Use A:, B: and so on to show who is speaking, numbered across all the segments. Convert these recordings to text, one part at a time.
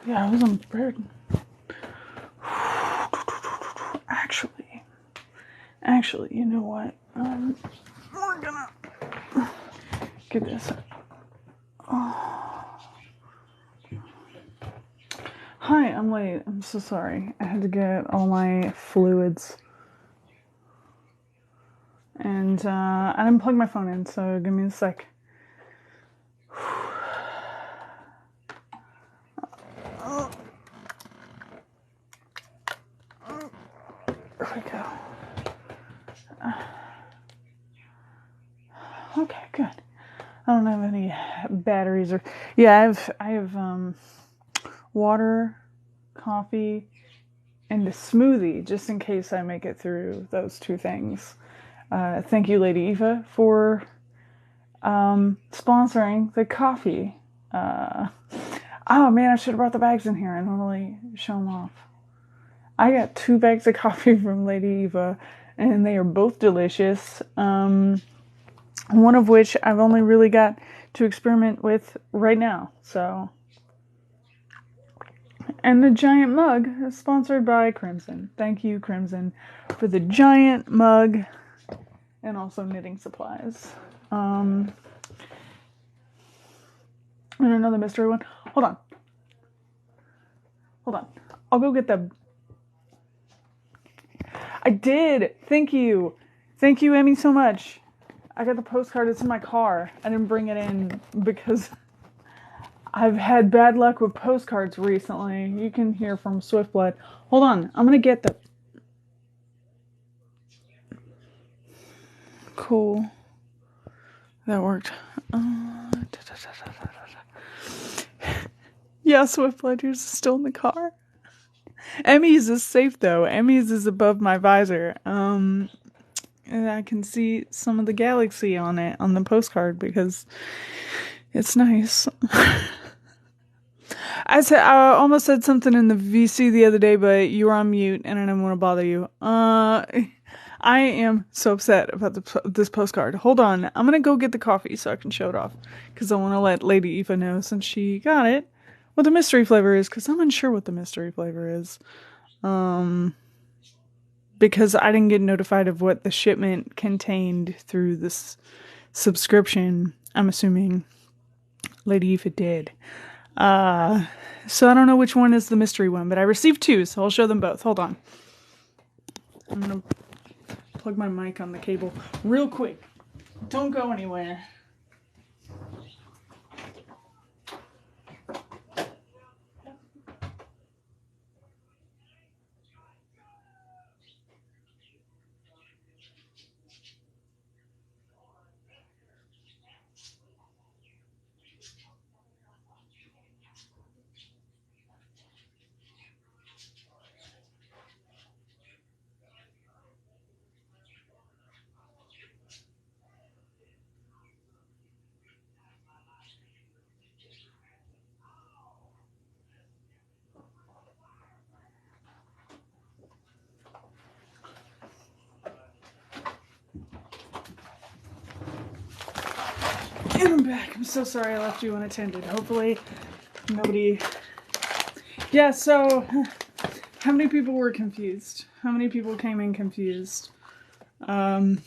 A: Yeah, I was unprepared. Actually, you know what? We're gonna get this. Oh. Hi, I'm late. I'm so sorry. I had to get all my fluids. And I didn't plug my phone in, so give me a sec. There we go. Okay, good. I don't have any batteries or... Yeah, I have water, coffee, and a smoothie, just in case I make it through those two things. Thank you, Lady Eva, for sponsoring the coffee. Oh man, I should have brought the bags in here and normally show them off. I got 2 bags of coffee from Lady Eva, and they are both delicious. One of which I've only really got to experiment with right now. So, and the giant mug is sponsored by Crimson. Thank you, Crimson, for the giant mug and also knitting supplies. And another mystery one. Hold on. I'll go get the... I did! Thank you, Emmy, so much. I got the postcard. It's in my car. I didn't bring it in because I've had bad luck with postcards recently. You can hear from Swiftblood. Hold on. I'm going to get the... Cool. That worked. Yeah, Swiftblood, yours is still in the car. Emmy's is safe, though. Emmy's is above my visor. And I can see some of the galaxy on it, on the postcard, because it's nice. I almost said something in the VC the other day, but you were on mute, and I didn't want to bother you. I am so upset about this postcard. Hold on. I'm going to go get the coffee so I can show it off, because I want to let Lady Eva know, since she got it, what the mystery flavor is, because I'm unsure what the mystery flavor is. Because I didn't get notified of what the shipment contained through this subscription. I'm assuming Lady Eva did. So I don't know which one is the mystery one, but I received 2, so I'll show them both. Hold on. I'm gonna plug my mic on the cable real quick. Don't go anywhere. And I'm back. I'm so sorry I left you unattended. Hopefully nobody... Yeah, so how many people were confused? How many people came in confused? And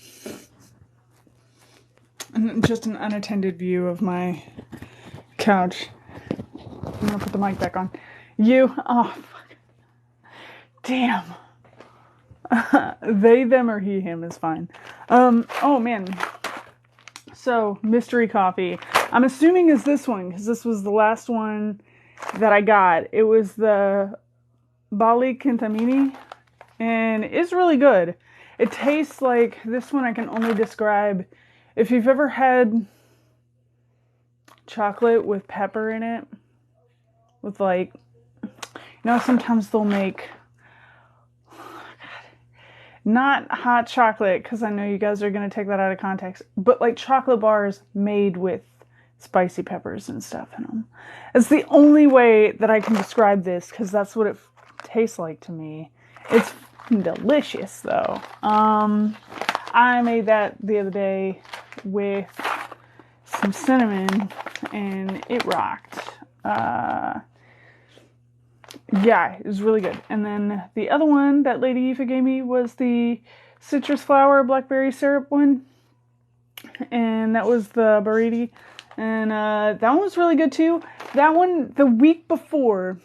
A: just an unattended view of my couch. I'm gonna put the mic back on. You? Oh, fuck. Damn. They, them, or he, him is fine. Oh man. So, mystery coffee. I'm assuming is this one, because this was the last one that I got. It was the Bali Kintamini, and it's really good. It tastes like, this one I can only describe, if you've ever had chocolate with pepper in it, with like, you know, sometimes they'll make, not hot chocolate, because I know you guys are going to take that out of context, but like chocolate bars made with spicy peppers and stuff in them. It's the only way that I can describe this, because that's what it tastes like to me. It's delicious, though. I made that the other day with some cinnamon, and it rocked. Yeah, it was really good. And then the other one that Lady Aoife gave me was the citrus flower blackberry syrup one. And that was the burrito. And that one was really good too. That one, the week before,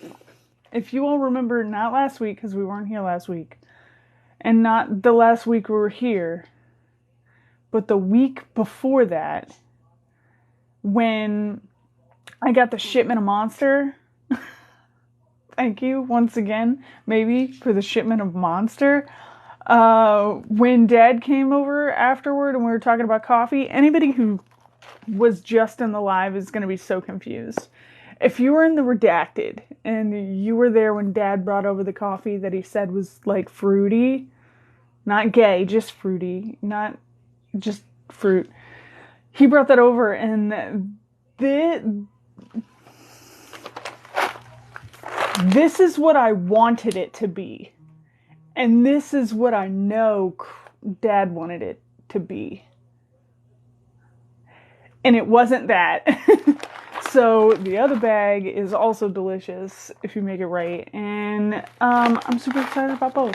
A: if you all remember, not last week, because we weren't here last week, and not the last week we were here, but the week before that, when I got the shipment of Monster. Thank you once again, maybe, for the shipment of Monster. When Dad came over afterward and we were talking about coffee, anybody who was just in the live is going to be so confused. If you were in the redacted and you were there when Dad brought over the coffee that he said was like fruity, not gay, just fruity, not just fruit. He brought that over, and this is what I wanted it to be. And this is what I know Dad wanted it to be. And it wasn't that. So the other bag is also delicious if you make it right. And I'm super excited about both.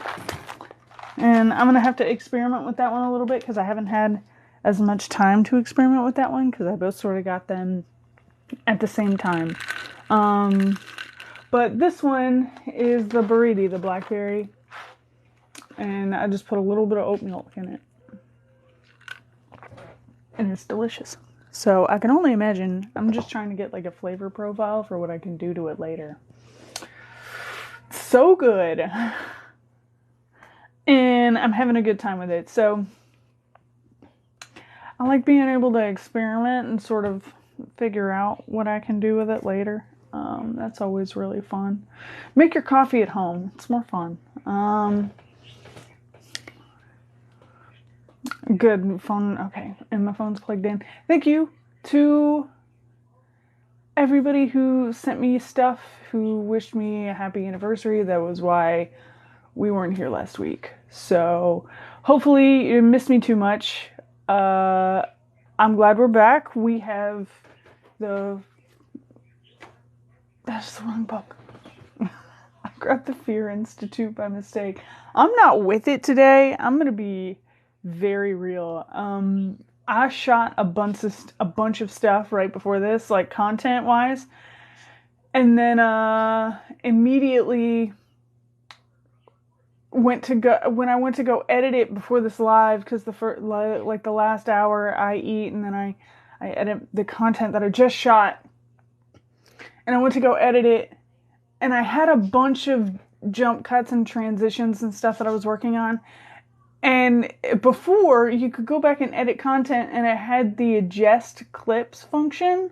A: And I'm going to have to experiment with that one a little bit because I haven't had as much time to experiment with that one because I both sort of got them at the same time. But this one is the burrito, the blackberry. And I just put a little bit of oat milk in it. And it's delicious. So I can only imagine, I'm just trying to get like a flavor profile for what I can do to it later. So good. And I'm having a good time with it. So I like being able to experiment and sort of figure out what I can do with it later. That's always really fun. Make your coffee at home. It's more fun. Good phone. Okay. And my phone's plugged in. Thank you to everybody who sent me stuff, who wished me a happy anniversary. That was why we weren't here last week. So hopefully you didn't miss me too much. I'm glad we're back. We have that's the wrong book. I grabbed the Fear Institute by mistake. I'm not with it today. I'm going to be very real. I shot a bunch of stuff right before this, like content-wise. And then immediately when I went to go edit it before this live, because the last hour I eat and then I edit the content that I just shot. And I went to go edit it, and I had a bunch of jump cuts and transitions and stuff that I was working on. And before, you could go back and edit content, and it had the adjust clips function.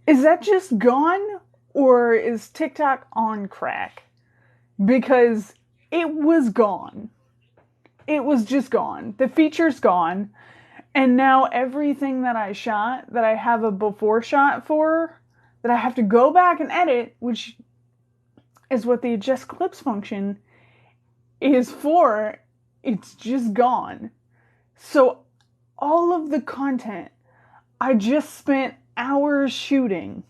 A: Is that just gone, or is TikTok on crack? Because it was gone. It was just gone. The feature's gone. And now everything that I shot, that I have a before shot for, that I have to go back and edit, which is what the adjust clips function is for, it's just gone. So all of the content I just spent hours shooting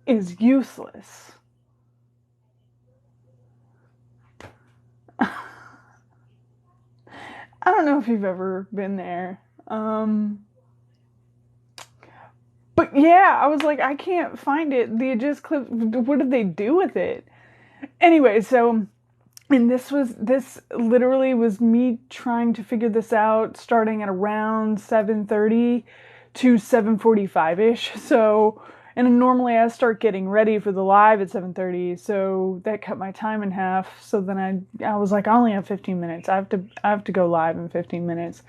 A: is useless. I don't know if you've ever been there. But yeah, I was like, I can't find it. The adjust clip, what did they do with it? Anyway, so, and this literally was me trying to figure this out starting at around 7:30 to 7:45-ish. So, and normally I start getting ready for the live at 7:30, so that cut my time in half. So then I was like, I only have 15 minutes. I have to go live in 15 minutes.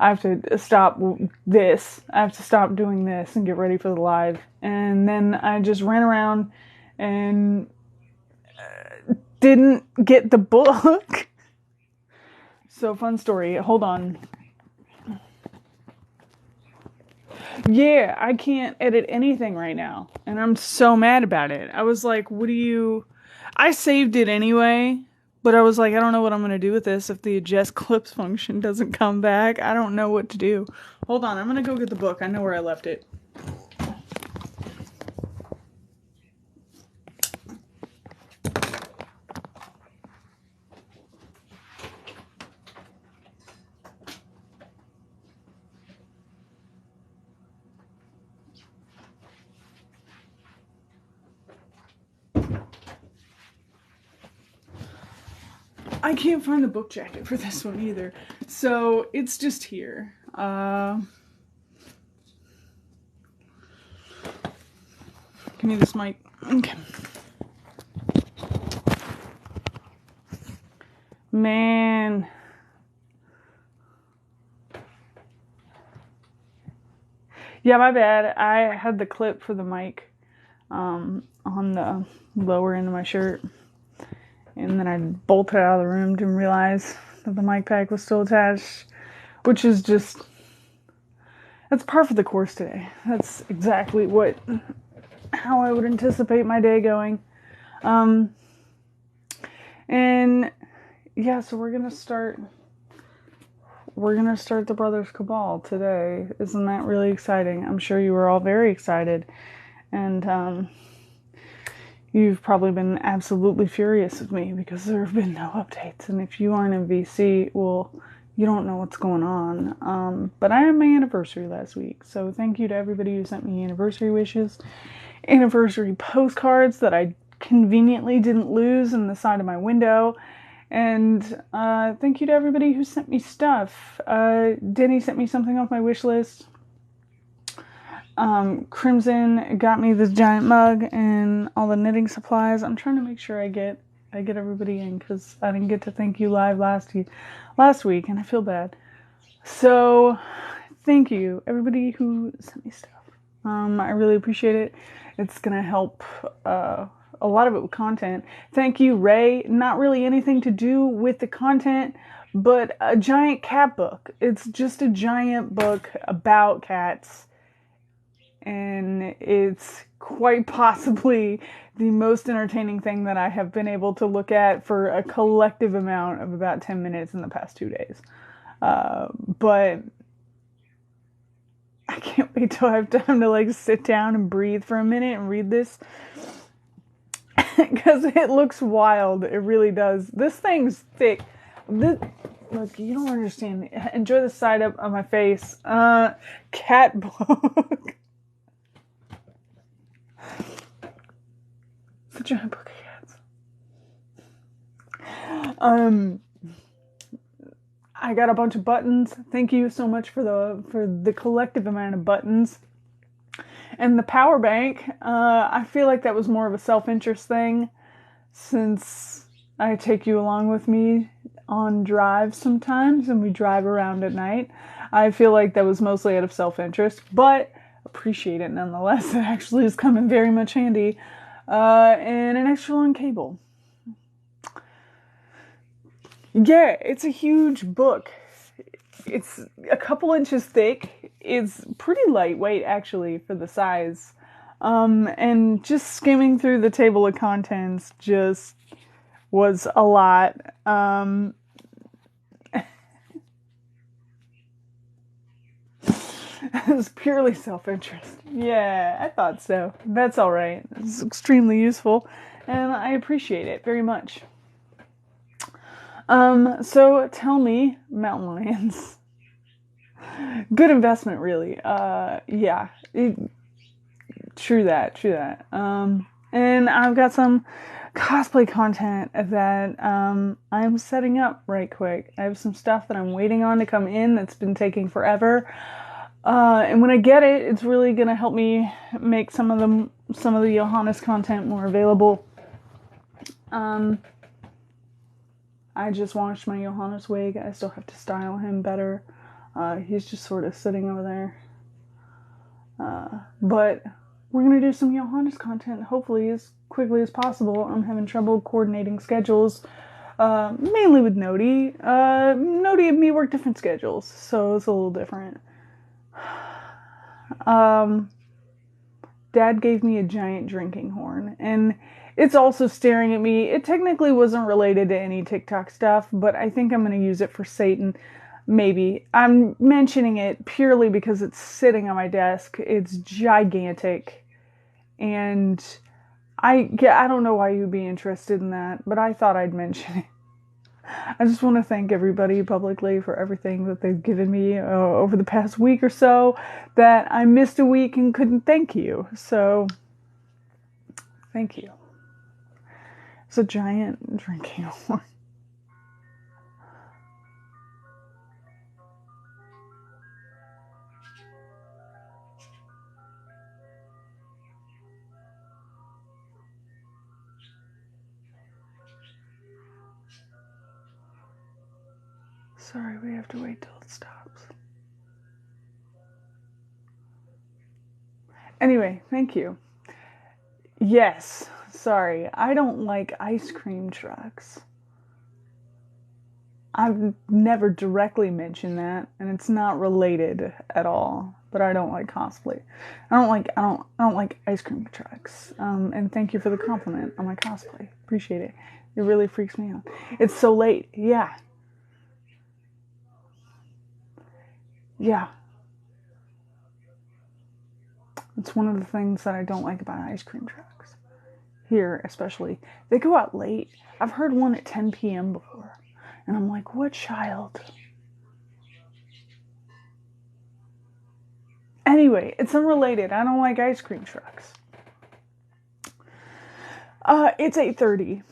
A: I have to stop this. I have to stop doing this and get ready for the live. And then I just ran around and didn't get the book. So fun story. Hold on. Yeah, I can't edit anything right now. And I'm so mad about it. I was like, I saved it anyway. But I was like, I don't know what I'm going to do with this if the adjust clips function doesn't come back. I don't know what to do. Hold on, I'm going to go get the book. I know where I left it. I can't find the book jacket for this one either. So it's just here. Give me this mic. Okay. Man. Yeah, my bad. I had the clip for the mic on the lower end of my shirt. And then I bolted out of the room, didn't realize that the mic pack was still attached. Which is just... That's par for the course today. That's exactly how I would anticipate my day going. And yeah, so we're gonna start the Brothers Cabal today. Isn't that really exciting? I'm sure you were all very excited. And you've probably been absolutely furious with me because there have been no updates. And if you aren't in VC, well, you don't know what's going on. But I had my anniversary last week. So thank you to everybody who sent me anniversary wishes. Anniversary postcards that I conveniently didn't lose in the side of my window. And thank you to everybody who sent me stuff. Denny sent me something off my wish list. Crimson got me this giant mug and all the knitting supplies. I'm trying to make sure I get everybody in because I didn't get to thank you live last week, and I feel bad. So thank you everybody who sent me stuff. I really appreciate it. It's gonna help a lot of it with content. Thank you, Ray. Not really anything to do with the content, but a giant cat book. It's just a giant book about cats. And it's quite possibly the most entertaining thing that I have been able to look at for a collective amount of about 10 minutes in the past 2 days. But I can't wait till I have time to sit down and breathe for a minute and read this. Because it looks wild. It really does. This thing's thick. Look, you don't understand. Enjoy the side up on my face. Cat book. It's a giant book of cats. I got a bunch of buttons. Thank you so much for the collective amount of buttons. And the power bank, I feel like that was more of a self-interest thing since I take you along with me on drives sometimes and we drive around at night. I feel like that was mostly out of self-interest, but appreciate it nonetheless. It actually is coming very much handy. And an extra long cable. Yeah, it's a huge book. It's a couple inches thick. It's pretty lightweight, actually, for the size. And just skimming through the table of contents just was a lot. It's purely self-interest. Yeah, I thought so. That's all right. It's extremely useful, and I appreciate it very much. So tell me, mountain lions. Good investment, really. Yeah. True that. And I've got some cosplay content that I'm setting up right quick. I have some stuff that I'm waiting on to come in that's been taking forever. And when I get it, it's really gonna help me make some of the Johannes content more available. I just washed my Johannes wig. I still have to style him better. He's just sort of sitting over there. But we're gonna do some Johannes content, hopefully as quickly as possible. I'm having trouble coordinating schedules, mainly with Nodi. Nodi and me work different schedules, so it's a little different. Dad gave me a giant drinking horn, and it's also staring at me. It technically wasn't related to any TikTok stuff, but I think I'm going to use it for Satan. Maybe. I'm mentioning it purely because it's sitting on my desk. It's gigantic. And I don't know why you'd be interested in that, but I thought I'd mention it. I just want to thank everybody publicly for everything that they've given me over the past week or so that I missed a week and couldn't thank you. So, thank you. It's a giant drinking horn. Sorry, we have to wait till it stops. Anyway, thank you. Yes, sorry. I don't like ice cream trucks. I've never directly mentioned that, and it's not related at all. But I don't like cosplay. I don't like ice cream trucks. And thank you for the compliment on my cosplay. Appreciate it. It really freaks me out. It's so late. Yeah. Yeah. It's one of the things that I don't like about ice cream trucks. Here, especially. They go out late. I've heard one at 10 p.m. before. And I'm like, what child? Anyway, it's unrelated. I don't like ice cream trucks. It's 8:30.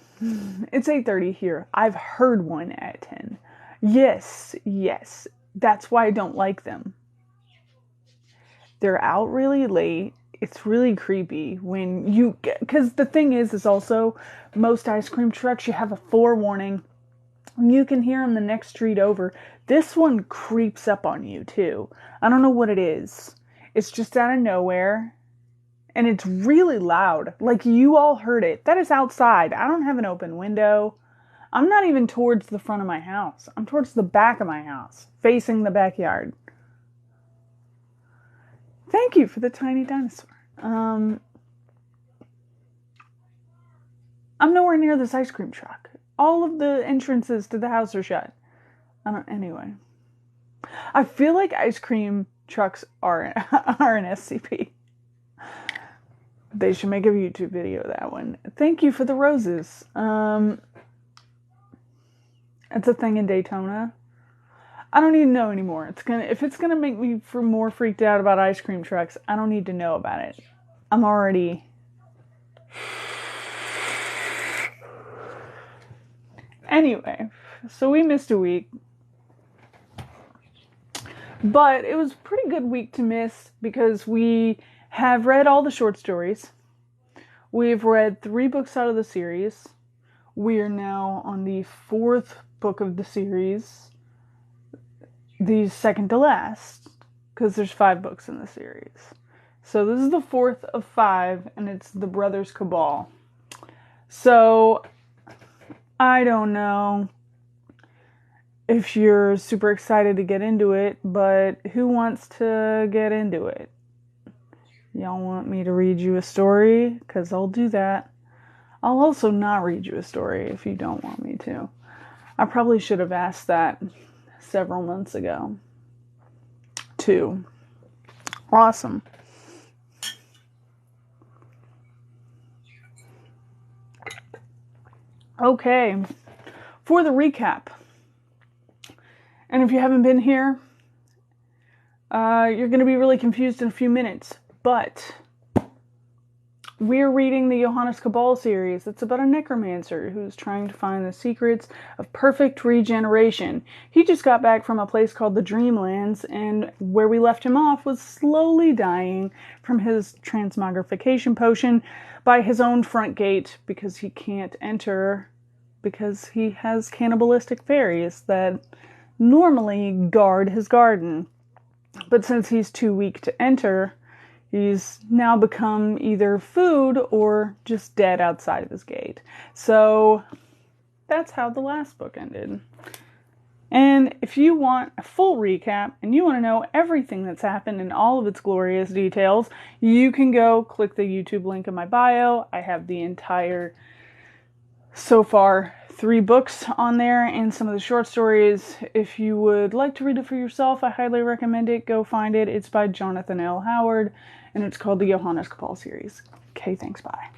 A: It's 8:30 here. I've heard one at 10. Yes. That's why I don't like them. They're out really late. It's really creepy when you get, because the thing is also most ice cream trucks, you have a forewarning. You can hear them the next street over. This one creeps up on you too. I don't know what it is. It's just out of nowhere. And it's really loud. Like you all heard it. That is outside. I don't have an open window. I'm not even towards the front of my house. I'm towards the back of my house, facing the backyard. Thank you for the tiny dinosaur. I'm nowhere near this ice cream truck. All of the entrances to the house are shut. Anyway. I feel like ice cream trucks are an SCP. They should make a YouTube video of that one. Thank you for the roses. It's a thing in Daytona. I don't need to know anymore. If it's gonna make me more freaked out about ice cream trucks, I don't need to know about it. I'm already. Anyway, so we missed a week. But it was a pretty good week to miss because we have read all the short stories. We've read 3 books out of the series. We are now on the 4th book of the series. The second to last, because there's 5 books in the series. So this is the 4th of 5, and it's the Brothers Cabal. So, I don't know if you're super excited to get into it, but who wants to get into it? Y'all want me to read you a story? Because I'll do that. I'll also not read you a story if you don't want me to. I probably should have asked that several months ago, too. Awesome. Okay, for the recap. And if you haven't been here, you're going to be really confused in a few minutes. But we're reading the Johannes Cabal series. It's about a necromancer who's trying to find the secrets of perfect regeneration. He just got back from a place called the Dreamlands, and where we left him off was slowly dying from his transmogrification potion by his own front gate because he can't enter because he has cannibalistic fairies that normally guard his garden. But since he's too weak to enter, he's now become either food or just dead outside of his gate. So that's how the last book ended. And if you want a full recap and you want to know everything that's happened in all of its glorious details, you can go click the YouTube link in my bio. I have the entire, so far, 3 books on there and some of the short stories. If you would like to read it for yourself, I highly recommend it. Go find it. It's by Jonathan L. Howard, and it's called the Johannes Cabal series. Okay, thanks, bye.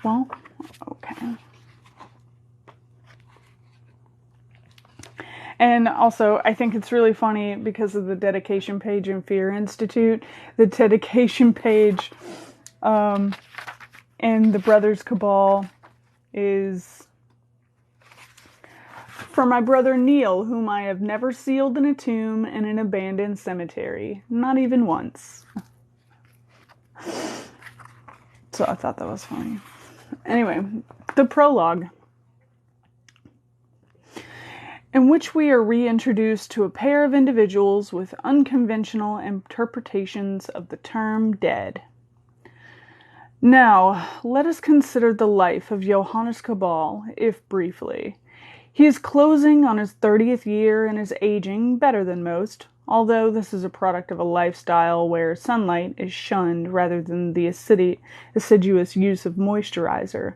A: Well, okay. And also, I think it's really funny because of the dedication page in Fear Institute. The dedication page in the Brothers Cabal is for my brother Neil, whom I have never sealed in a tomb in an abandoned cemetery. Not even once. So I thought that was funny. Anyway, The prologue, in which we are reintroduced to a pair of individuals with unconventional interpretations of the term dead. Now, let us consider the life of Johannes Cabal, if briefly. He is closing on his 30th year and is aging better than most, although this is a product of a lifestyle where sunlight is shunned rather than the assiduous use of moisturizer.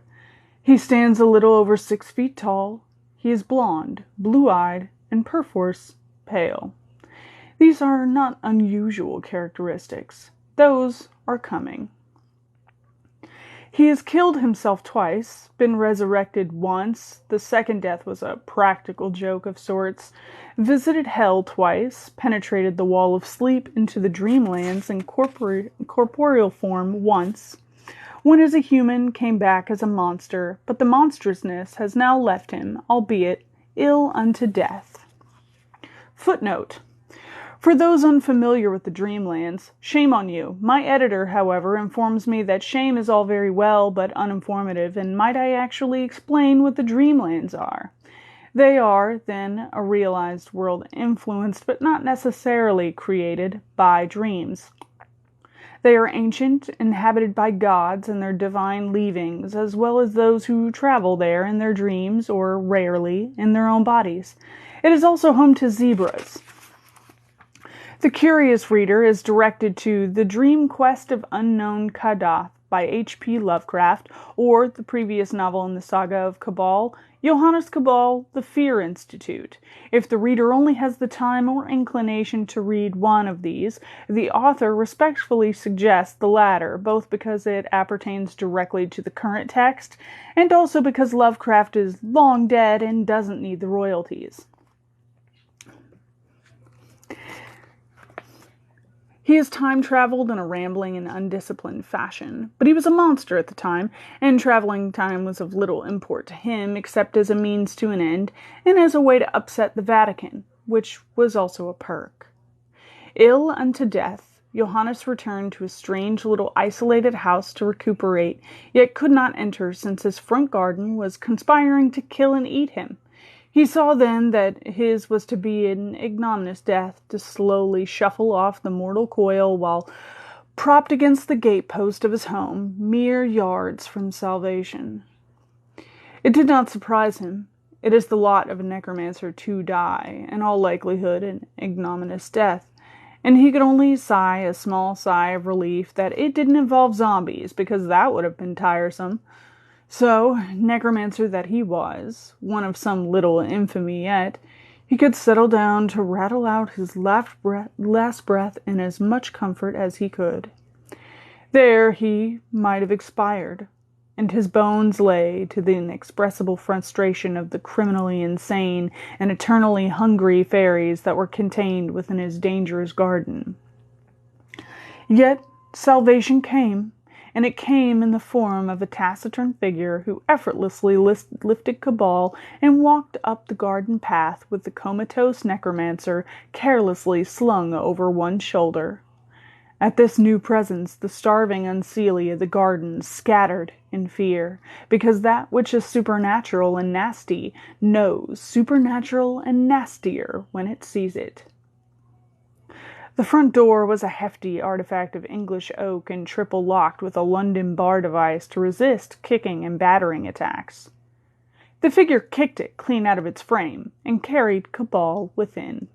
A: He stands a little over 6 feet tall. He is blonde, blue-eyed, and perforce pale. These are not unusual characteristics. Those are coming. He has killed himself twice, been resurrected once, the second death was a practical joke of sorts, visited hell twice, penetrated the wall of sleep into the dreamlands in corporeal form once, when as a human came back as a monster, but the monstrousness has now left him, albeit ill unto death. Footnote. For those unfamiliar with the Dreamlands, shame on you. My editor, however, informs me that shame is all very well, but uninformative, and might I actually explain what the Dreamlands are? They are, then, a realized world influenced, but not necessarily created, by dreams. They are ancient, inhabited by gods and their divine leavings, as well as those who travel there in their dreams, or, rarely, in their own bodies. It is also home to zebras. The curious reader is directed to The Dream Quest of Unknown Kadath by H.P. Lovecraft, or the previous novel in the saga of Cabal, Johannes Cabal, The Fear Institute. If the reader only has the time or inclination to read one of these, the author respectfully suggests the latter, both because it appertains directly to the current text, and also because Lovecraft is long dead and doesn't need the royalties. He has time-traveled in a rambling and undisciplined fashion, but he was a monster at the time, and traveling time was of little import to him except as a means to an end, and as a way to upset the Vatican, which was also a perk. Ill unto death, Johannes returned to a strange little isolated house to recuperate, yet could not enter since his front garden was conspiring to kill and eat him. He saw then that his was to be an ignominious death, to slowly shuffle off the mortal coil while propped against the gatepost of his home, mere yards from salvation. It did not surprise him. It is the lot of a necromancer to die, in all likelihood an ignominious death, and he could only sigh a small sigh of relief that it didn't involve zombies, because that would have been tiresome. So, necromancer that he was, one of some little infamy yet, he could settle down to rattle out his last breath in as much comfort as he could. There he might have expired, and his bones lay to the inexpressible frustration of the criminally insane and eternally hungry fairies that were contained within his dangerous garden. Yet salvation came, and it came in the form of a taciturn figure who effortlessly lifted Cabal and walked up the garden path with the comatose necromancer carelessly slung over one shoulder. At this new presence, the starving unseelie of the garden scattered in fear, because that which is supernatural and nasty knows supernatural and nastier when it sees it. The front door was a hefty artifact of English oak and triple locked with a London bar device to resist kicking and battering attacks. The figure kicked it clean out of its frame and carried Cabal within.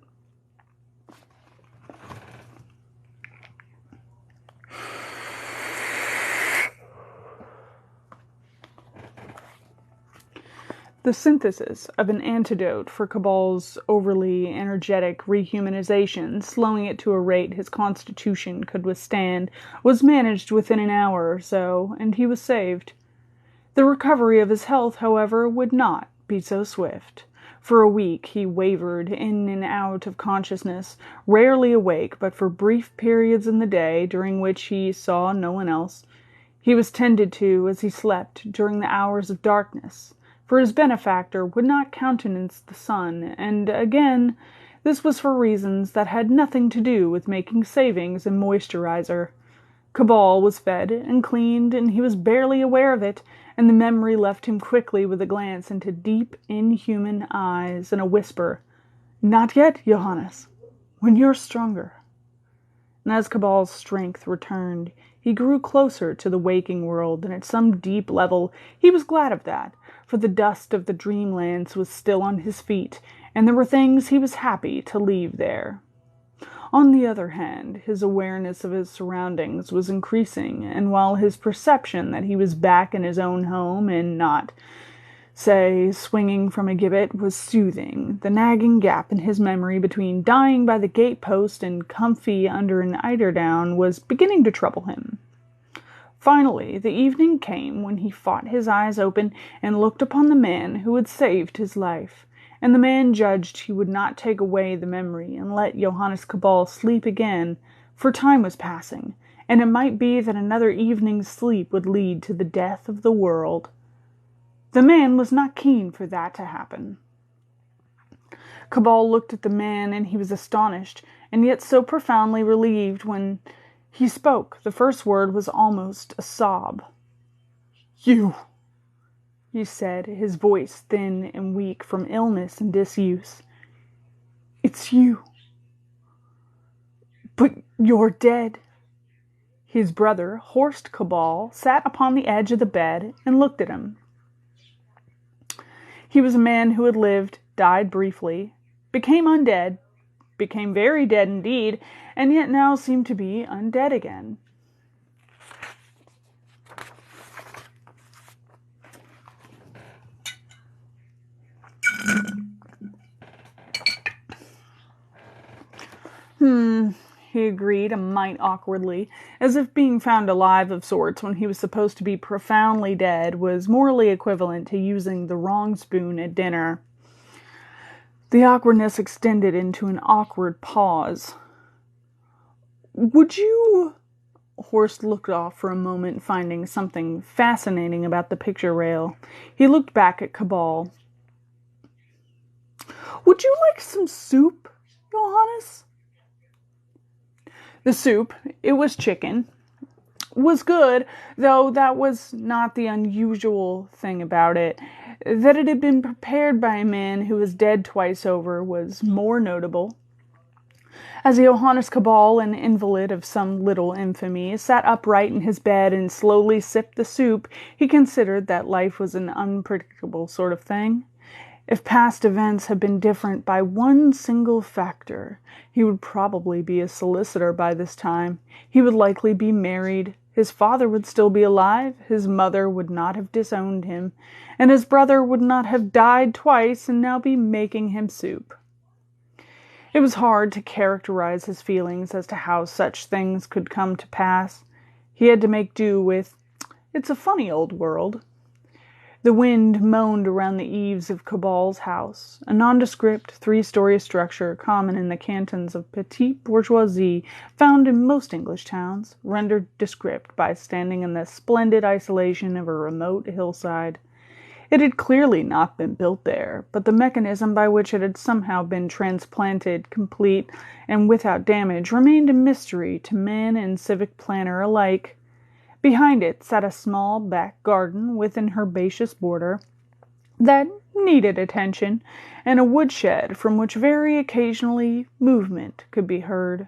A: The synthesis of an antidote for Cabal's overly energetic rehumanization, slowing it to a rate his constitution could withstand, was managed within an hour or so, and he was saved. The recovery of his health, however, would not be so swift. For a week he wavered in and out of consciousness, rarely awake but for brief periods in the day during which he saw no one else. He was tended to as he slept during the hours of darkness, for his benefactor would not countenance the sun, and again, this was for reasons that had nothing to do with making savings in moisturizer. Cabal was fed and cleaned, and he was barely aware of it, and the memory left him quickly with a glance into deep, inhuman eyes and a whisper, "Not yet, Johannes. When you're stronger." And as Cabal's strength returned, he grew closer to the waking world, and at some deep level he was glad of that, for the dust of the dreamlands was still on his feet, and there were things he was happy to leave there. On the other hand, his awareness of his surroundings was increasing, and while his perception that he was back in his own home and not, say, swinging from a gibbet was soothing, the nagging gap in his memory between dying by the gatepost and comfy under an eiderdown was beginning to trouble him. Finally, the evening came when he fought his eyes open and looked upon the man who had saved his life, and the man judged he would not take away the memory and let Johannes Cabal sleep again, for time was passing, and it might be that another evening's sleep would lead to the death of the world. The man was not keen for that to happen. Cabal looked at the man, and he was astonished, and yet so profoundly relieved when he spoke. The first word was almost a sob. "You," he said, his voice thin and weak from illness and disuse. "It's you. But you're dead." His brother, Horst Cabal, sat upon the edge of the bed and looked at him. He was a man who had lived, died briefly, became undead, became very dead indeed, and yet now seemed to be undead again. He agreed a mite awkwardly, as if being found alive of sorts when he was supposed to be profoundly dead was morally equivalent to using the wrong spoon at dinner. The awkwardness extended into an awkward pause. "Would you—" Horst looked off for a moment, finding something fascinating about the picture rail. He looked back at Cabal. "Would you like some soup, Johannes?" The soup, it was chicken, was good, though that was not the unusual thing about it. That it had been prepared by a man who was dead twice over was more notable. As Johannes Cabal, an invalid of some little infamy, sat upright in his bed and slowly sipped the soup, he considered that life was an unpredictable sort of thing. If past events had been different by one single factor, he would probably be a solicitor by this time. He would likely be married. His father would still be alive. His mother would not have disowned him. And his brother would not have died twice and now be making him soup. It was hard to characterize his feelings as to how such things could come to pass. He had to make do with, "It's a funny old world." The wind moaned around the eaves of Cabal's house, a nondescript three-story structure common in the cantons of petite bourgeoisie found in most English towns, rendered descript by standing in the splendid isolation of a remote hillside. It had clearly not been built there, but the mechanism by which it had somehow been transplanted, complete and without damage, remained a mystery to man and civic planner alike. Behind it sat a small back garden with an herbaceous border that needed attention, and a woodshed from which very occasionally movement could be heard.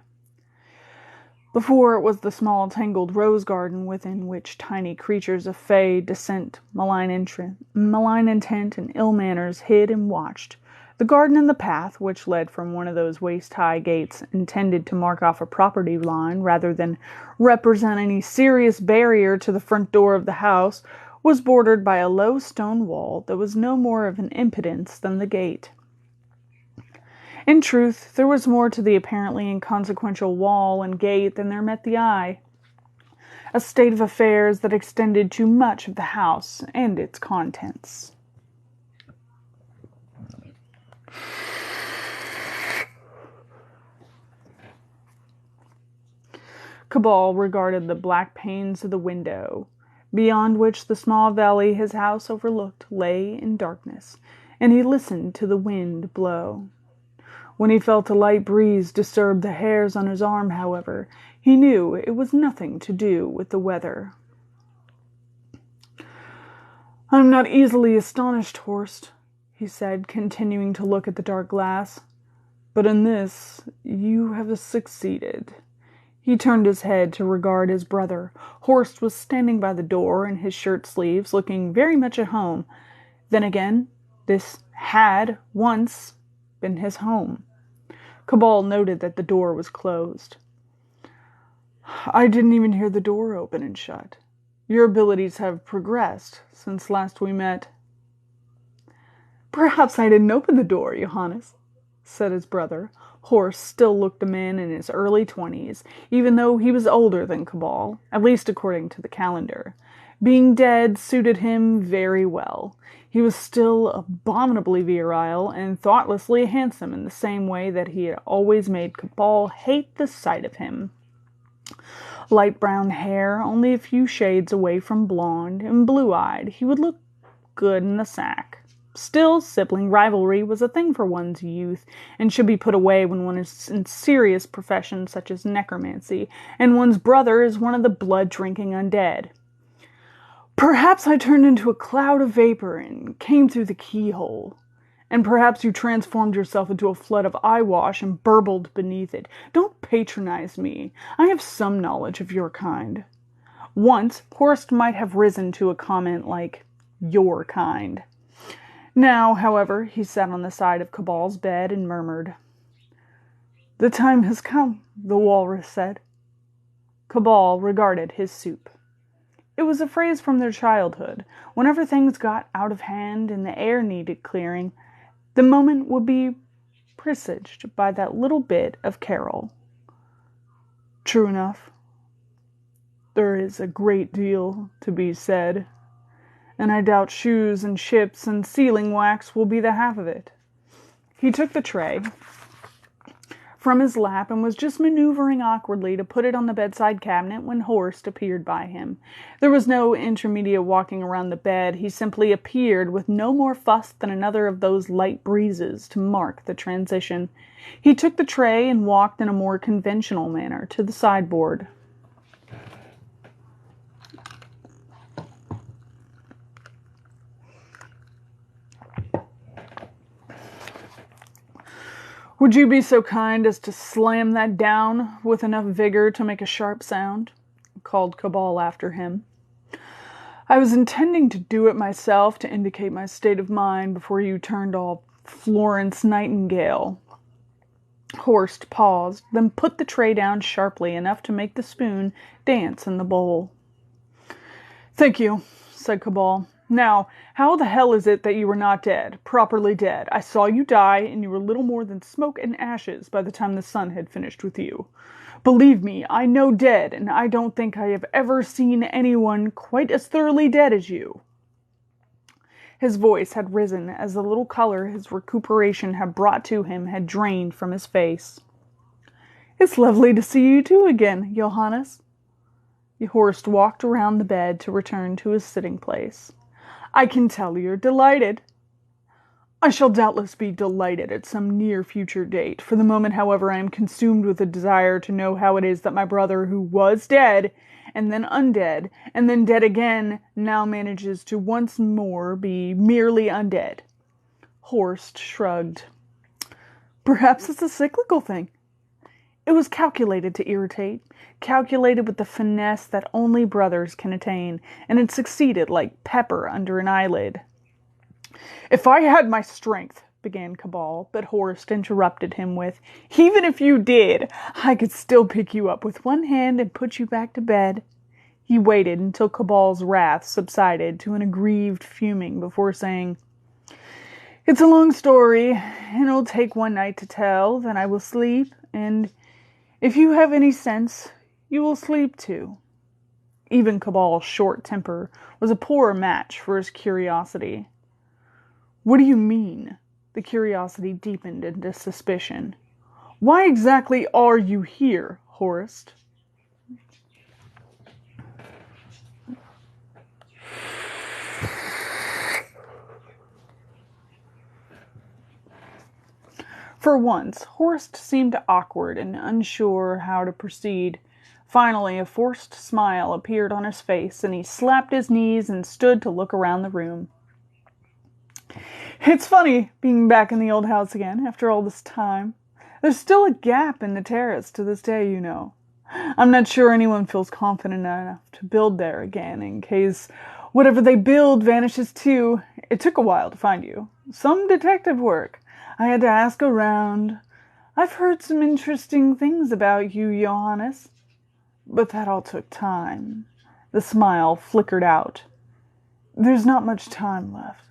A: Before it was the small tangled rose garden within which tiny creatures of fey descent, malign intent, and ill manners hid and watched. The garden and the path, which led from one of those waist-high gates intended to mark off a property line rather than represent any serious barrier to the front door of the house, was bordered by a low stone wall that was no more of an impedance than the gate. In truth, there was more to the apparently inconsequential wall and gate than there met the eye. A state of affairs that extended to much of the house and its contents. Cabal regarded the black panes of the window, beyond which the small valley his house overlooked lay in darkness, and he listened to the wind blow. When he felt a light breeze disturb the hairs on his arm, however, he knew it was nothing to do with the weather. I'm not easily astonished, Horst, he said, continuing to look at the dark glass. But in this, you have succeeded. He turned his head to regard his brother. Horst was standing by the door in his shirt sleeves, looking very much at home. Then again, this had once been his home. Cabal noted that the door was closed. I didn't even hear the door open and shut. Your abilities have progressed since last we met. Perhaps I didn't open the door, Johannes, said his brother. Horst still looked a man in his early 20s, even though he was older than Cabal, at least according to the calendar. Being dead suited him very well. He was still abominably virile and thoughtlessly handsome in the same way that he had always made Cabal hate the sight of him. Light brown hair, only a few shades away from blonde, and blue-eyed, he would look good in a sack. Still, sibling rivalry was a thing for one's youth, and should be put away when one is in serious professions such as necromancy, and one's brother is one of the blood-drinking undead. Perhaps I turned into a cloud of vapor and came through the keyhole. And perhaps you transformed yourself into a flood of eyewash and burbled beneath it. Don't patronize me. I have some knowledge of your kind. Once, Horst might have risen to a comment like, your kind. Now, however, he sat on the side of Cabal's bed and murmured. The time has come, the walrus said. Cabal regarded his soup. It was a phrase from their childhood. Whenever things got out of hand and the air needed clearing, the moment would be presaged by that little bit of carol. True enough. There is a great deal to be said, and I doubt shoes and ships and sealing wax will be the half of it. He took the tray from his lap and was just maneuvering awkwardly to put it on the bedside cabinet when Horst appeared by him. There was no intermediate walking around the bed. He simply appeared with no more fuss than another of those light breezes to mark the transition. He took the tray and walked in a more conventional manner to the sideboard. Would you be so kind as to slam that down with enough vigor to make a sharp sound? Called Cabal after him. I was intending to do it myself to indicate my state of mind before you turned all Florence Nightingale. Horst paused, then put the tray down sharply enough to make the spoon dance in the bowl. Thank you, said Cabal. Now, how the hell is it that you were not dead, properly dead? I saw you die, and you were little more than smoke and ashes by the time the sun had finished with you. Believe me, I know dead, and I don't think I have ever seen anyone quite as thoroughly dead as you. His voice had risen as the little color his recuperation had brought to him had drained from his face. It's lovely to see you too again, Johannes. Horst walked around the bed to return to his sitting place. I can tell you're delighted. I shall doubtless be delighted at some near future date. For the moment, however, I am consumed with a desire to know how it is that my brother, who was dead, and then undead, and then dead again, now manages to once more be merely undead. Horst shrugged. Perhaps it's a cyclical thing. It was calculated to irritate, calculated with the finesse that only brothers can attain, and it succeeded like pepper under an eyelid. If I had my strength, began Cabal, but Horst interrupted him with, even if you did, I could still pick you up with one hand and put you back to bed. He waited until Cabal's wrath subsided to an aggrieved fuming before saying, It's a long story, and it'll take one night to tell, then I will sleep, and if you have any sense, you will sleep too. Even Cabal's short temper was a poor match for his curiosity. What do you mean? The curiosity deepened into suspicion. Why exactly are you here, Horst? For once, Horst seemed awkward and unsure how to proceed. Finally, a forced smile appeared on his face, and he slapped his knees and stood to look around the room. It's funny being back in the old house again after all this time. There's still a gap in the terrace to this day, you know. I'm not sure anyone feels confident enough to build there again in case whatever they build vanishes too. It took a while to find you. Some detective work. I had to ask around. I've heard some interesting things about you, Johannes. But that all took time. The smile flickered out. There's not much time left.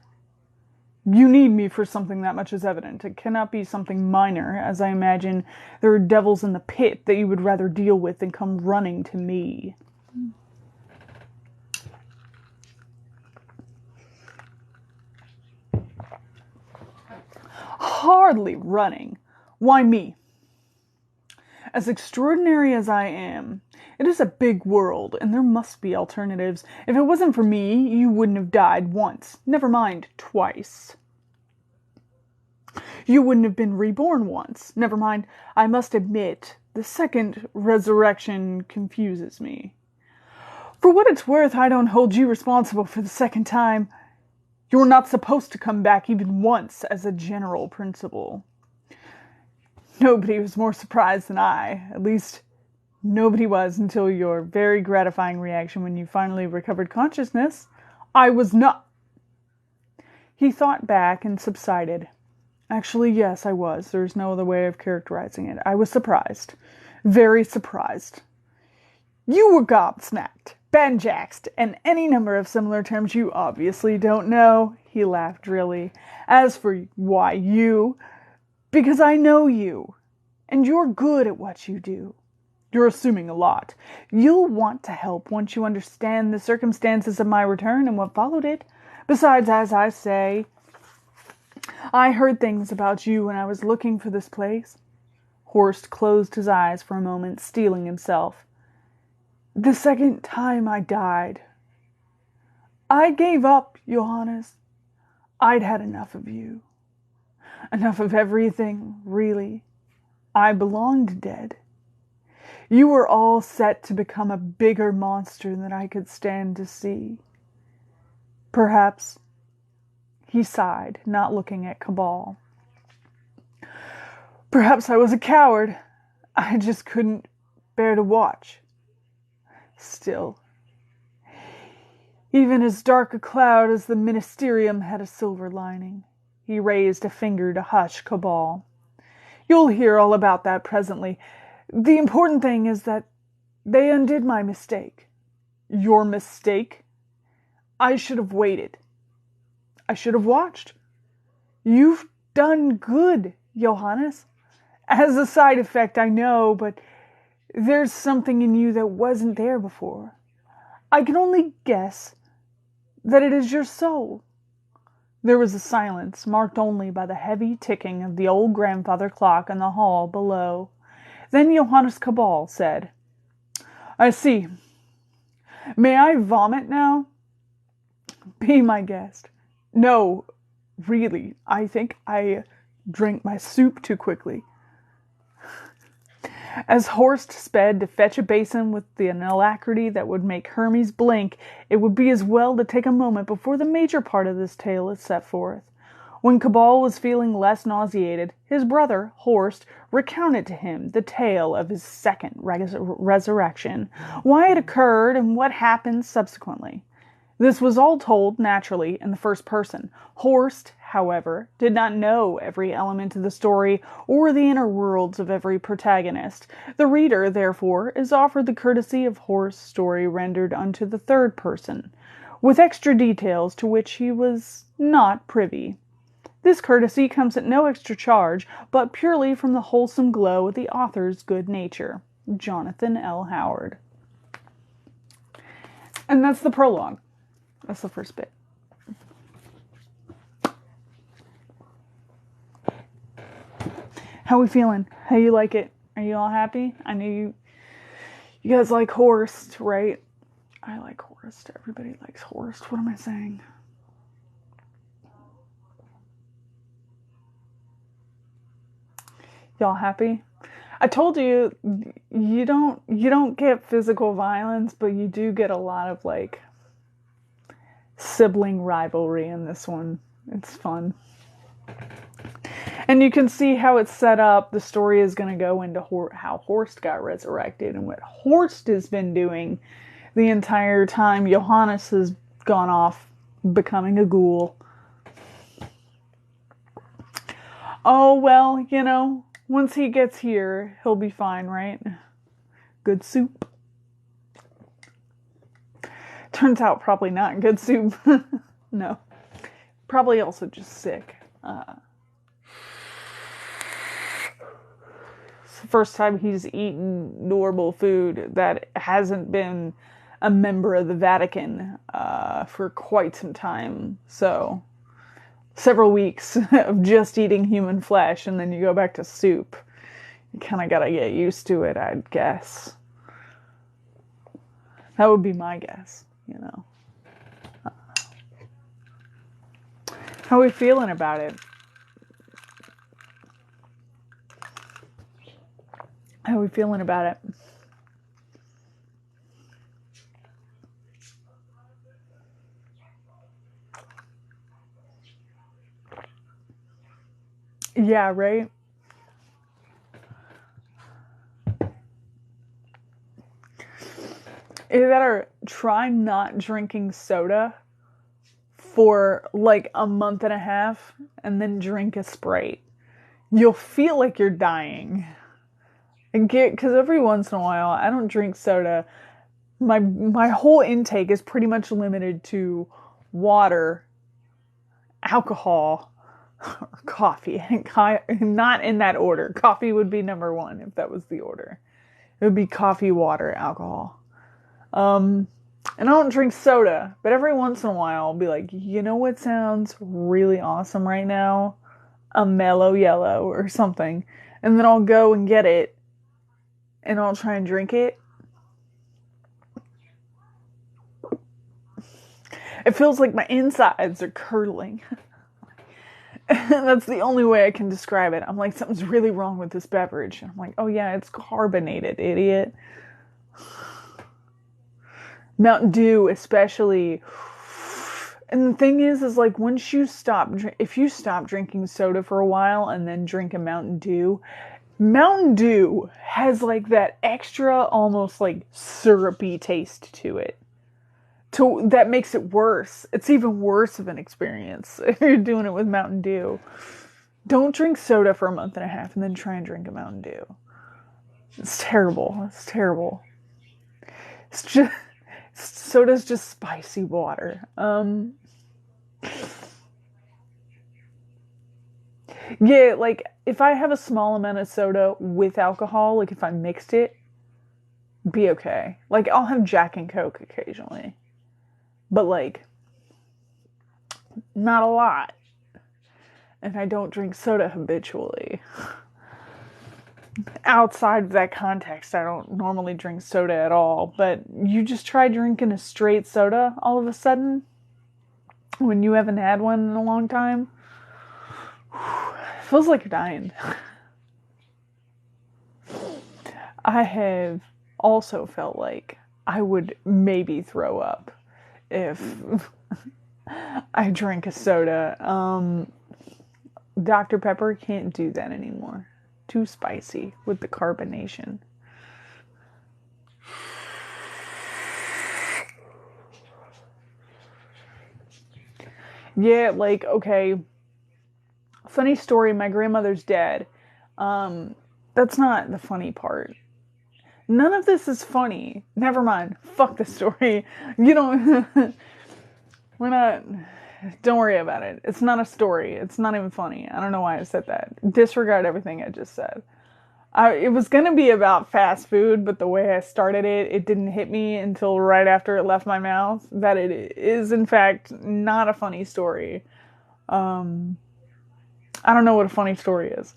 A: You need me for something that much is evident. It cannot be something minor, as I imagine there are devils in the pit that you would rather deal with than come running to me. Hardly running. Why me? As extraordinary as I am, it is a big world, and there must be alternatives. If it wasn't for me, you wouldn't have died once. Never mind, twice. You wouldn't have been reborn once. Never mind, I must admit, the second resurrection confuses me. For what it's worth, I don't hold you responsible for the second time. You're not supposed to come back even once as a general principle. Nobody was more surprised than I. At least, nobody was until your very gratifying reaction when you finally recovered consciousness. I was not. He thought back and subsided. Actually, yes, I was. There's no other way of characterizing it. I was surprised. Very surprised. You were gobsmacked, banjaxed, and any number of similar terms you obviously don't know. He laughed drily. As for why you, because I know you, and you're good at what you do. You're assuming a lot. You'll want to help once you understand the circumstances of my return and what followed it. Besides, as I say, I heard things about you when I was looking for this place. Horst closed his eyes for a moment, steeling himself. The second time I died, I gave up, Johannes. I'd had enough of you. Enough of everything, really. I belonged dead. You were all set to become a bigger monster than I could stand to see. Perhaps, he sighed, not looking at Cabal. Perhaps I was a coward. I just couldn't bear to watch. Still, even as dark a cloud as the ministerium had a silver lining. He raised a finger to hush Cabal. You'll hear all about that presently. The important thing is that they undid my mistake. Your mistake? I should have waited. I should have watched. You've done good, Johannes. As a side effect, I know, but there's something in you that wasn't there before. I can only guess that it is your soul. There was a silence, marked only by the heavy ticking of the old grandfather clock in the hall below. Then Johannes Cabal said, I see. May I vomit now? Be my guest. No, really, I think I drank my soup too quickly. As Horst sped to fetch a basin with an alacrity that would make Hermes blink, it would be as well to take a moment before the major part of this tale is set forth. When Cabal was feeling less nauseated, his brother, Horst, recounted to him the tale of his second resurrection, why it occurred, and what happened subsequently. This was all told, naturally, in the first person. Horst, however, did not know every element of the story or the inner worlds of every protagonist. The reader, therefore, is offered the courtesy of Horst's story rendered unto the third person, with extra details to which he was not privy. This courtesy comes at no extra charge, but purely from the wholesome glow of the author's good nature. Jonathan L. Howard. And that's the prologue. That's the first bit. How we feeling? How you like it? Are you all happy? I know you guys like Horst, right? I like Horst. Everybody likes Horst. What am I saying? Y'all happy? I told you, you don't get physical violence, but you do get a lot of like sibling rivalry in this one. It's fun. And you can see how it's set up. The story is going to go into how Horst got resurrected and what Horst has been doing the entire time Johannes has gone off becoming a ghoul. Oh, well, you know, once he gets here, he'll be fine, right? Good soup. Turns out probably not good soup. No. Probably also just sick. It's the first time he's eaten normal food that hasn't been a member of the Vatican for quite some time. So, several weeks of just eating human flesh, and then you go back to soup. You kind of gotta get used to it, I'd guess. That would be my guess, you know. How are we feeling about it? How are we feeling about it? Yeah, right? You better try not drinking soda for like a month and a half and then drink a Sprite. You'll feel like you're dying. Because every once in a while, I don't drink soda. My whole intake is pretty much limited to water, alcohol, or coffee. Not in that order. Coffee would be number one if that was the order. It would be coffee, water, alcohol. And I don't drink soda, but every once in a while I'll be like, you know what sounds really awesome right now? A mellow yellow or something. And then I'll go and get it and I'll try and drink it. It feels like my insides are curdling. That's the only way I can describe it. I'm like, something's really wrong with this beverage. And I'm like, oh yeah, it's carbonated, idiot. Mountain Dew, especially. And the thing is like once you if you stop drinking soda for a while and then drink a Mountain Dew has like that extra, almost like syrupy taste to it. That makes it worse. It's even worse of an experience if you're doing it with Mountain Dew. Don't drink soda for a month and a half and then try and drink a Mountain Dew. It's terrible. It's terrible. It's just... Soda's just spicy water. Yeah, like, if I have a small amount of soda with alcohol, like if I mixed it, be okay. Like, I'll have Jack and Coke occasionally. But, like, not a lot. And I don't drink soda habitually. Outside of that context, I don't normally drink soda at all. But you just try drinking a straight soda all of a sudden, when you haven't had one in a long time. It feels like you're dying. I have also felt like I would maybe throw up if I drank a soda. Dr. Pepper can't do that anymore. Too spicy with the carbonation. Yeah, like, okay. Funny story, my grandmother's dead. That's not the funny part. None of this is funny. Never mind. Fuck the story. You don't... We're not... Don't worry about it. It's not a story. It's not even funny. I don't know why I said that. Disregard everything I just said. It was going to be about fast food, but the way I started it, it didn't hit me until right after it left my mouth that it is, in fact, not a funny story. I don't know what a funny story is.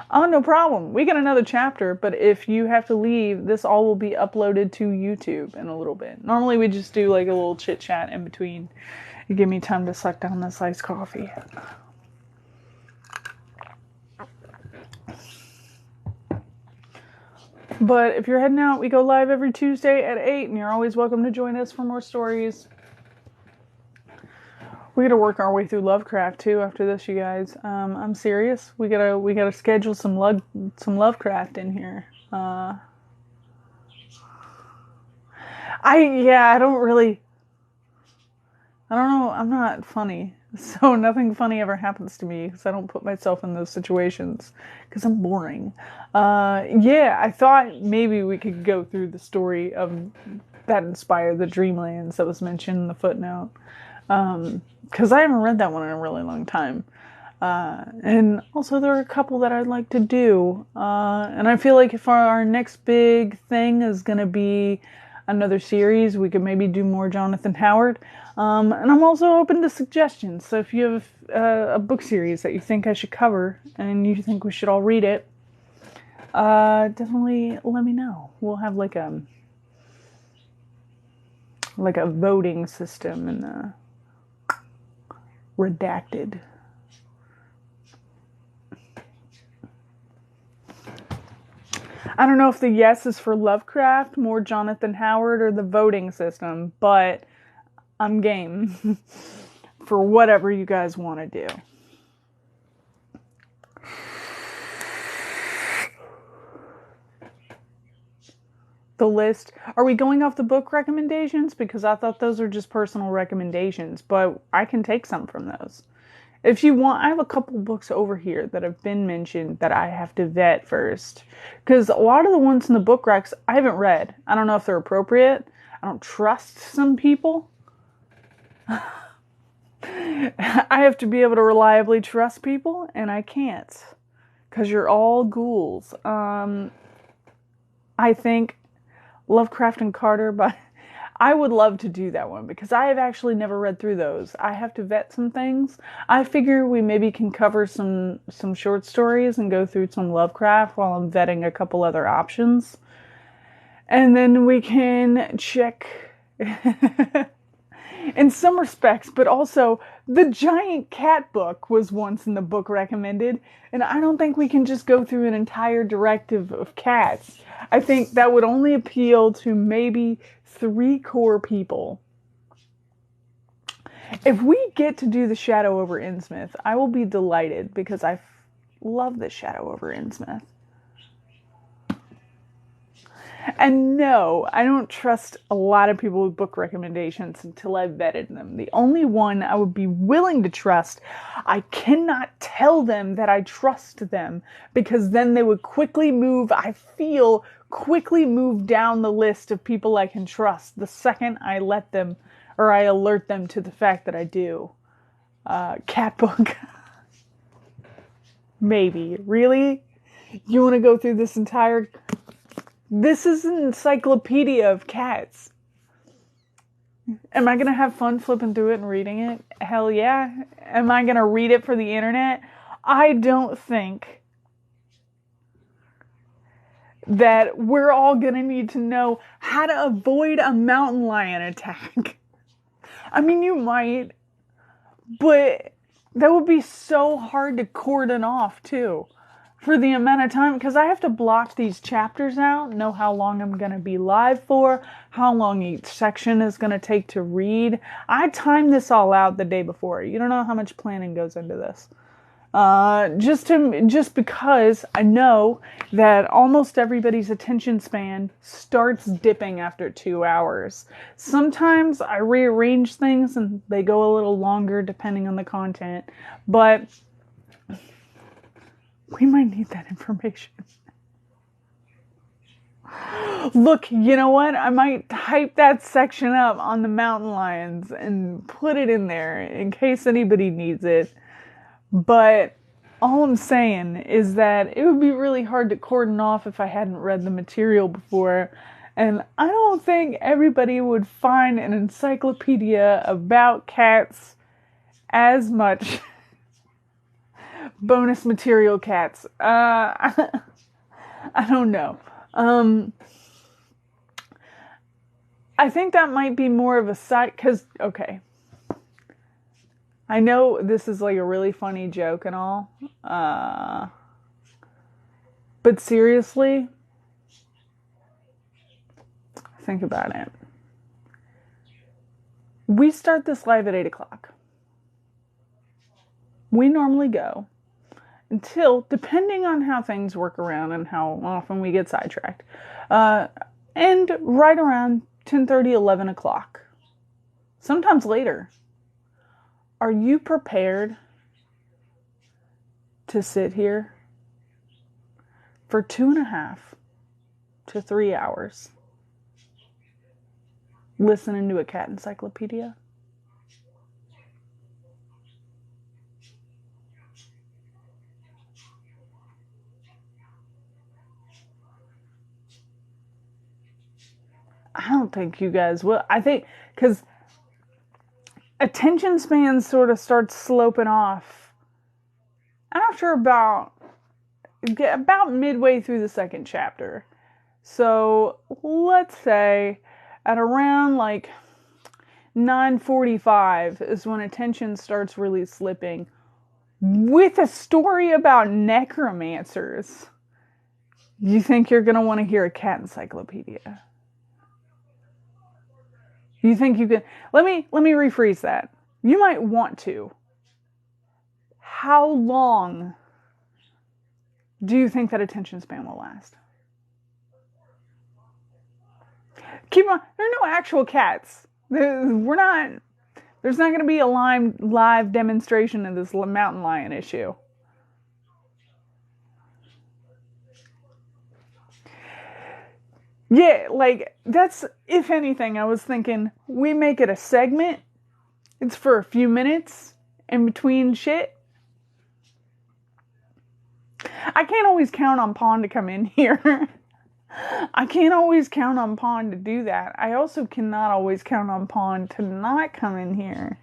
A: Oh, no problem. We got another chapter, but if you have to leave, this all will be uploaded to YouTube in a little bit. Normally we just do like a little chit chat in between. You give me time to suck down this iced coffee. But if you're heading out, we go live every Tuesday at 8, and you're always welcome to join us for more stories. We gotta work our way through Lovecraft too after this, you guys. I'm serious. We gotta schedule some Lovecraft in here. I don't know. I'm not funny, so nothing funny ever happens to me because I don't put myself in those situations because I'm boring. I thought maybe we could go through the story of that inspired the Dreamlands that was mentioned in the footnote. Because I haven't read that one in a really long time. And also there are a couple that I'd like to do. And I feel like if our next big thing is going to be another series, we could maybe do more Jonathan Howard. And I'm also open to suggestions. So if you have a book series that you think I should cover and you think we should all read it, definitely let me know. We'll have like a voting system and redacted. I don't know if the yes is for Lovecraft, more Jonathan Howard, or the voting system, but I'm game for whatever you guys want to do. The list. Are we going off the book recommendations? Because I thought those are just personal recommendations, but I can take some from those. If you want, I have a couple books over here that have been mentioned that I have to vet first. Because a lot of the ones in the book recs I haven't read. I don't know if they're appropriate. I don't trust some people. I have to be able to reliably trust people, and I can't. Because you're all ghouls. I think Lovecraft and Carter, but I would love to do that one because I have actually never read through those. I have to vet some things. I figure we maybe can cover some short stories and go through some Lovecraft while I'm vetting a couple other options. And then we can check in some respects, but also the giant cat book was once in the book recommended, and I don't think we can just go through an entire directive of cats. I think that would only appeal to maybe 3 core people. If we get to do the Shadow over Innsmouth, I will be delighted because I love the Shadow over Innsmouth. And no, I don't trust a lot of people with book recommendations until I've vetted them. The only one I would be willing to trust, I cannot tell them that I trust them because then they would quickly move down the list of people I can trust the second I let them or I alert them to the fact that I do. Cat book. Maybe. Really? You want to go through this entire... This is an encyclopedia of cats. Am I going to have fun flipping through it and reading it? Hell yeah. Am I going to read it for the internet? I don't think that we're all going to need to know how to avoid a mountain lion attack. I mean, you might, but that would be so hard to cordon off too. For the amount of time, because I have to block these chapters out, know how long I'm going to be live for, how long each section is going to take to read. I time this all out the day before. You don't know how much planning goes into this. Just because I know that almost everybody's attention span starts dipping after 2 hours. Sometimes I rearrange things and they go a little longer depending on the content, but we might need that information. Look, you know what? I might type that section up on the mountain lions and put it in there in case anybody needs it. But all I'm saying is that it would be really hard to cordon off if I hadn't read the material before. And I don't think everybody would find an encyclopedia about cats as much... bonus material cats. I don't know. I think that might be more of a side, because, okay. I know this is like a really funny joke and all. But seriously, think about it. We start this live at 8 o'clock. We normally go until, depending on how things work around and how often we get sidetracked, and right around 10:30, 11 o'clock. Sometimes later. Are you prepared to sit here for 2.5 to 3 hours listening to a cat encyclopedia? I don't think you guys will. I think, because attention span sort of starts sloping off after about midway through the second chapter. So let's say at around like 9:45 is when attention starts really slipping. With a story about necromancers, you think you're going to want to hear a cat encyclopedia? You think you can? Let me rephrase that. You might want to. How long do you think that attention span will last? Keep on. There are no actual cats. There's not going to be a live demonstration of this mountain lion issue. Yeah, like, that's, if anything, I was thinking, we make it a segment. It's for a few minutes in between shit. I can't always count on Pond to come in here. I can't always count on Pond to do that. I also cannot always count on Pond to not come in here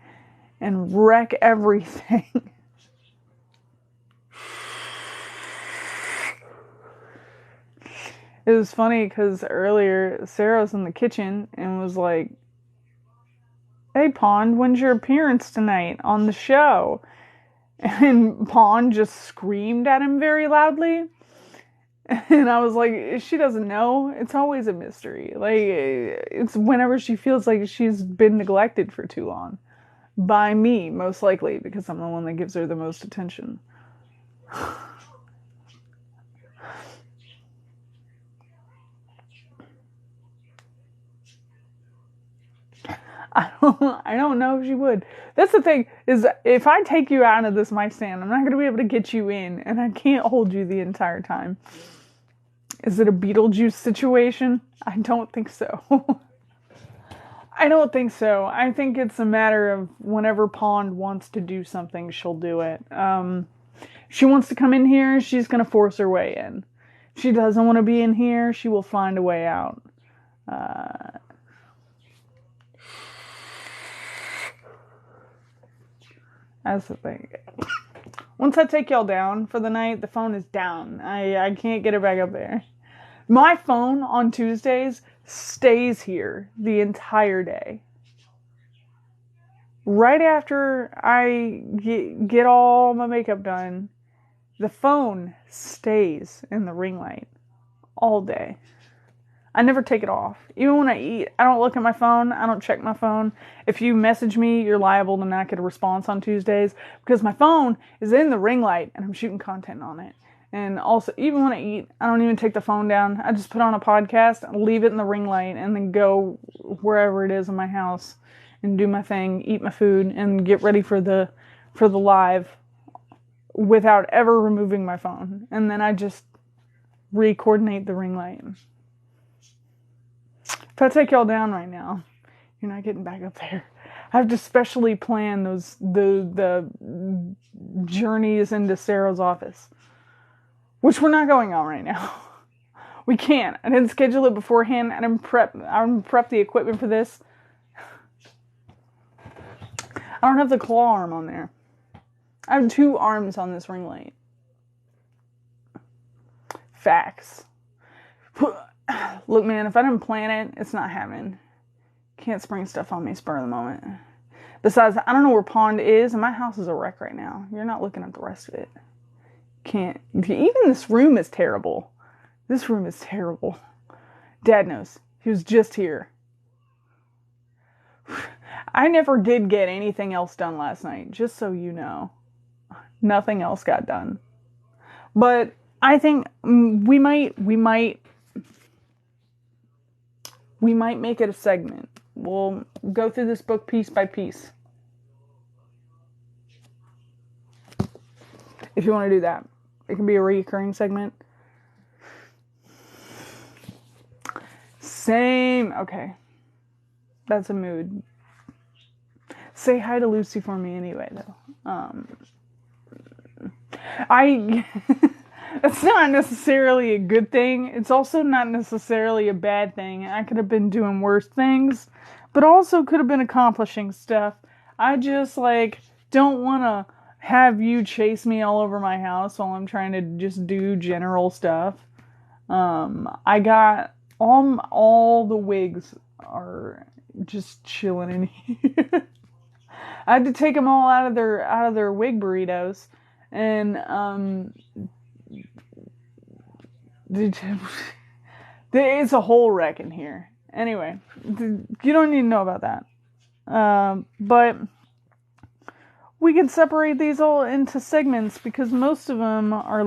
A: and wreck everything. It was funny because earlier Sarah was in the kitchen and was like, "Hey Pond, when's your appearance tonight on the show?" And Pond just screamed at him very loudly. And I was like, she doesn't know. It's always a mystery. Like, it's whenever she feels like she's been neglected for too long. By me, most likely, because I'm the one that gives her the most attention. I don't know if she would. That's the thing, is if I take you out of this mic stand, I'm not going to be able to get you in, and I can't hold you the entire time. Is it a Beetlejuice situation? I don't think so. I don't think so. I think it's a matter of whenever Pond wants to do something, she'll do it. She wants to come in here, she's going to force her way in. If she doesn't want to be in here, she will find a way out. That's the thing. Once I take y'all down for the night, the phone is down. I can't get it back up there. My phone on Tuesdays stays here the entire day. Right after I get all my makeup done, the phone stays in the ring light all day. I never take it off. Even when I eat, I don't look at my phone. I don't check my phone. If you message me, you're liable to not get a response on Tuesdays because my phone is in the ring light and I'm shooting content on it. And also, even when I eat, I don't even take the phone down. I just put on a podcast and leave it in the ring light and then go wherever it is in my house and do my thing, eat my food, and get ready for the live without ever removing my phone. And then I just re-coordinate the ring light. If I take y'all down right now, you're not getting back up there. I have to specially plan the journeys into Sarah's office, which we're not going on right now. We can't. I didn't schedule it beforehand. I didn't prep the equipment for this. I don't have the claw arm on there. I have 2 arms on this ring light. Facts. Look, man, if I didn't plan it, it's not happening. Can't spring stuff on me spur of the moment. Besides, I don't know where Pond is, and my house is a wreck right now. You're not looking at the rest of it. Can't. Even this room is terrible. This room is terrible. Dad knows. He was just here. I never did get anything else done last night, just so you know. Nothing else got done. But I think we might make it a segment. We'll go through this book piece by piece. If you want to do that. It can be a recurring segment. Same. Okay. That's a mood. Say hi to Lucy for me anyway, though. That's not necessarily a good thing. It's also not necessarily a bad thing. I could have been doing worse things, but also could have been accomplishing stuff. I just, don't want to have you chase me all over my house while I'm trying to just do general stuff. I got all the wigs are just chilling in here. I had to take them all out of their wig burritos, and it's a whole wreck in here. Anyway, you don't need to know about that. But we can separate these all into segments because most of them are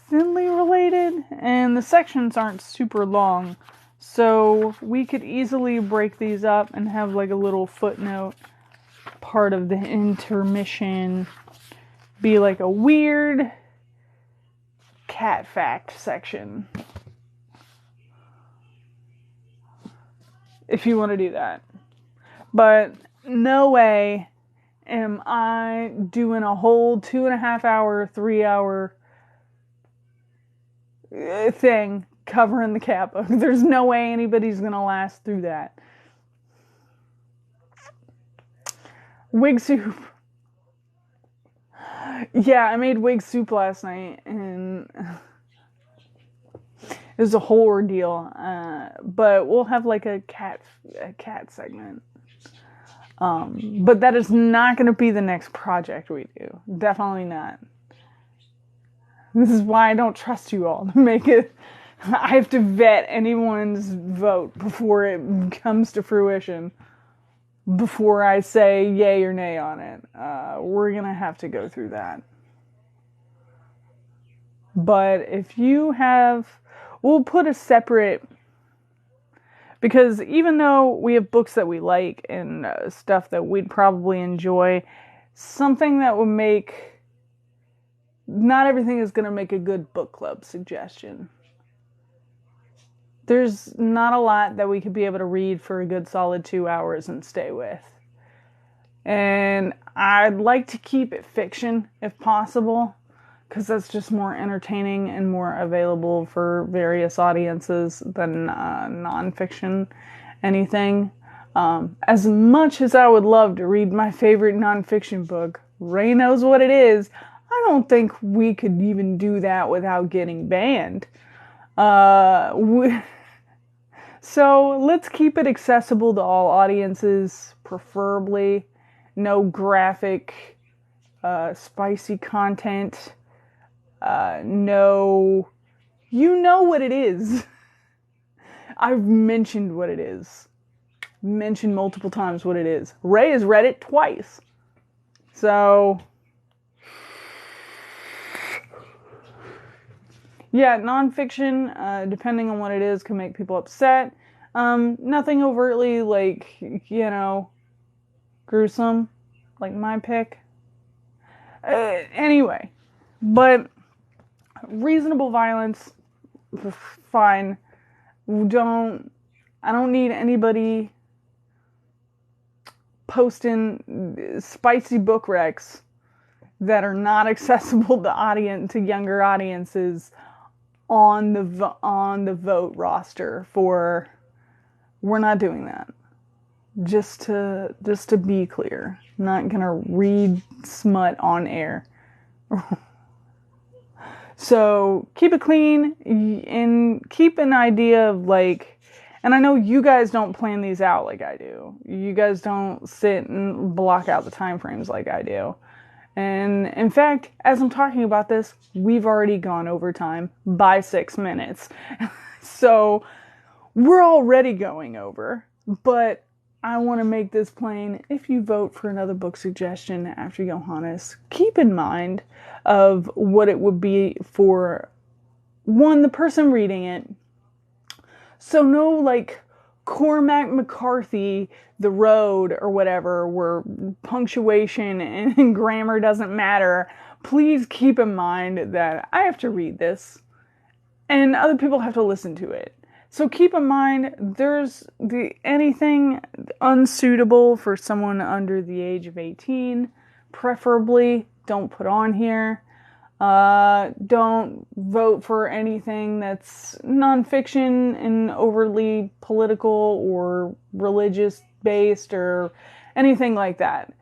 A: thinly related, and the sections aren't super long. So we could easily break these up and have a little footnote part of the intermission be a weird cat fact section. If you want to do that. But no way am I doing a whole 2.5 hour, 3 hour thing covering the cat book. There's no way anybody's gonna last through that. Wig soup. Yeah, I made wig soup last night, and it was a whole ordeal. But we'll have a cat segment. But that is not going to be the next project we do. Definitely not. This is why I don't trust you all to make it. I have to vet anyone's vote before it comes to fruition. Before I say yay or nay on it. We're going to have to go through that. But if you have... We'll put a separate... Because even though we have books that we like and stuff that we'd probably enjoy, something that would make... Not everything is going to make a good book club suggestion. There's not a lot that we could be able to read for a good solid 2 hours and stay with. And I'd like to keep it fiction if possible, because that's just more entertaining and more available for various audiences than nonfiction anything. As much as I would love to read my favorite nonfiction book, Ray knows what it is, I don't think we could even do that without getting banned. So let's keep it accessible to all audiences, preferably. No graphic, spicy content. No, you know what it is. I've mentioned what it is. Mentioned multiple times what it is. Ray has read it twice. So... Yeah, nonfiction, depending on what it is, can make people upset. Nothing overtly, gruesome, like my pick. Anyway, but reasonable violence, fine. I don't need anybody posting spicy book recs that are not accessible to younger audiences on the vote roster for. We're not doing that. Just to be clear, I'm not gonna read smut on air. So keep it clean and keep an idea of and I know you guys don't plan these out like I do. You guys don't sit and block out the time frames like I do. And in fact, as I'm talking about this, we've already gone over time by 6 minutes. So we're already going over, but I want to make this plain. If you vote for another book suggestion after Johannes, keep in mind of what it would be for, one, the person reading it. So no, like, Cormac McCarthy, The Road, or whatever, where punctuation and grammar doesn't matter. Please keep in mind that I have to read this, and other people have to listen to it. So keep in mind, there's anything unsuitable for someone under the age of 18, preferably don't put on here. Don't vote for anything that's nonfiction and overly political or religious based or anything like that.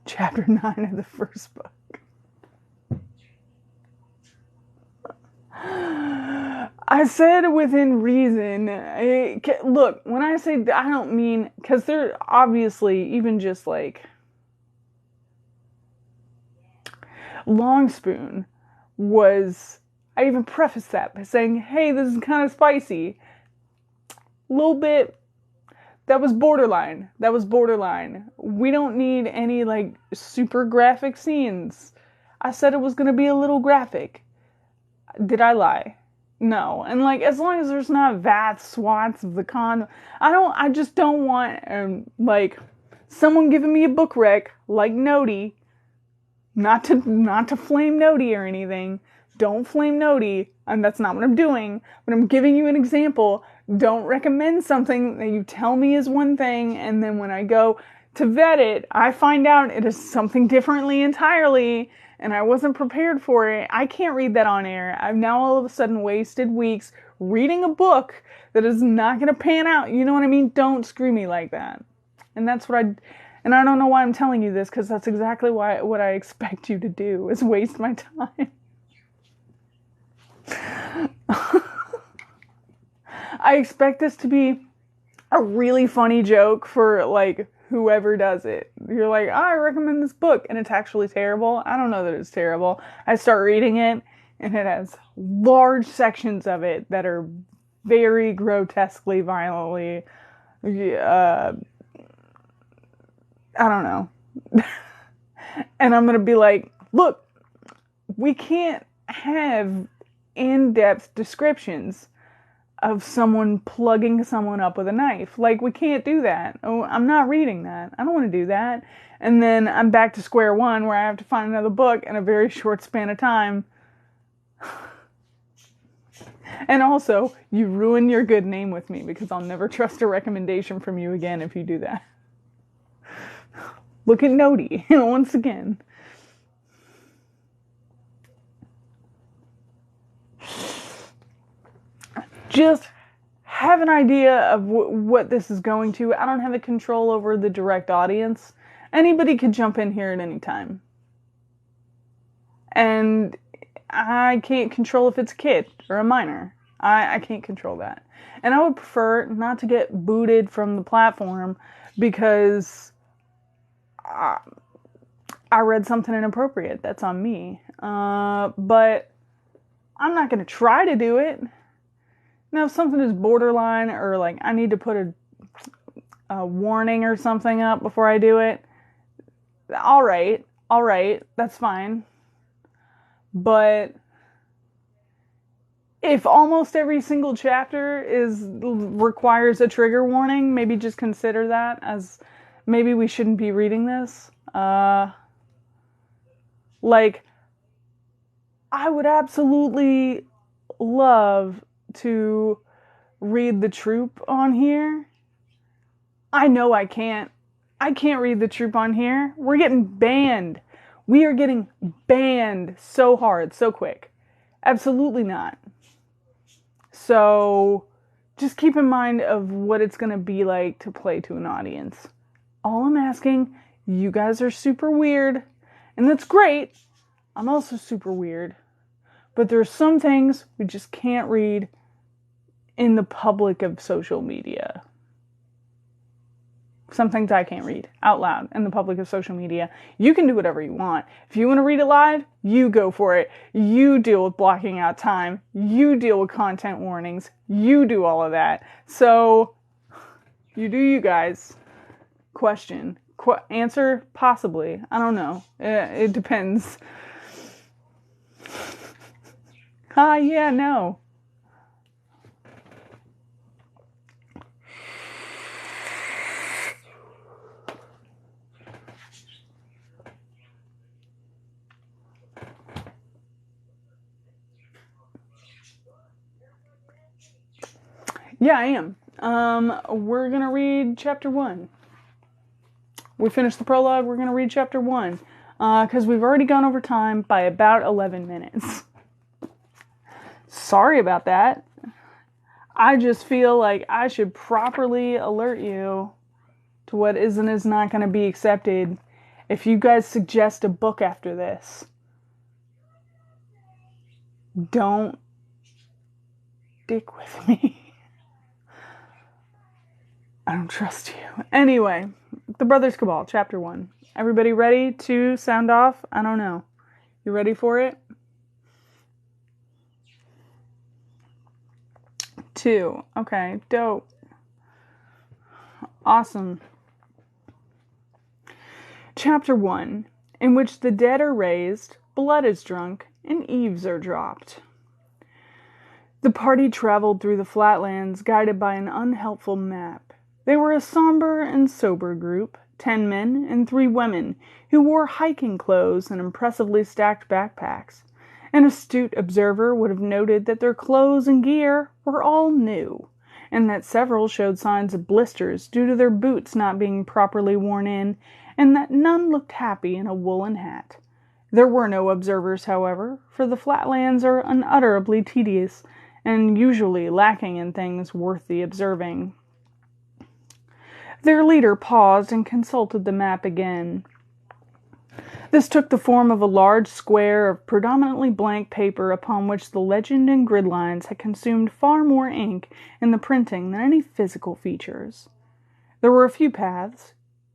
A: Chapter 9 of the first book. I said within reason. Look, when I say I don't mean, because they're obviously even just like Long Spoon was, I even prefaced that by saying, hey, this is kind of spicy. A little bit. That was borderline. That was borderline. We don't need any like super graphic scenes. I said it was going to be a little graphic. Did I lie? No. And like, as long as there's not vast swaths of the I just don't want, like, someone giving me a book rec, like Noti, not to flame Noti or anything. Don't flame Noti, and that's not what I'm doing, but I'm giving you an example. Don't recommend something that you tell me is one thing, and then when I go to vet it, I find out it is something differently entirely, and I wasn't prepared for it. I can't read that on air. I've now all of a sudden wasted weeks reading a book that is not going to pan out. You know what I mean? Don't screw me like that. And that's what and I don't know why I'm telling you this, because that's exactly what I expect you to do, is waste my time. I expect this to be a really funny joke for, like, whoever does it. You're like, oh, I recommend this book, and it's actually terrible. I don't know that it's terrible. I start reading it, and it has large sections of it that are very grotesquely, violently, I don't know. And I'm going to be like, look, we can't have in-depth descriptions of someone plugging someone up with a knife. Like, we can't do that. Oh, I'm not reading that. I don't want to do that. And then I'm back to square one where I have to find another book in a very short span of time. And also, you ruin your good name with me, because I'll never trust a recommendation from you again if you do that. Look at Noti, once again. Just have an idea of what this is going to. I don't have a control over the direct audience. Anybody could jump in here at any time. And I can't control if it's a kid or a minor. I can't control that. And I would prefer not to get booted from the platform because I read something inappropriate. That's on me. But I'm not going to try to do it. Now, if something is borderline, or like I need to put a warning or something up before I do it, all right, that's fine. But if almost every single chapter requires a trigger warning, maybe just consider that as maybe we shouldn't be reading this. Like, I would absolutely love to read The Troop on here. I know I can't. I can't read The Troop on here. We're getting banned. We are getting banned so hard, so quick. Absolutely not. So just keep in mind of what it's going to be like to play to an audience. All I'm asking, you guys are super weird, and that's great. I'm also super weird. But there are some things we just can't read in the public of social media. Some things I can't read out loud in the public of social media. You can do whatever you want. If you want to read it live, you go for it. You deal with blocking out time. You deal with content warnings. You do all of that. So, you do you guys. Question. Answer? Possibly. I don't know. It depends. Yeah, no. Yeah, I am. We're gonna read chapter 1. We finished the prologue, we're gonna read chapter 1. Because we've already gone over time by about 11 minutes. Sorry about that. I just feel like I should properly alert you to what is and is not going to be accepted. If you guys suggest a book after this, don't dick with me. I don't trust you. Anyway, The Brothers Cabal, chapter 1. Everybody ready to sound off? I don't know. You ready for it? 2. Okay, dope. Awesome. Chapter 1, in which the dead are raised, blood is drunk, and eaves are dropped. The party traveled through the flatlands, guided by an unhelpful map. They were a somber and sober group, 10 men and 3 women, who wore hiking clothes and impressively stacked backpacks. An astute observer would have noted that their clothes and gear were all new, and that several showed signs of blisters due to their boots not being properly worn in, and that none looked happy in a woolen hat. There were no observers, however, for the flatlands are unutterably tedious, and usually lacking in things worth the observing. Their leader paused and consulted the map again. This took the form of a large square of predominantly blank paper upon which the legend and grid lines had consumed far more ink in the printing than any physical features. There were a few paths.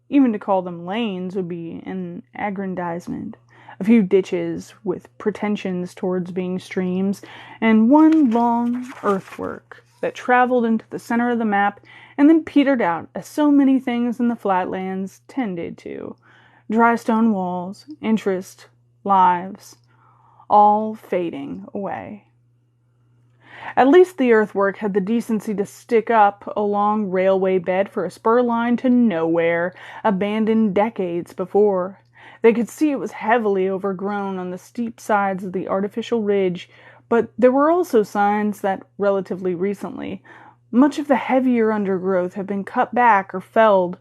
A: Even to call them lanes would be an aggrandizement. A few ditches with pretensions towards being streams, and one long earthwork that traveled into the center of the map and then petered out as so many things in the flatlands tended to. Dry stone walls, interest, lives, all fading away. At least the earthwork had the decency to stick up a long railway bed for a spur line to nowhere, abandoned decades before. They could see it was heavily overgrown on the steep sides of the artificial ridge, but there were also signs that, relatively recently, much of the heavier undergrowth had been cut back or felled.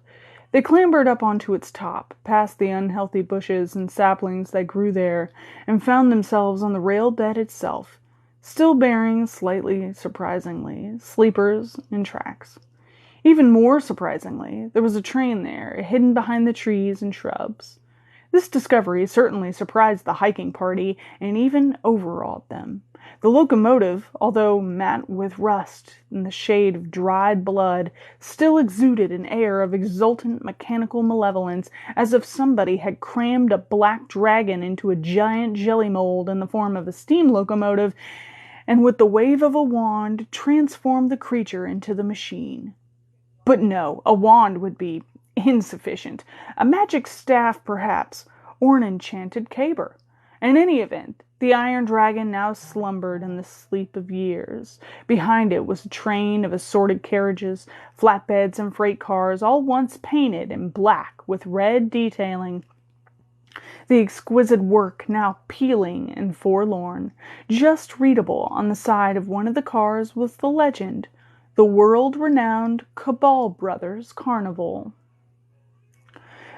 A: They clambered up onto its top, past the unhealthy bushes and saplings that grew there, and found themselves on the rail bed itself, still bearing, slightly surprisingly, sleepers and tracks. Even more surprisingly, there was a train there, hidden behind the trees and shrubs. This discovery certainly surprised the hiking party and even overawed them. The locomotive, although matte with rust and the shade of dried blood, still exuded an air of exultant mechanical malevolence, as if somebody had crammed a black dragon into a giant jelly mold in the form of a steam locomotive, and with the wave of a wand transformed the creature into the machine. But no, a wand would be insufficient. A magic staff, perhaps, or an enchanted caber. In any event, the iron dragon now slumbered in the sleep of years. Behind it was a train of assorted carriages, flatbeds, and freight cars, all once painted in black with red detailing. The exquisite work now peeling and forlorn. Just readable on the side of one of the cars was the legend, "The world-renowned Cabal Brothers Carnival."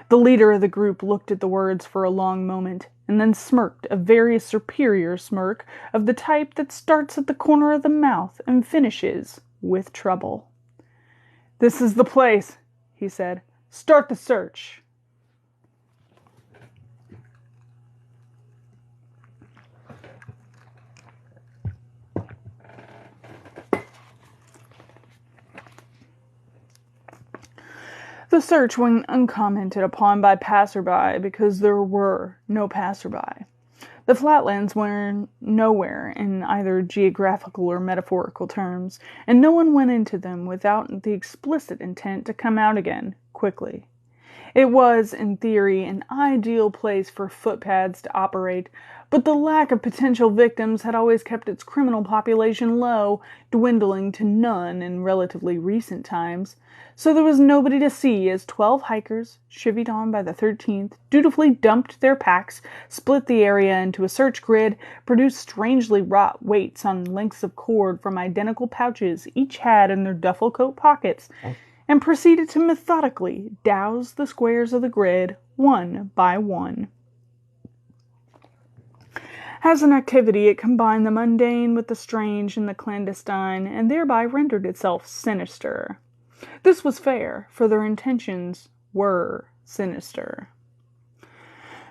A: The leader of the group looked at the words for a long moment, and then smirked a very superior smirk of the type that starts at the corner of the mouth and finishes with trouble. "This is the place," he said. "Start the search." The search went uncommented upon by passerby because there were no passerby. The flatlands were nowhere in either geographical or metaphorical terms, and no one went into them without the explicit intent to come out again, quickly. It was, in theory, an ideal place for footpads to operate, but the lack of potential victims had always kept its criminal population low, dwindling to none in relatively recent times. So there was nobody to see as 12 hikers, chivied on by the 13th, dutifully dumped their packs, split the area into a search grid, produced strangely wrought weights on lengths of cord from identical pouches each had in their duffel coat pockets, and proceeded to methodically douse the squares of the grid one by one. As an activity, it combined the mundane with the strange and the clandestine, and thereby rendered itself sinister. This was fair, for their intentions were sinister.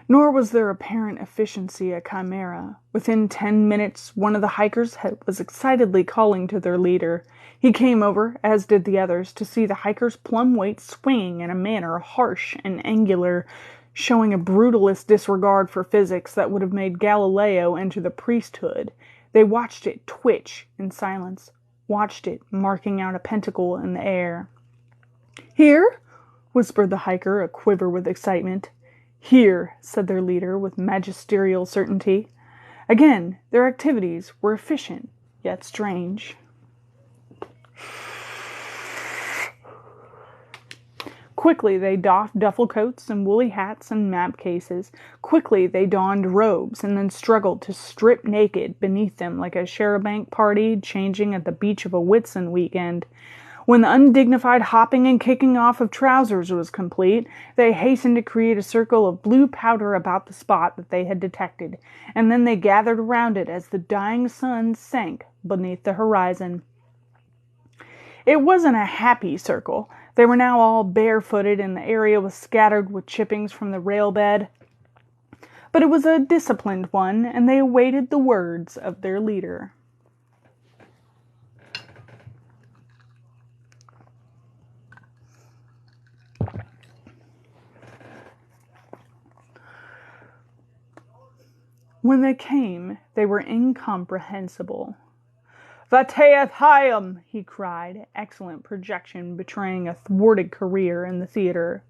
A: Nor was their apparent efficiency a chimera. Within 10 minutes, one of the hikers was excitedly calling to their leader. He came over, as did the others, to see the hiker's plumb weight swinging in a manner harsh and angular, showing a brutalist disregard for physics that would have made Galileo enter the priesthood. They watched it twitch in silence, watched it marking out a pentacle in the air. "Here?" whispered the hiker, aquiver with excitement. "Here," said their leader with magisterial certainty. Again, their activities were efficient, yet strange. Quickly they doffed duffel coats and woolly hats and map cases. Quickly they donned robes and then struggled to strip naked beneath them like a charabanc party changing at the beach of a Whitsun weekend. When the undignified hopping and kicking off of trousers was complete, they hastened to create a circle of blue powder about the spot that they had detected, and then they gathered around it as the dying sun sank beneath the horizon. It wasn't a happy circle. They were now all barefooted, and the area was scattered with chippings from the railbed. But it was a disciplined one, and they awaited the words of their leader. When they came, they were incomprehensible. "Vateath Hyam," he cried, excellent projection betraying a thwarted career in the theater.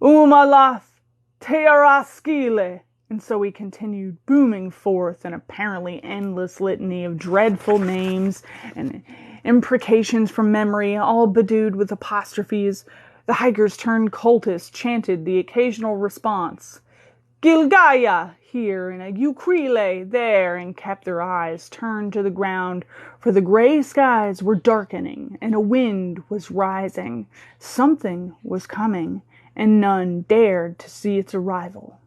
A: "Umalath Tearaskile," and so he continued, booming forth an apparently endless litany of dreadful names and imprecations from memory, all bedewed with apostrophes. The hikers turned cultists, chanted the occasional response, "Gilgaya," here, and a Ukrile there, and kept their eyes turned to the ground, for the gray skies were darkening, and a wind was rising. Something was coming, and none dared to see its arrival.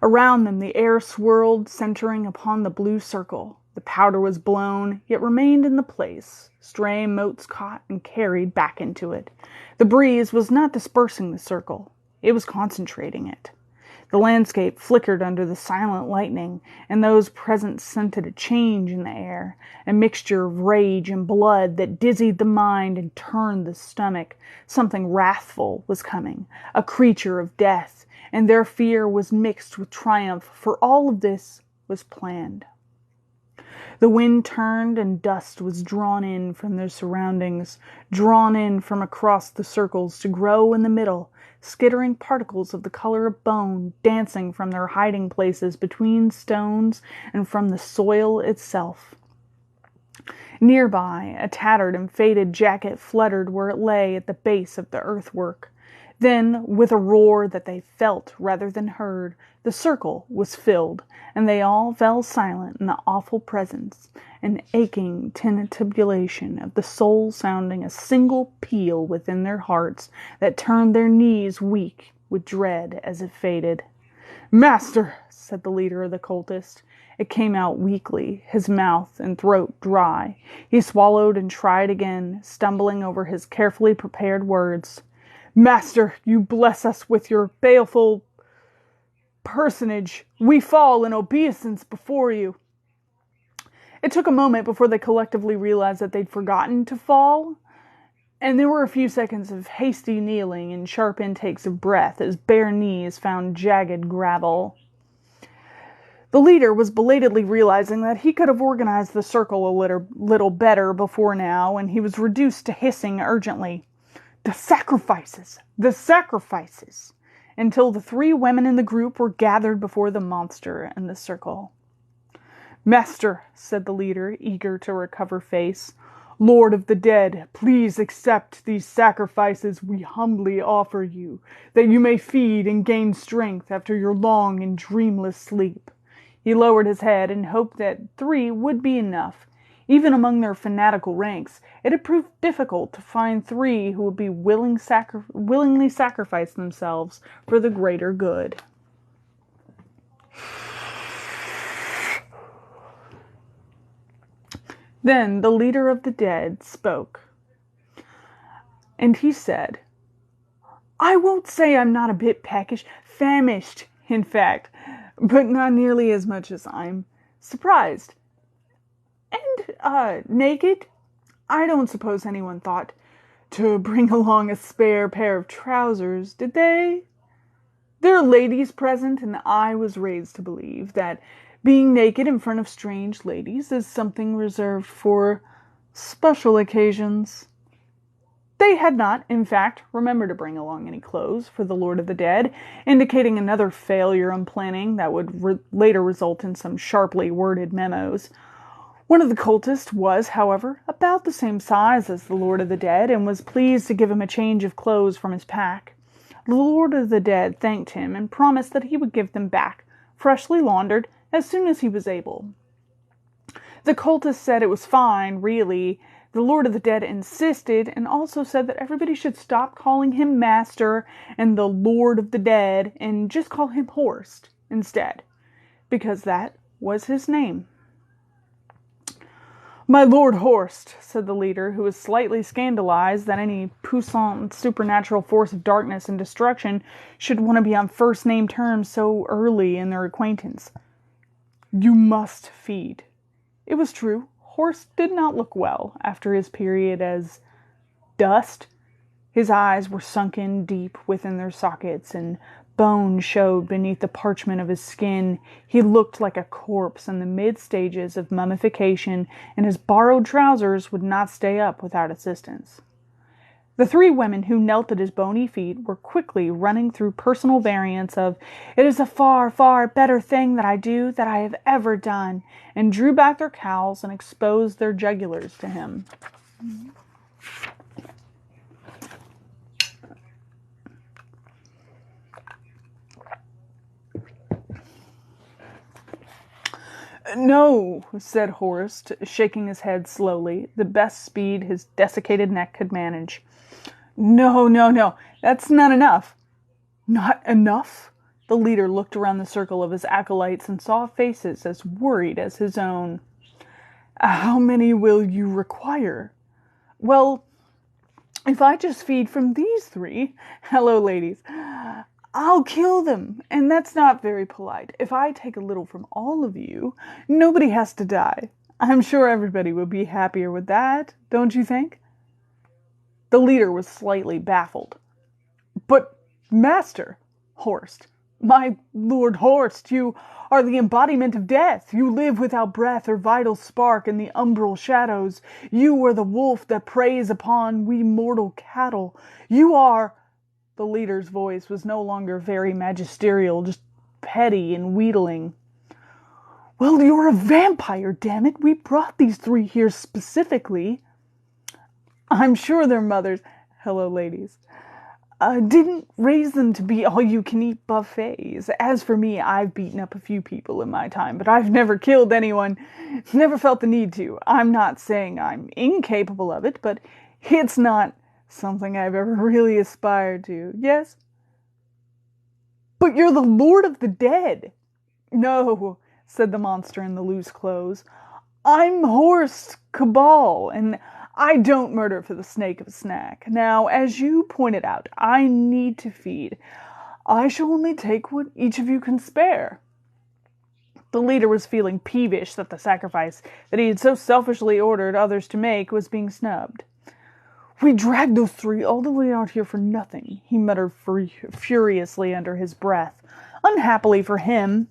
A: Around them the air swirled, centering upon the blue circle. The powder was blown, yet remained in the place. Stray motes caught and carried back into it. The breeze was not dispersing the circle. It was concentrating it. The landscape flickered under the silent lightning, and those present scented a change in the air, a mixture of rage and blood that dizzied the mind and turned the stomach. Something wrathful was coming, a creature of death, and their fear was mixed with triumph, for all of this was planned. The wind turned, and dust was drawn in from their surroundings, drawn in from across the circles to grow in the middle, skittering particles of the color of bone, dancing from their hiding places between stones and from the soil itself. Nearby, a tattered and faded jacket fluttered where it lay at the base of the earthwork. Then, with a roar that they felt rather than heard, the circle was filled, and they all fell silent in the awful presence, an aching tintinnabulation of the soul sounding a single peal within their hearts that turned their knees weak with dread as it faded. "Master," said the leader of the cultists. It came out weakly, his mouth and throat dry. He swallowed and tried again, stumbling over his carefully prepared words. "Master, you bless us with your baleful personage. We fall in obeisance before you." It took a moment before they collectively realized that they'd forgotten to fall. And there were a few seconds of hasty kneeling and sharp intakes of breath as bare knees found jagged gravel. The leader was belatedly realizing that he could have organized the circle a little better before now, and he was reduced to hissing urgently, "The sacrifices! The sacrifices!" until the 3 women in the group were gathered before the monster in the circle. "Master," said the leader, eager to recover face, "Lord of the dead, please accept these sacrifices we humbly offer you, that you may feed and gain strength after your long and dreamless sleep." He lowered his head and hoped that 3 would be enough. Even among their fanatical ranks, it had proved difficult to find 3 who would be willingly sacrifice themselves for the greater good. Then the leader of the dead spoke, and he said, "I won't say I'm not a bit peckish, famished, in fact, but not nearly as much as I'm surprised. And, naked? I don't suppose anyone thought to bring along a spare pair of trousers, did they? There are ladies present, and I was raised to believe that being naked in front of strange ladies is something reserved for special occasions." They had not, in fact, remembered to bring along any clothes for the Lord of the Dead, indicating another failure in planning that would later result in some sharply worded memos. One of the cultists was, however, about the same size as the Lord of the Dead, and was pleased to give him a change of clothes from his pack. The Lord of the Dead thanked him and promised that he would give them back, freshly laundered, as soon as he was able. The cultist said it was fine, really. The Lord of the Dead insisted, and also said that everybody should stop calling him Master and the Lord of the Dead, and just call him Horst instead, because that was his name. "My Lord Horst," said the leader, who was slightly scandalized that any puissant supernatural force of darkness and destruction should want to be on first-name terms so early in their acquaintance. "You must feed." It was true. Horst did not look well after his period as dust. His eyes were sunken deep within their sockets, and bone showed beneath the parchment of his skin. He looked like a corpse in the mid-stages of mummification, and his borrowed trousers would not stay up without assistance. The 3 women who knelt at his bony feet were quickly running through personal variants of, "It is a far, far better thing that I do that I have ever done," and drew back their cowls and exposed their jugulars to him. "No," said Horst, shaking his head slowly, the best speed his desiccated neck could manage. No, that's not enough." "Not enough?" The leader looked around the circle of his acolytes and saw faces as worried as his own. "How many will you require?" "Well, if I just feed from these 3, hello ladies, I'll kill them, and that's not very polite. If I take a little from all of you, nobody has to die. I'm sure everybody would be happier with that, don't you think?" The leader was slightly baffled. "But, Master," Horst, "my Lord Horst, you are the embodiment of death. You live without breath or vital spark in the umbral shadows. You are the wolf that preys upon we mortal cattle. You are—" The leader's voice was no longer very magisterial, just petty and wheedling. "Well, you're a vampire, damn it. We brought these 3 here specifically." "I'm sure their mothers," hello ladies, "didn't raise them to be all-you-can-eat buffets. As for me, I've beaten up a few people in my time, but I've never killed anyone, never felt the need to. I'm not saying I'm incapable of it, but it's not something I've ever really aspired to. Yes?" "But you're the Lord of the Dead." "No," said the monster in the loose clothes. "I'm Horst Cabal, and I don't murder for the sake of a snack. Now, as you pointed out, I need to feed. I shall only take what each of you can spare." The leader was feeling peevish that the sacrifice that he had so selfishly ordered others to make was being snubbed. We dragged those three all the way out here for nothing, he muttered furiously under his breath. Unhappily for him,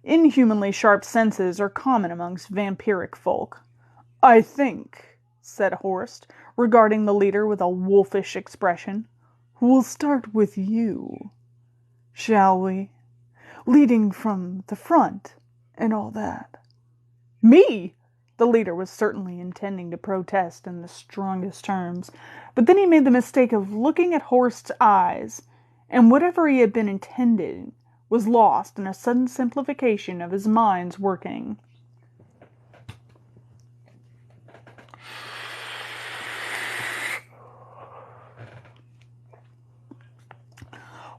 A: inhumanly sharp senses are common amongst vampiric folk. I think, said Horst, regarding the leader with a wolfish expression, we'll start with you, shall we? Leading from the front and all that. Me? The leader was certainly intending to protest in the strongest terms, but then he made the mistake of looking at Horst's eyes, and whatever he had been intending was lost in a sudden simplification of his mind's working.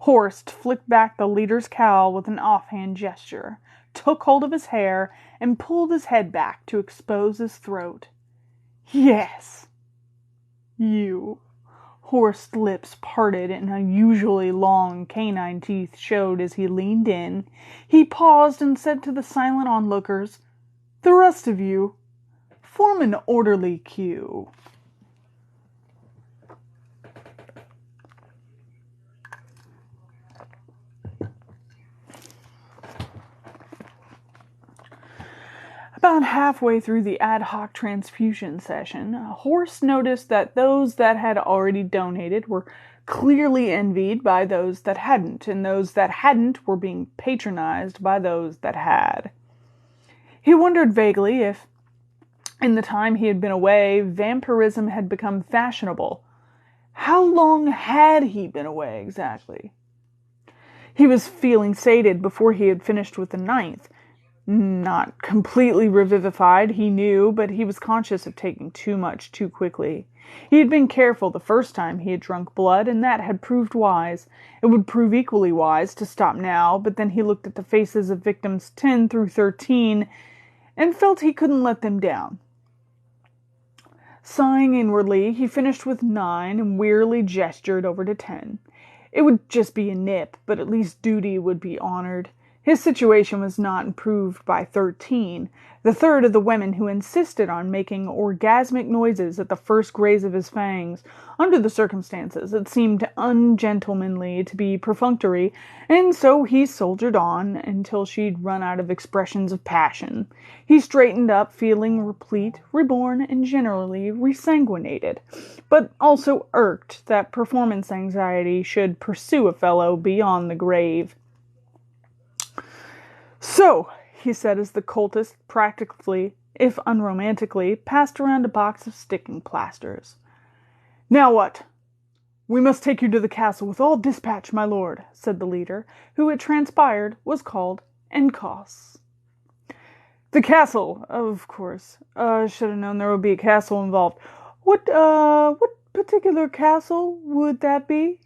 A: Horst flicked back the leader's cowl with an offhand gesture, took hold of his hair, and pulled his head back to expose his throat. Yes, you. Horst's lips parted and unusually long canine teeth showed as he leaned in. He paused and said to the silent onlookers, the rest of you, form an orderly queue. About halfway through the ad hoc transfusion session, Horst noticed that those that had already donated were clearly envied by those that hadn't, and those that hadn't were being patronized by those that had. He wondered vaguely if, in the time he had been away, vampirism had become fashionable. How long had he been away exactly? He was feeling sated before he had finished with the 9th. Not completely revivified, he knew, but he was conscious of taking too much too quickly. He had been careful the first time he had drunk blood, and that had proved wise. It would prove equally wise to stop now, but then he looked at the faces of victims 10 through 13 and felt he couldn't let them down. Sighing inwardly, he finished with 9 and wearily gestured over to 10. It would just be a nip, but at least duty would be honored. His situation was not improved by 13, the third of the women who insisted on making orgasmic noises at the first graze of his fangs. Under the circumstances, it seemed ungentlemanly to be perfunctory, and so he soldiered on until she'd run out of expressions of passion. He straightened up, feeling replete, reborn, and generally resanguinated, but also irked that performance anxiety should pursue a fellow beyond the grave. So, he said as the cultist practically, if unromantically, passed around a box of sticking plasters. Now what? We must take you to the castle with all dispatch, my lord, said the leader, who it transpired was called Encos. The castle, of course. Should have known there would be a castle involved. What particular castle would that be?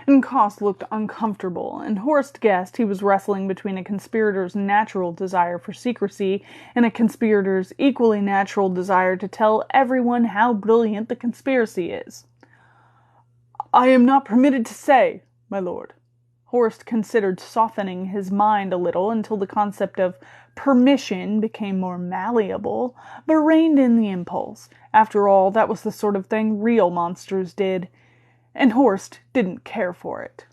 A: And Koss looked uncomfortable, and Horst guessed he was wrestling between a conspirator's natural desire for secrecy and a conspirator's equally natural desire to tell everyone how brilliant the conspiracy is. I am not permitted to say, my lord. Horst considered softening his mind a little until the concept of permission became more malleable, but reined in the impulse. After all, that was the sort of thing real monsters did. And Horst didn't care for it.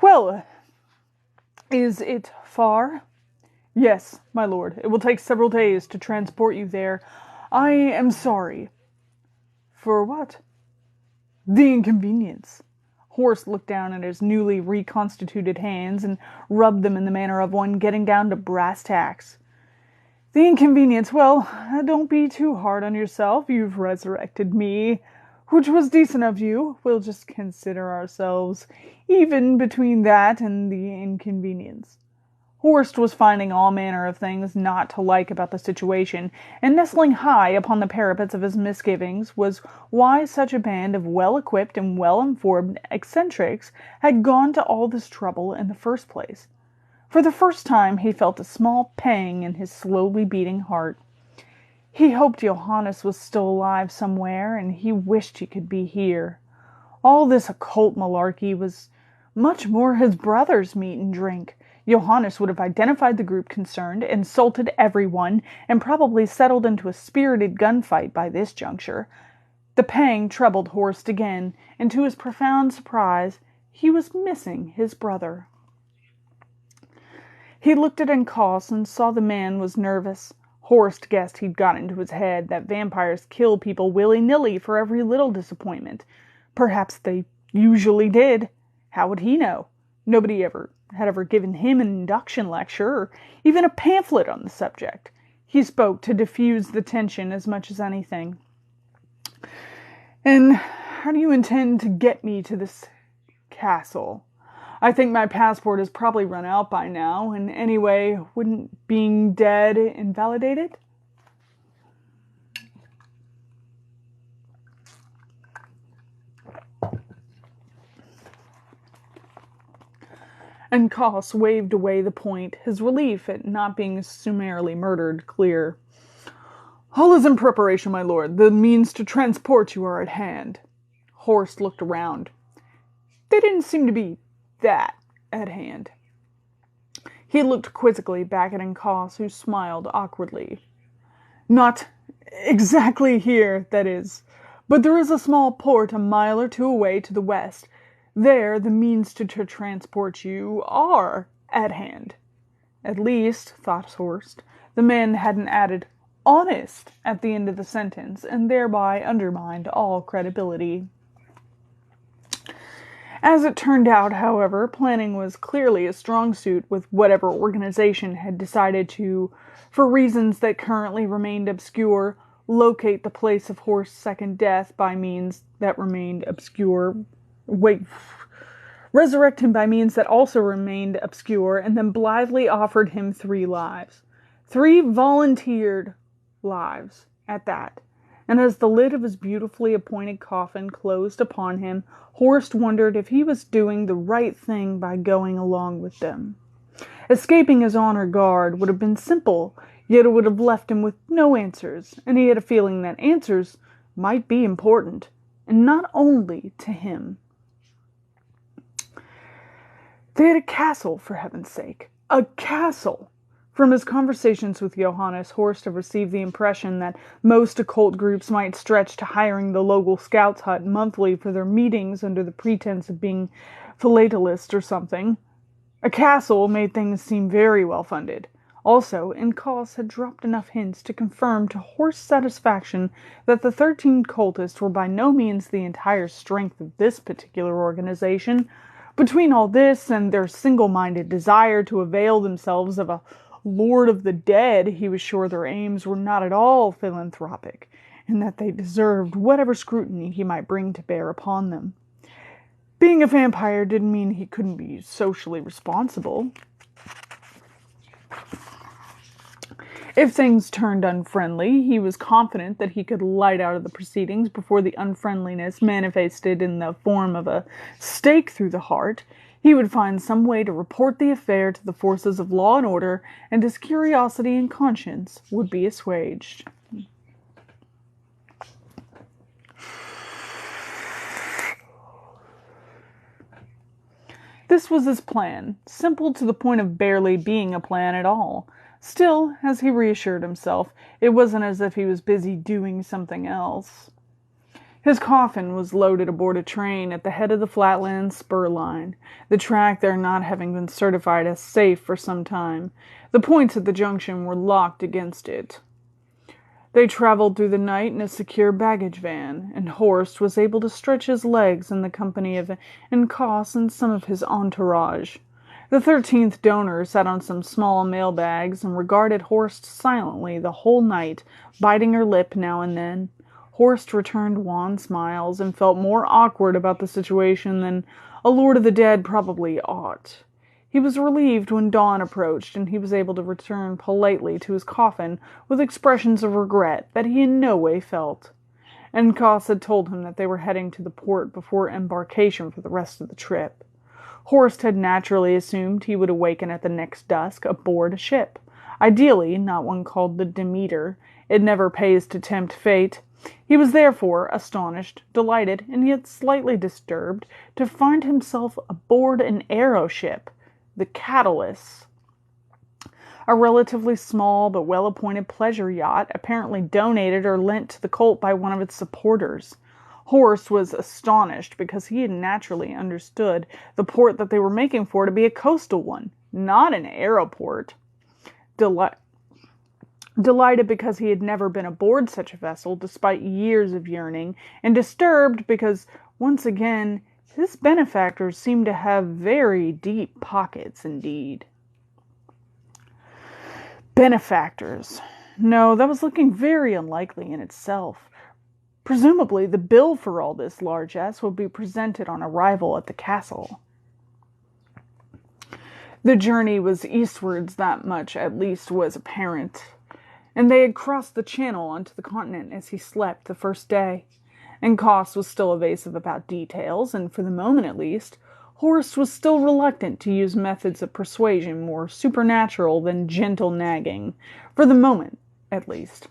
A: Well, is it far? Yes, my lord. It will take several days to transport you there. I am sorry. For what? The inconvenience. Horst looked down at his newly reconstituted hands and rubbed them in the manner of one getting down to brass tacks. The inconvenience, well, don't be too hard on yourself. You've resurrected me, which was decent of you. We'll just consider ourselves even between that and the inconvenience. Horst was finding all manner of things not to like about the situation, and nestling high upon the parapets of his misgivings was why such a band of well-equipped and well-informed eccentrics had gone to all this trouble in the first place. For the first time he felt a small pang in his slowly beating heart. He hoped Johannes was still alive somewhere, and he wished he could be here. All this occult malarkey was much more his brother's meat and drink. Johannes would have identified the group concerned, insulted everyone, and probably settled into a spirited gunfight by this juncture. The pang troubled Horst again, and to his profound surprise, he was missing his brother. He looked at Encausse and saw the man was nervous. Horst guessed he'd got into his head that vampires kill people willy-nilly for every little disappointment. Perhaps they usually did. How would he know? Nobody had ever given him an induction lecture or even a pamphlet on the subject. He spoke to diffuse the tension as much as anything. "And how do you intend to get me to this castle? I think my passport has probably run out by now, and anyway, wouldn't being dead invalidate it?" Encausse waved away the point, his relief at not being summarily murdered clear. "All is in preparation, my lord. The means to transport you are at hand." Horst looked around. They didn't seem to be that at hand. He looked quizzically back at Encausse, who smiled awkwardly. "Not exactly here, that is. But there is a small port a mile or two away to the west. There the means to transport you are at hand." At least, thought Horst, the man hadn't added "honest" at the end of the sentence, and thereby undermined all credibility. As it turned out, however, planning was clearly a strong suit with whatever organization had decided to, for reasons that currently remained obscure, locate the place of Horst's second death by means that remained obscure. Resurrect him by means that also remained obscure, and then blithely offered him 3 lives. 3 volunteered lives, at that. And as the lid of his beautifully appointed coffin closed upon him, Horst wondered if he was doing the right thing by going along with them. Escaping his honor guard would have been simple, yet it would have left him with no answers, and he had a feeling that answers might be important, and not only to him. They had a castle, for heaven's sake. A castle! From his conversations with Johannes, Horst had received the impression that most occult groups might stretch to hiring the local scouts' hut monthly for their meetings under the pretense of being philatelist or something. A castle made things seem very well funded. Also, Encausse had dropped enough hints to confirm to Horst's satisfaction that the 13 cultists were by no means the entire strength of this particular organization. Between all this and their single-minded desire to avail themselves of a Lord of the Dead, he was sure their aims were not at all philanthropic, and that they deserved whatever scrutiny he might bring to bear upon them. Being a vampire didn't mean he couldn't be socially responsible. If things turned unfriendly, he was confident that he could light out of the proceedings before the unfriendliness manifested in the form of a stake through the heart. He would find some way to report the affair to the forces of law and order, and his curiosity and conscience would be assuaged. This was his plan, simple to the point of barely being a plan at all. Still, as he reassured himself, it wasn't as if he was busy doing something else. His coffin was loaded aboard a train at the head of the Flatlands spur line, the track there not having been certified as safe for some time. The points at the junction were locked against it. They traveled through the night in a secure baggage van, and Horst was able to stretch his legs in the company of Encausse and some of his entourage. The 13th donor sat on some small mail bags and regarded Horst silently the whole night, biting her lip now and then. Horst returned wan smiles and felt more awkward about the situation than a Lord of the Dead probably ought. He was relieved when dawn approached, and he was able to return politely to his coffin with expressions of regret that he in no way felt. Encausse had told him that they were heading to the port before embarkation for the rest of the trip. Horst had naturally assumed he would awaken at the next dusk aboard a ship. Ideally, not one called the Demeter. It never pays to tempt fate. He was therefore astonished, delighted, and yet slightly disturbed to find himself aboard an aeroship, the Catalyst, a relatively small but well-appointed pleasure yacht, apparently donated or lent to the cult by one of its supporters. Horst was astonished because he had naturally understood the port that they were making for to be a coastal one, not an aeroport. Delighted because he had never been aboard such a vessel despite years of yearning, and disturbed because, once again, his benefactors seemed to have very deep pockets indeed. Benefactors. No, that was looking very unlikely in itself. Presumably, the bill for all this largesse would be presented on arrival at the castle. The journey was eastwards, that much at least was apparent, and they had crossed the channel onto the continent as he slept the first day, and Koss was still evasive about details, and for the moment at least, Horst was still reluctant to use methods of persuasion more supernatural than gentle nagging, for the moment at least.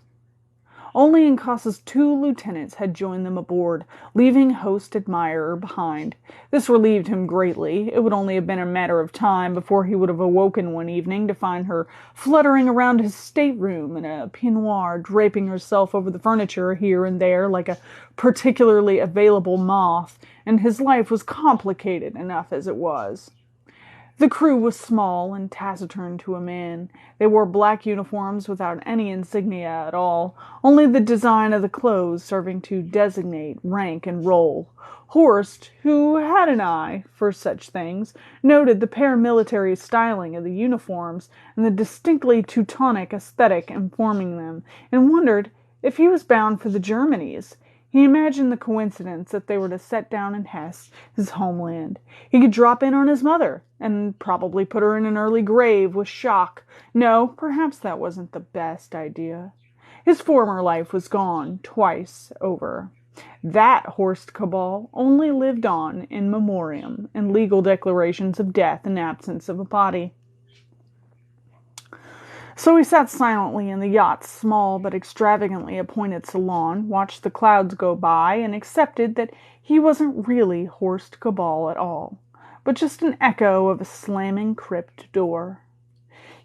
A: Only Koss's 2 lieutenants had joined them aboard, leaving host admirer behind. This relieved him greatly. It would only have been a matter of time before he would have awoken one evening to find her fluttering around his stateroom in a peignoir, draping herself over the furniture here and there like a particularly available moth, and his life was complicated enough as it was. The crew was small and taciturn to a man. They wore black uniforms without any insignia at all, only the design of the clothes serving to designate rank and role. Horst, who had an eye for such things, noted the paramilitary styling of the uniforms and the distinctly Teutonic aesthetic informing them, and wondered if he was bound for the Germanies. He imagined the coincidence that they were to set down in Hesse, his homeland. He could drop in on his mother, and probably put her in an early grave with shock. No, perhaps that wasn't the best idea. His former life was gone, twice over. That Horst Cabal only lived on in memoriam, in legal declarations of death and absence of a body. So he sat silently in the yacht's small but extravagantly appointed salon, watched the clouds go by, and accepted that he wasn't really Horst Cabal at all, but just an echo of a slamming crypt door.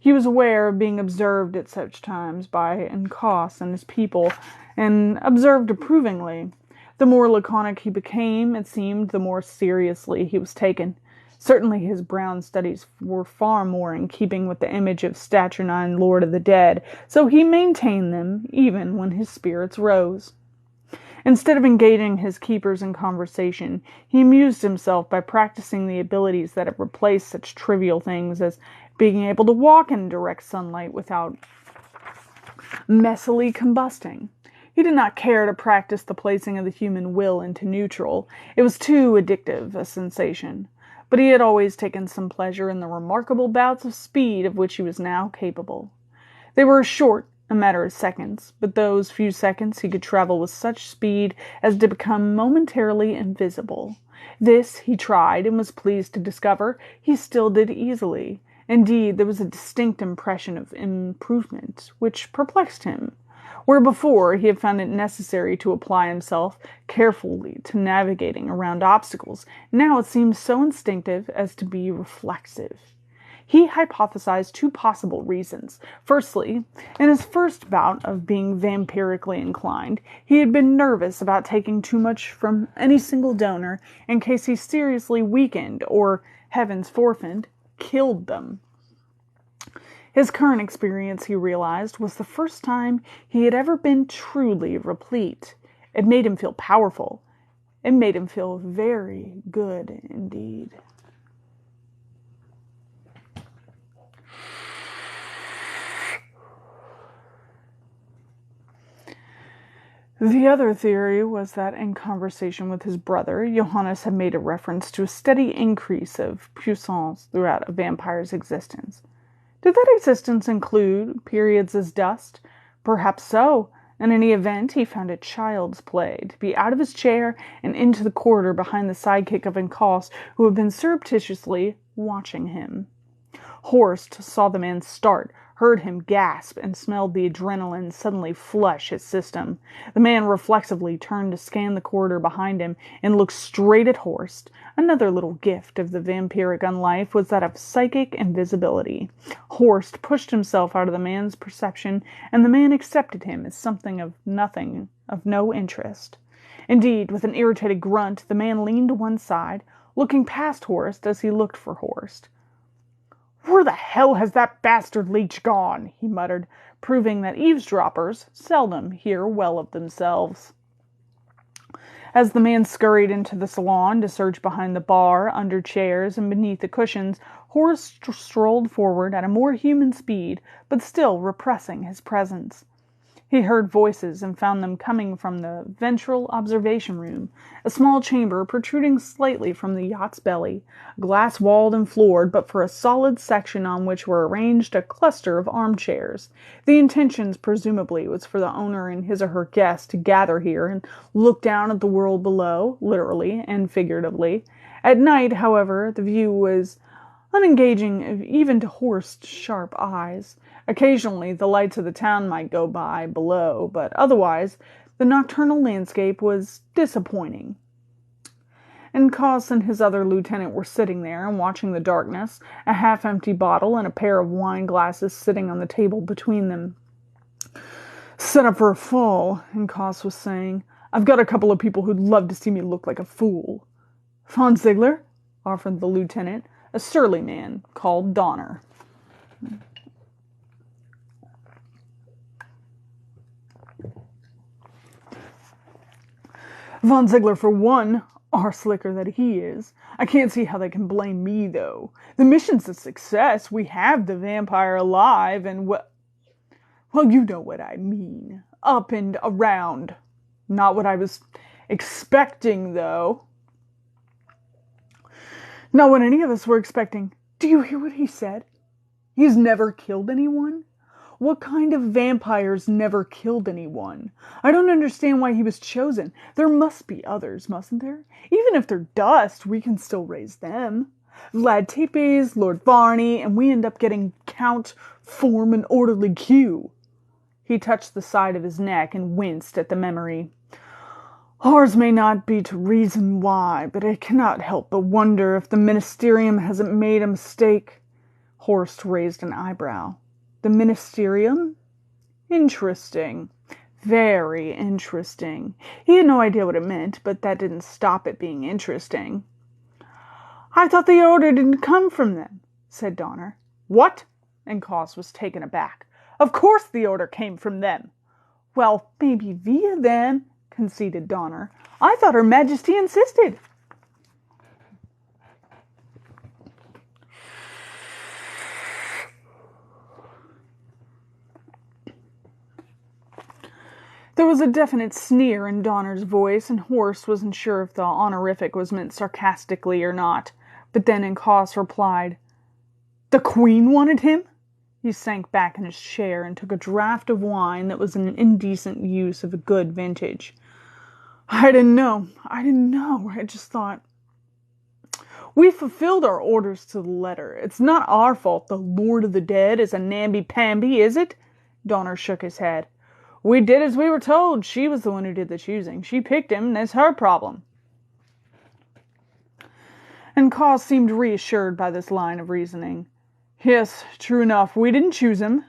A: He was aware of being observed at such times by Koss and his people, and observed approvingly. The more laconic he became, it seemed, the more seriously he was taken. Certainly his brown studies were far more in keeping with the image of saturnine Lord of the Dead, so he maintained them even when his spirits rose. Instead of engaging his keepers in conversation, he amused himself by practicing the abilities that have replaced such trivial things as being able to walk in direct sunlight without messily combusting. He did not care to practice the placing of the human will into neutral. It was too addictive a sensation. But he had always taken some pleasure in the remarkable bouts of speed of which he was now capable. They were short, a matter of seconds, but those few seconds he could travel with such speed as to become momentarily invisible. This he tried, and was pleased to discover he still did easily. Indeed, there was a distinct impression of improvement, which perplexed him. Where before he had found it necessary to apply himself carefully to navigating around obstacles, now it seemed so instinctive as to be reflexive. He hypothesized 2 possible reasons. Firstly, in his first bout of being vampirically inclined, he had been nervous about taking too much from any single donor in case he seriously weakened or, heavens forfend, killed them. His current experience, he realized, was the first time he had ever been truly replete. It made him feel powerful. It made him feel very good indeed. The other theory was that in conversation with his brother, Johannes had made a reference to a steady increase of puissance throughout a vampire's existence. Did that existence include periods as dust? Perhaps so. In any event, he found it child's play to be out of his chair and into the corridor behind the sidekick of Koss, who had been surreptitiously watching him. Horst saw the man start, heard him gasp, and smelled the adrenaline suddenly flush his system. The man reflexively turned to scan the corridor behind him and looked straight at Horst. Another little gift of the vampiric unlife was that of psychic invisibility. Horst pushed himself out of the man's perception, and the man accepted him as something of nothing, of no interest. Indeed, with an irritated grunt, the man leaned to one side, looking past Horst as he looked for Horst. "Where the hell has that bastard leech gone?" he muttered, proving that eavesdroppers seldom hear well of themselves. As the man scurried into the salon to search behind the bar, under chairs, and beneath the cushions, Horst strolled forward at a more human speed, but still repressing his presence. He heard voices and found them coming from the ventral observation room, a small chamber protruding slightly from the yacht's belly, glass-walled and floored, but for a solid section on which were arranged a cluster of armchairs. The intention, presumably, was for the owner and his or her guests to gather here and look down at the world below, literally and figuratively. At night, however, the view was unengaging even to Horst's sharp eyes. Occasionally the lights of the town might go by below, but otherwise the nocturnal landscape was disappointing. And Koss and his other lieutenant were sitting there and watching the darkness, a half-empty bottle and a pair of wine glasses sitting on the table between them. "Set up for a fall," and Koss was saying. "I've got a couple of people who'd love to see me look like a fool." "Von Ziegler?" offered the lieutenant, a surly man called Donner. "Von Ziegler for one, arslicker that he is. I can't see how they can blame me, though. The mission's a success. We have the vampire alive, and well, you know what I mean. Up and around. Not what I was expecting, though." "Not what any of us were expecting. Do you hear what he said? He's never killed anyone? What kind of vampires never killed anyone? I don't understand why he was chosen. There must be others, mustn't there? Even if they're dust, we can still raise them. Vlad Tepes, Lord Varney, and we end up getting Count, Form, and Orderly Q." He touched the side of his neck and winced at the memory. "Ours may not be to reason why, but I cannot help but wonder if the Ministerium hasn't made a mistake." Horst raised an eyebrow. "The Ministerium? Interesting. Very interesting." He had no idea what it meant, but that didn't stop it being interesting. "I thought the order didn't come from them," said Donner. "What?" And Koss was taken aback. "Of course the order came from them." "Well, maybe via them," conceded Donner. "I thought Her Majesty insisted." There was a definite sneer in Donner's voice, and Horst wasn't sure if the honorific was meant sarcastically or not. But then Koss replied, "The Queen wanted him?" He sank back in his chair and took a draught of wine that was an indecent use of a good vintage. I didn't know. I just thought. We fulfilled our orders to the letter. It's not our fault the Lord of the Dead is a namby-pamby, is it?" Donner shook his head. "We did as we were told. She was the one who did the choosing. She picked him, and it's her problem." And Koss seemed reassured by this line of reasoning. "Yes, true enough, we didn't choose him.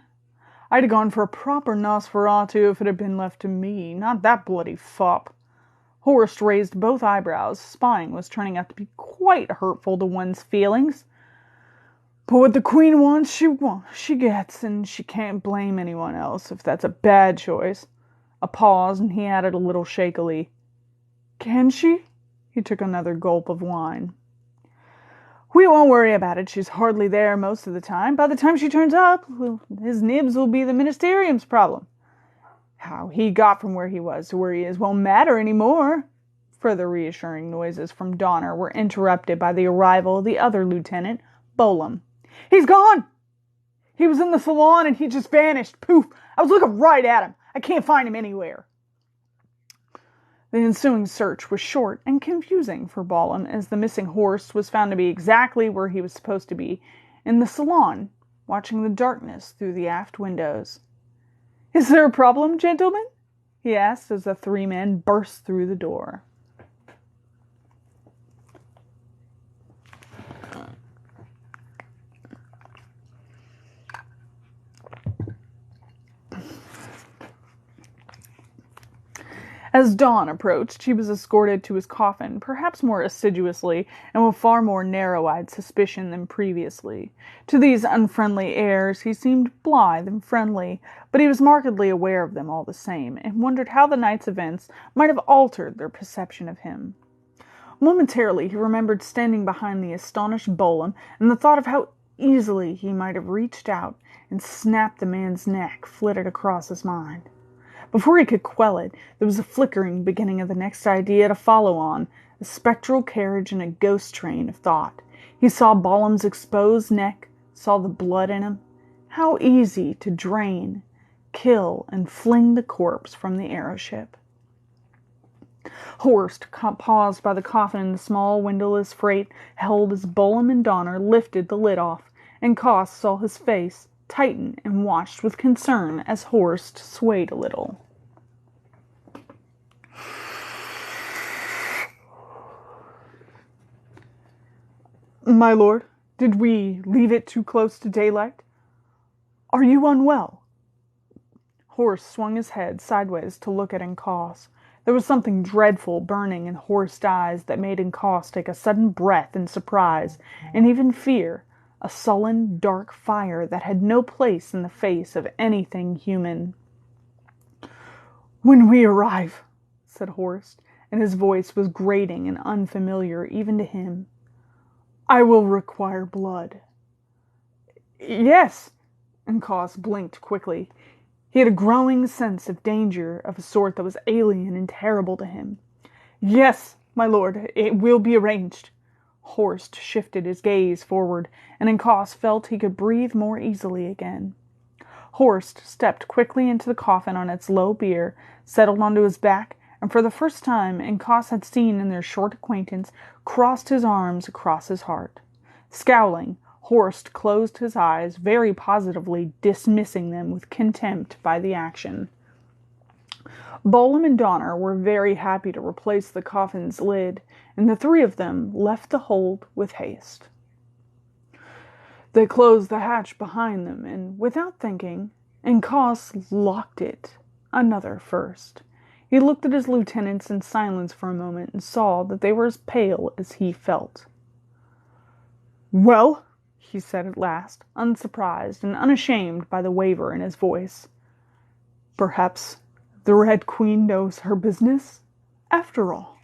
A: I'd have gone for a proper Nosferatu if it had been left to me, not that bloody fop." Horst raised both eyebrows. Spying was turning out to be quite hurtful to one's feelings. "But what the Queen wants, she gets, and she can't blame anyone else if that's a bad choice." A pause, and he added a little shakily, "Can she?" He took another gulp of wine. "We won't worry about it. She's hardly there most of the time. By the time she turns up, his nibs will be the Ministerium's problem. How he got from where he was to where he is won't matter anymore." Further reassuring noises from Donner were interrupted by the arrival of the other lieutenant, Bolam. "He's gone! He was in the salon and he just vanished. Poof! I was looking right at him. I can't find him anywhere." The ensuing search was short and confusing for Bolam, as the missing Horst was found to be exactly where he was supposed to be, in the salon, watching the darkness through the aft windows. "Is there a problem, gentlemen?" he asked as the three men burst through the door. As dawn approached, he was escorted to his coffin, perhaps more assiduously and with far more narrow-eyed suspicion than previously. To these unfriendly airs he seemed blithe and friendly, but he was markedly aware of them all the same, and wondered how the night's events might have altered their perception of him. Momentarily he remembered standing behind the astonished Bolum, and the thought of how easily he might have reached out and snapped the man's neck flitted across his mind. Before he could quell it, there was a flickering beginning of the next idea to follow on, a spectral carriage and a ghost train of thought. He saw Bolum's exposed neck, saw the blood in him. How easy to drain, kill, and fling the corpse from the aeroship. Horst paused by the coffin in the small windowless freight held as Bolum and Donner lifted the lid off, and Koss saw his face tighten and watched with concern as Horst swayed a little. "My lord, did we leave it too close to daylight? Are you unwell?" Horst swung his head sideways to look at Koss. There was something dreadful burning in Horst's eyes that made Koss take a sudden breath in surprise and even fear. A sullen, dark fire that had no place in the face of anything human. "When we arrive," said Horst, and his voice was grating and unfamiliar even to him, "I will require blood." "Yes," and Koss blinked quickly. He had a growing sense of danger of a sort that was alien and terrible to him. "Yes, my lord, it will be arranged." Horst shifted his gaze forward, and Koss felt he could breathe more easily again. Horst stepped quickly into the coffin on its low bier, settled onto his back, and for the first time Koss had seen in their short acquaintance, crossed his arms across his heart. Scowling, Horst closed his eyes, very positively dismissing them with contempt by the action. Bolum and Donner were very happy to replace the coffin's lid, and the three of them left the hold with haste. They closed the hatch behind them, and without thinking, Koss locked it another first. He looked at his lieutenants in silence for a moment and saw that they were as pale as he felt. "Well," he said at last, unsurprised and unashamed by the waver in his voice, "perhaps the Red Queen knows her business, after all."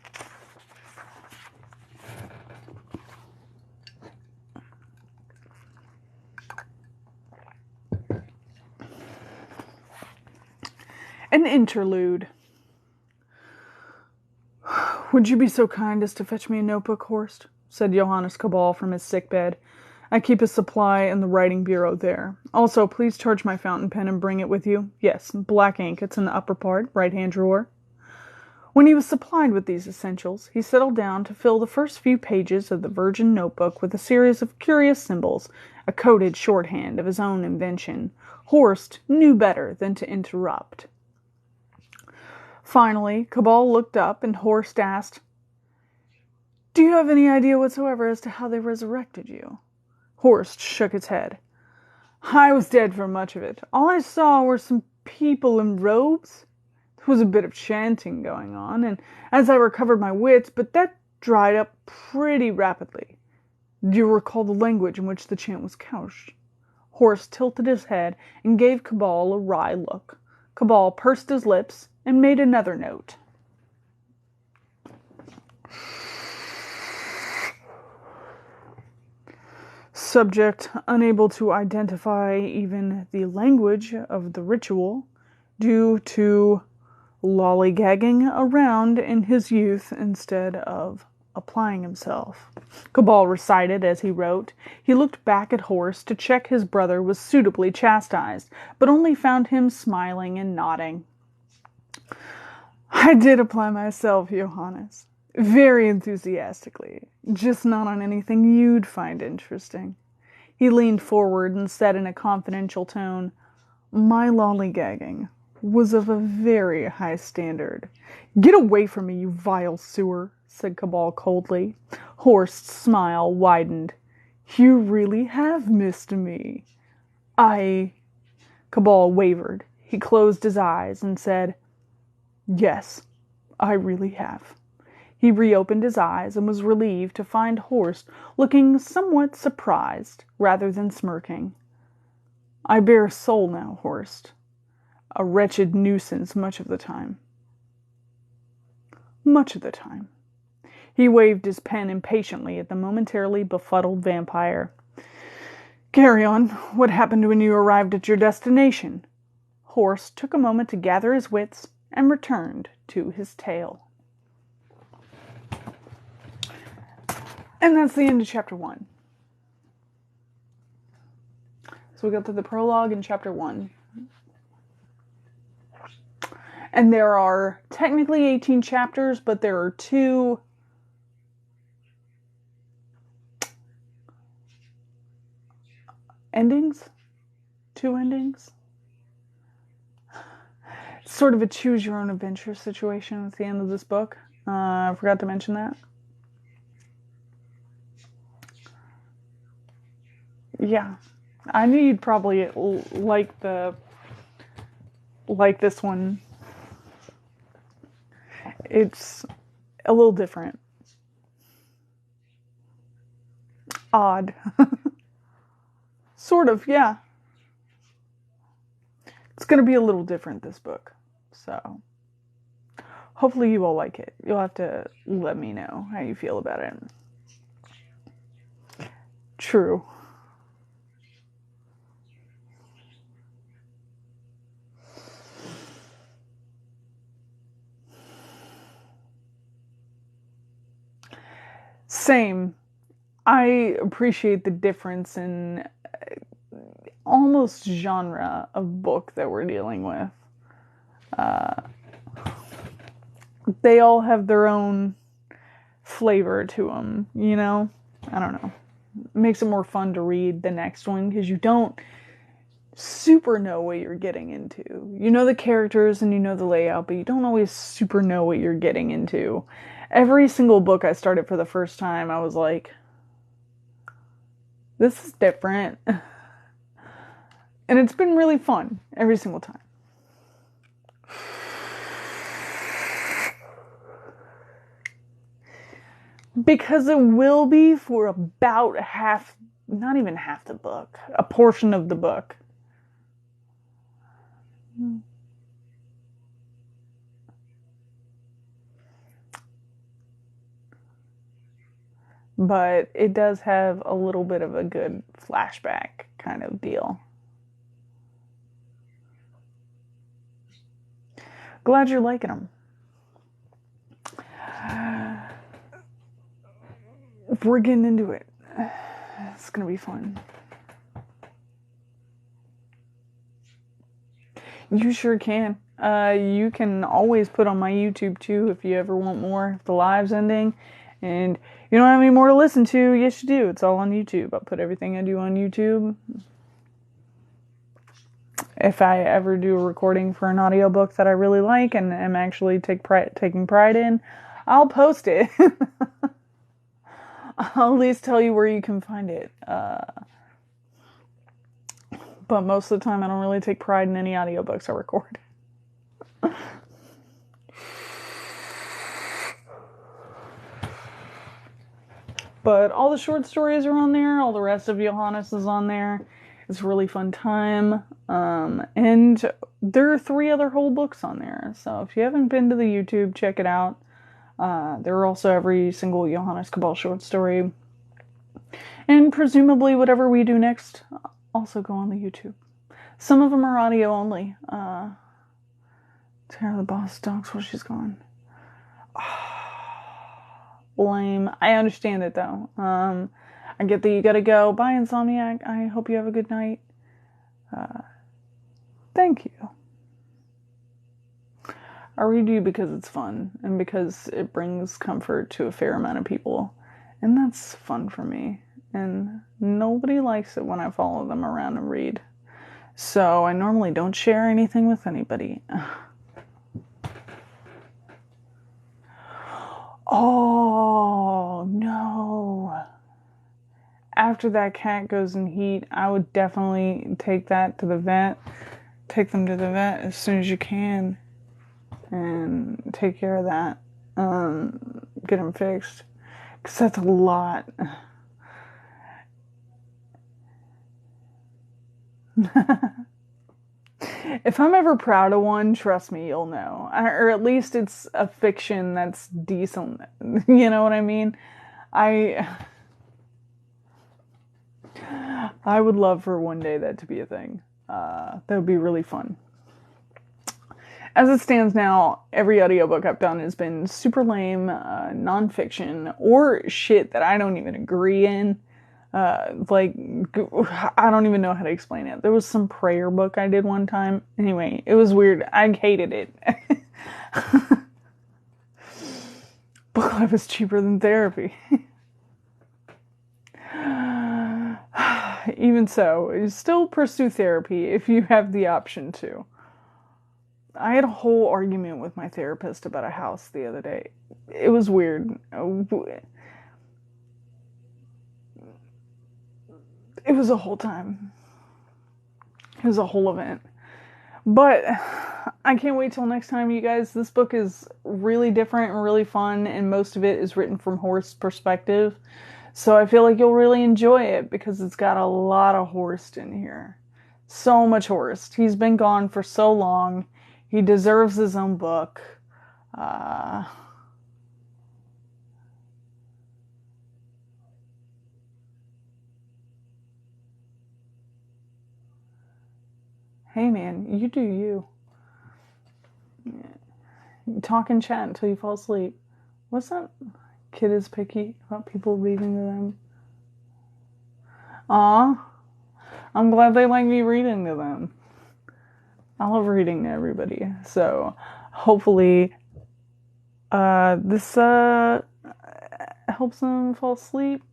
A: An interlude. "Would you be so kind as to fetch me a notebook, Horst?" said Johannes Cabal from his sickbed. "I keep a supply in the writing bureau there. Also, please charge my fountain pen and bring it with you. Yes, black ink. It's in the upper part, right-hand drawer." When he was supplied with these essentials, he settled down to fill the first few pages of the virgin notebook with a series of curious symbols, a coded shorthand of his own invention. Horst knew better than to interrupt. Finally, Cabal looked up and Horst asked, "Do you have any idea whatsoever as to how they resurrected you?" Horst shook his head. "I was dead for much of it. All I saw were some people in robes. There was a bit of chanting going on, and as I recovered my wits, but that dried up pretty rapidly. Do you recall the language in which the chant was couched?" Horst tilted his head and gave Cabal a wry look. Cabal pursed his lips and made another note. Subject unable to identify even the language of the ritual due to lollygagging around in his youth instead of applying himself. Cabal recited as he wrote. He looked back at Horst to check his brother was suitably chastised, but only found him smiling and nodding. "I did apply myself, Johannes. Very enthusiastically. Just not on anything you'd find interesting." He leaned forward and said in a confidential tone, "My lollygagging was of a very high standard." "Get away from me, you vile sewer," said Cabal coldly. Horst's smile widened. "You really have missed me." "I..." Cabal wavered. He closed his eyes and said, "Yes, I really have." He reopened his eyes and was relieved to find Horst looking somewhat surprised rather than smirking. "I bear a soul now, Horst. A wretched nuisance much of the time." "Much of the time." He waved his pen impatiently at the momentarily befuddled vampire. "Carry on. What happened when you arrived at your destination?" Horst took a moment to gather his wits and returned to his tale. And that's the end of chapter 1. So we got to the prologue in chapter 1. And there are technically 18 chapters, but there are 2 endings? 2 endings? It's sort of a choose-your-own-adventure situation at the end of this book. I forgot to mention that. Yeah. I knew you'd probably like this one. It's a little different. Odd. Sort of, yeah. It's going to be a little different, this book. So, hopefully you all like it. You'll have to let me know how you feel about it. True. Same. I appreciate the difference in almost genre of book that we're dealing with. They all have their own flavor to them, you know? I don't know. It makes it more fun to read the next one because you don't super know what you're getting into. You know the characters and you know the layout, but you don't always super know what you're getting into. Every single book I started for the first time, I was like, this is different. And it's been really fun every single time. Because it will be for about half, not even half the book, a portion of the book. But it does have a little bit of a good flashback kind of deal. Glad you're liking them. We're getting into it. It's gonna be fun. You sure can. You can always put on my YouTube too if you ever want more. If the live's ending and you don't have any more to listen to, yes you do. It's all on YouTube. I'll put everything I do on YouTube. If I ever do a recording for an audiobook that I really like and am actually taking pride in, I'll post it. I'll at least tell you where you can find it. But most of the time I don't really take pride in any audiobooks I record. But all the short stories are on there. All the rest of Johannes is on there. It's a really fun time. And there are 3 other whole books on there. So if you haven't been to the YouTube, check it out. There are also every single Johannes Cabal short story. And presumably whatever we do next also go on the YouTube. Some of them are audio only. Tara the boss dogs while she's gone. Lame. I understand it though. I get that you gotta go. Bye, Insomniac. I hope you have a good night. Thank you. I read you because it's fun and because it brings comfort to a fair amount of people. And that's fun for me. and nobody likes it when I follow them around and read. So I normally don't share anything with anybody. Oh, no. After that cat goes in heat, I would definitely take that to the vet. Take them to the vet as soon as you can and take care of that. Get them fixed. Because that's a lot. If I'm ever proud of one, trust me, you'll know. Or at least it's a fiction that's decent. You know what I mean? I would love for one day that to be a thing. That would be really fun. As it stands now, every audiobook I've done has been super lame, nonfiction, or shit that I don't even agree in. Like, I don't even know how to explain it. There was some prayer book I did one time. Anyway, it was weird. I hated it. Book club is cheaper than therapy. Even so, you still pursue therapy if you have the option to. I had a whole argument with my therapist about a house the other day. It was weird. It was a whole time. It was a whole event. But I can't wait till next time, you guys. This book is really different and really fun, and most of it is written from Horst's perspective. So I feel like you'll really enjoy it because it's got a lot of Horst in here. So much Horst. He's been gone for so long. He deserves his own book. Hey man, you do you. Talk and chat until you fall asleep. What's that? Kid is picky about people reading to them. Aw, I'm glad they like me reading to them. I love reading to everybody. So hopefully this helps them fall asleep,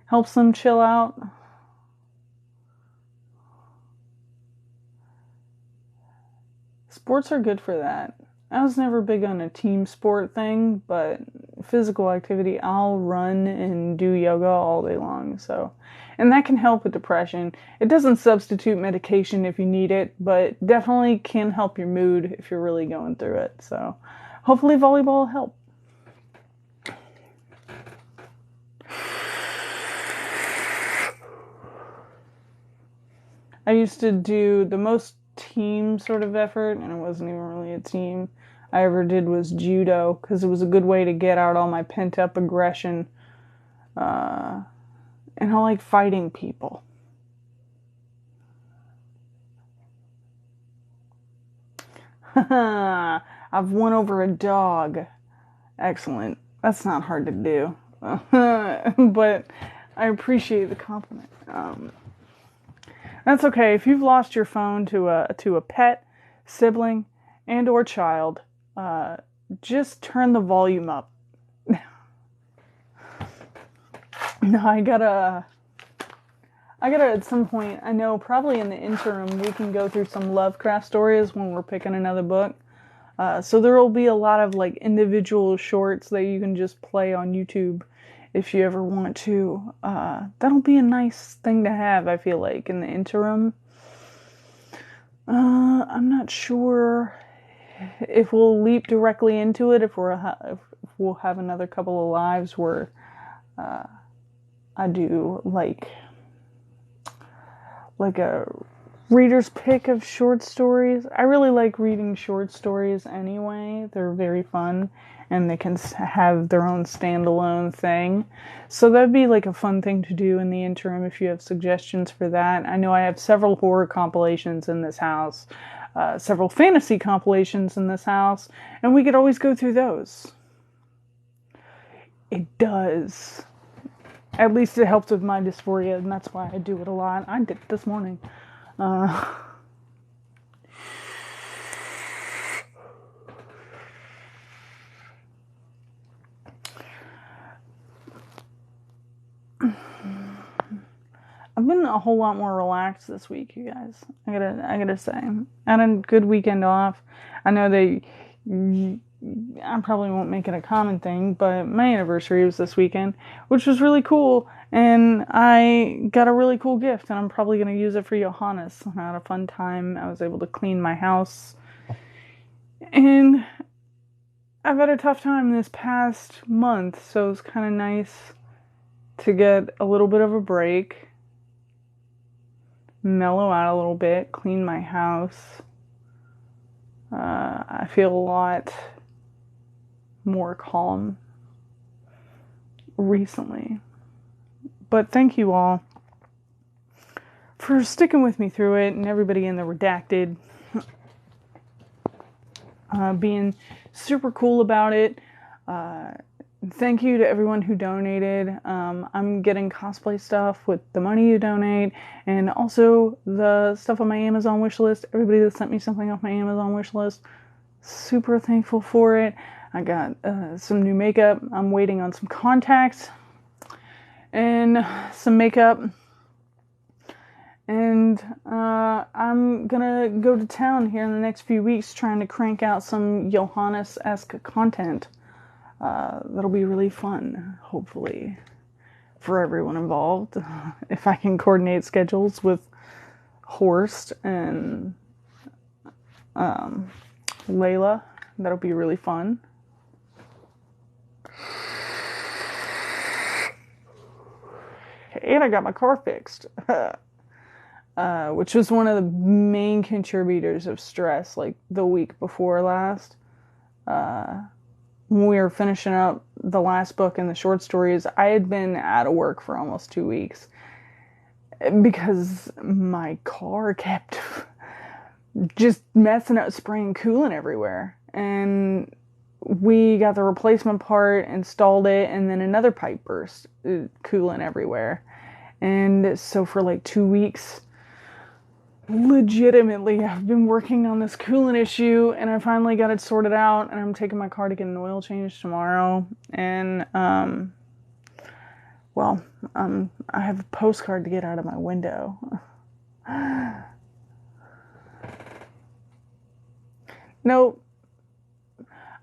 A: helps them chill out. Sports are good for that. I was never big on a team sport thing, but physical activity, I'll run and do yoga all day long. So, and that can help with depression. It doesn't substitute medication if you need it, but definitely can help your mood if you're really going through it. So, hopefully volleyball will help. I used to do the most team sort of effort, and it wasn't even really a team I ever did, was judo, because it was a good way to get out all my pent up aggression. And I like fighting people. I've won over a dog. Excellent. That's not hard to do. But I appreciate the compliment. That's okay. If you've lost your phone to a pet, sibling, and or child, just turn the volume up. No, I gotta at some point, I know probably in the interim we can go through some Lovecraft stories when we're picking another book. So there will be a lot of like individual shorts that you can just play on YouTube if you ever want to. That'll be a nice thing to have, I feel like, in the interim. I'm not sure if we'll leap directly into it, if we'll have another couple of lives where I do like a reader's pick of short stories. I really like reading short stories anyway. They're very fun and they can have their own standalone thing. So that'd be like a fun thing to do in the interim if you have suggestions for that. I know I have several horror compilations in this house, several fantasy compilations in this house, and we could always go through those. It does. At least it helps with my dysphoria, and that's why I do it a lot. I did it this morning. I've been a whole lot more relaxed this week, you guys. I gotta say, I had a good weekend off. I know that I probably won't make it a common thing, but my anniversary was this weekend, which was really cool, and I got a really cool gift, and I'm probably gonna use it for Johannes. I had a fun time. I was able to clean my house, and I've had a tough time this past month, so it's kind of nice to get a little bit of a break, mellow out a little bit, clean my house. I feel a lot more calm recently. But thank you all for sticking with me through it, and everybody in the redacted being super cool about it. Thank you to everyone who donated. I'm getting cosplay stuff with the money you donate, and also the stuff on my Amazon wish list. Everybody that sent me something off my Amazon wish list, super thankful for it. I got some new makeup. I'm waiting on some contacts and some makeup. And I'm gonna go to town here in the next few weeks trying to crank out some Johannes-esque content. That'll be really fun, hopefully, for everyone involved. If I can coordinate schedules with Horst and Layla, that'll be really fun. And I got my car fixed. Which was one of the main contributors of stress, like the week before last. When we were finishing up the last book in the short stories, I had been out of work for almost 2 weeks because my car kept just messing up, spraying coolant everywhere. And we got the replacement part, installed it, and then another pipe burst, coolant everywhere. And so for like 2 weeks, legitimately, I've been working on this coolant issue, and I finally got it sorted out, and I'm taking my car to get an oil change tomorrow. And, I have a postcard to get out of my window. No,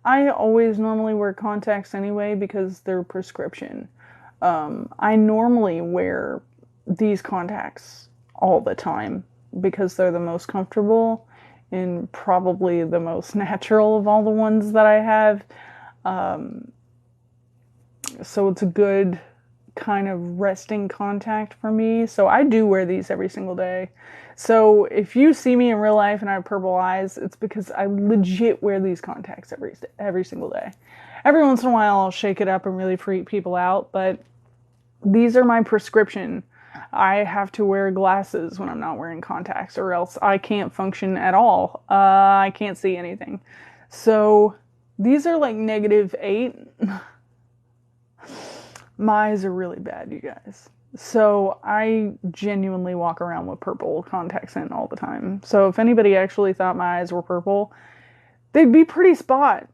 A: I always normally wear contacts anyway because they're prescription. I normally wear these contacts all the time because they're the most comfortable and probably the most natural of all the ones that I have. So it's a good kind of resting contact for me. So I do wear these every single day. So if you see me in real life and I have purple eyes, it's because I legit wear these contacts every single day. Every once in a while I'll shake it up and really freak people out, but these are my prescription. I have to wear glasses when I'm not wearing contacts, or else I can't function at all. I can't see anything. So these are like -8. My eyes are really bad, you guys. So I genuinely walk around with purple contacts in all the time. So if anybody actually thought my eyes were purple, they'd be pretty spot.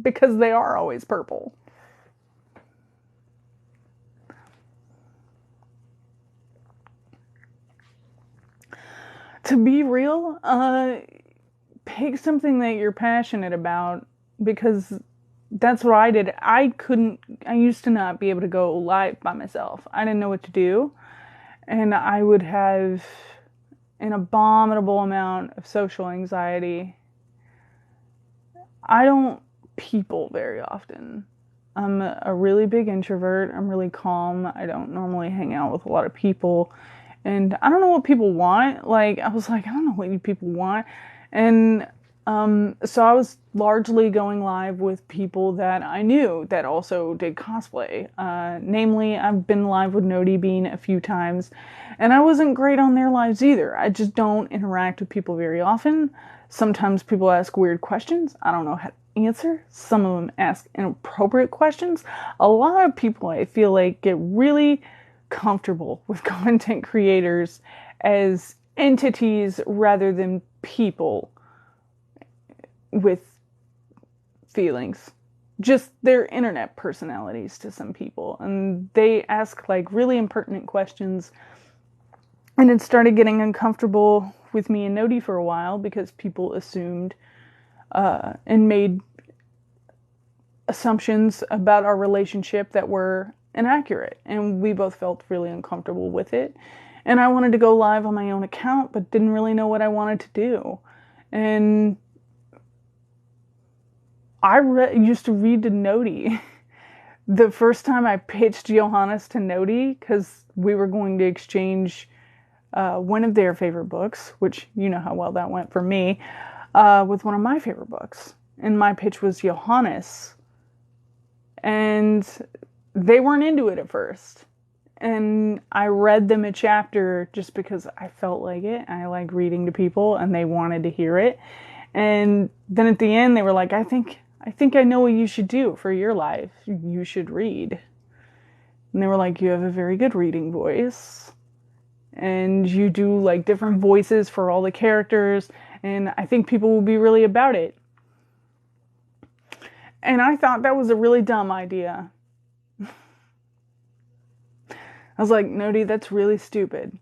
A: Because they are always purple. To be real, pick something that you're passionate about, because that's what I did. I used to not be able to go live by myself. I didn't know what to do. And I would have an abominable amount of social anxiety. I don't people very often. I'm a really big introvert. I'm really calm. I don't normally hang out with a lot of people. And I don't know what people want. Like, I was like, I don't know what you people want. And so I was largely going live with people that I knew that also did cosplay. Namely, I've been live with Nody Bean a few times, and I wasn't great on their lives either. I just don't interact with people very often. Sometimes people ask weird questions. I don't know how to answer. Some of them ask inappropriate questions. A lot of people, I feel like, get really comfortable with content creators as entities rather than people with feelings. just their internet personalities to some people. And they ask like really impertinent questions. And it started getting uncomfortable with me and Nodi for a while because people assumed and made assumptions about our relationship that were inaccurate. And we both felt really uncomfortable with it. And I wanted to go live on my own account, but didn't really know what I wanted to do. And I used to read to Nodi. The first time I pitched Johannes to Nodi, because we were going to exchange one of their favorite books, which you know how well that went for me, with one of my favorite books. And my pitch was Johannes. And they weren't into it at first. And I read them a chapter just because I felt like it. I like reading to people and they wanted to hear it. And then at the end they were like, I think I know what you should do for your life. You should read. And they were like, you have a very good reading voice. And you do like different voices for all the characters. And I think people will be really about it. And I thought that was a really dumb idea. I was like, Nodi, that's really stupid.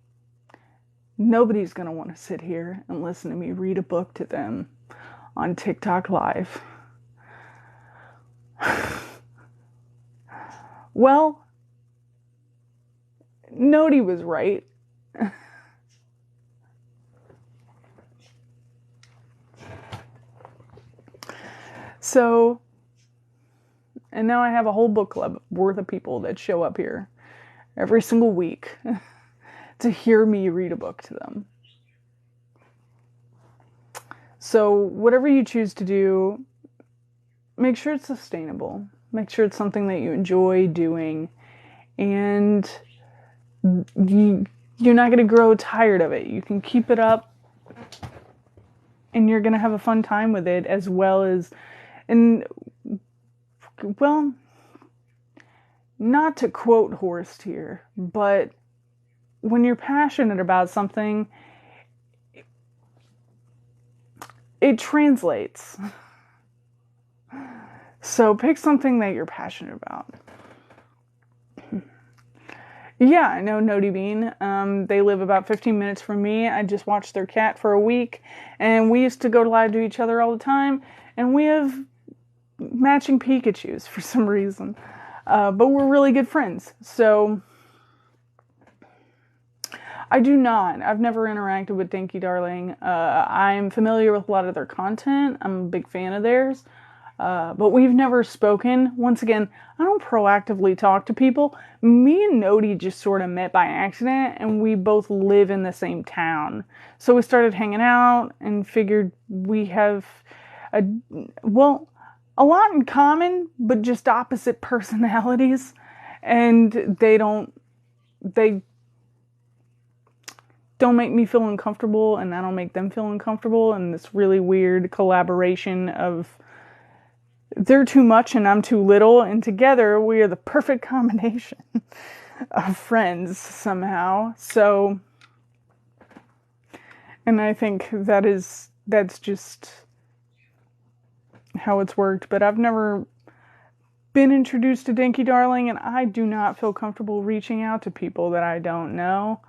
A: Nobody's going to want to sit here and listen to me read a book to them on TikTok Live. Well, Nodi was right. So, and now I have a whole book club worth of people that show up here every single week to hear me read a book to them. So whatever you choose to do, make sure it's sustainable. Make sure it's something that you enjoy doing. And you're not going to grow tired of it. You can keep it up and you're going to have a fun time with it, as well as, and well, not to quote Horst here, but when you're passionate about something, it translates. So pick something that you're passionate about. Yeah, I know Nodi Bean. They live about 15 minutes from me. I just watched their cat for a week, and we used to go live to each other all the time, and we have matching Pikachus for some reason. But we're really good friends. So I've never interacted with Dinky Darling. I'm familiar with a lot of their content. I'm a big fan of theirs. But we've never spoken. Once again, I don't proactively talk to people. Me and Nodi just sort of met by accident, and we both live in the same town. So we started hanging out and figured we have a lot in common, but just opposite personalities. And they don't make me feel uncomfortable, and I don't make them feel uncomfortable, and this really weird collaboration of they're too much and I'm too little, and together we are the perfect combination of friends somehow. So, and I think that's just how it's worked. But I've never been introduced to Dinky Darling, and I do not feel comfortable reaching out to people that I don't know.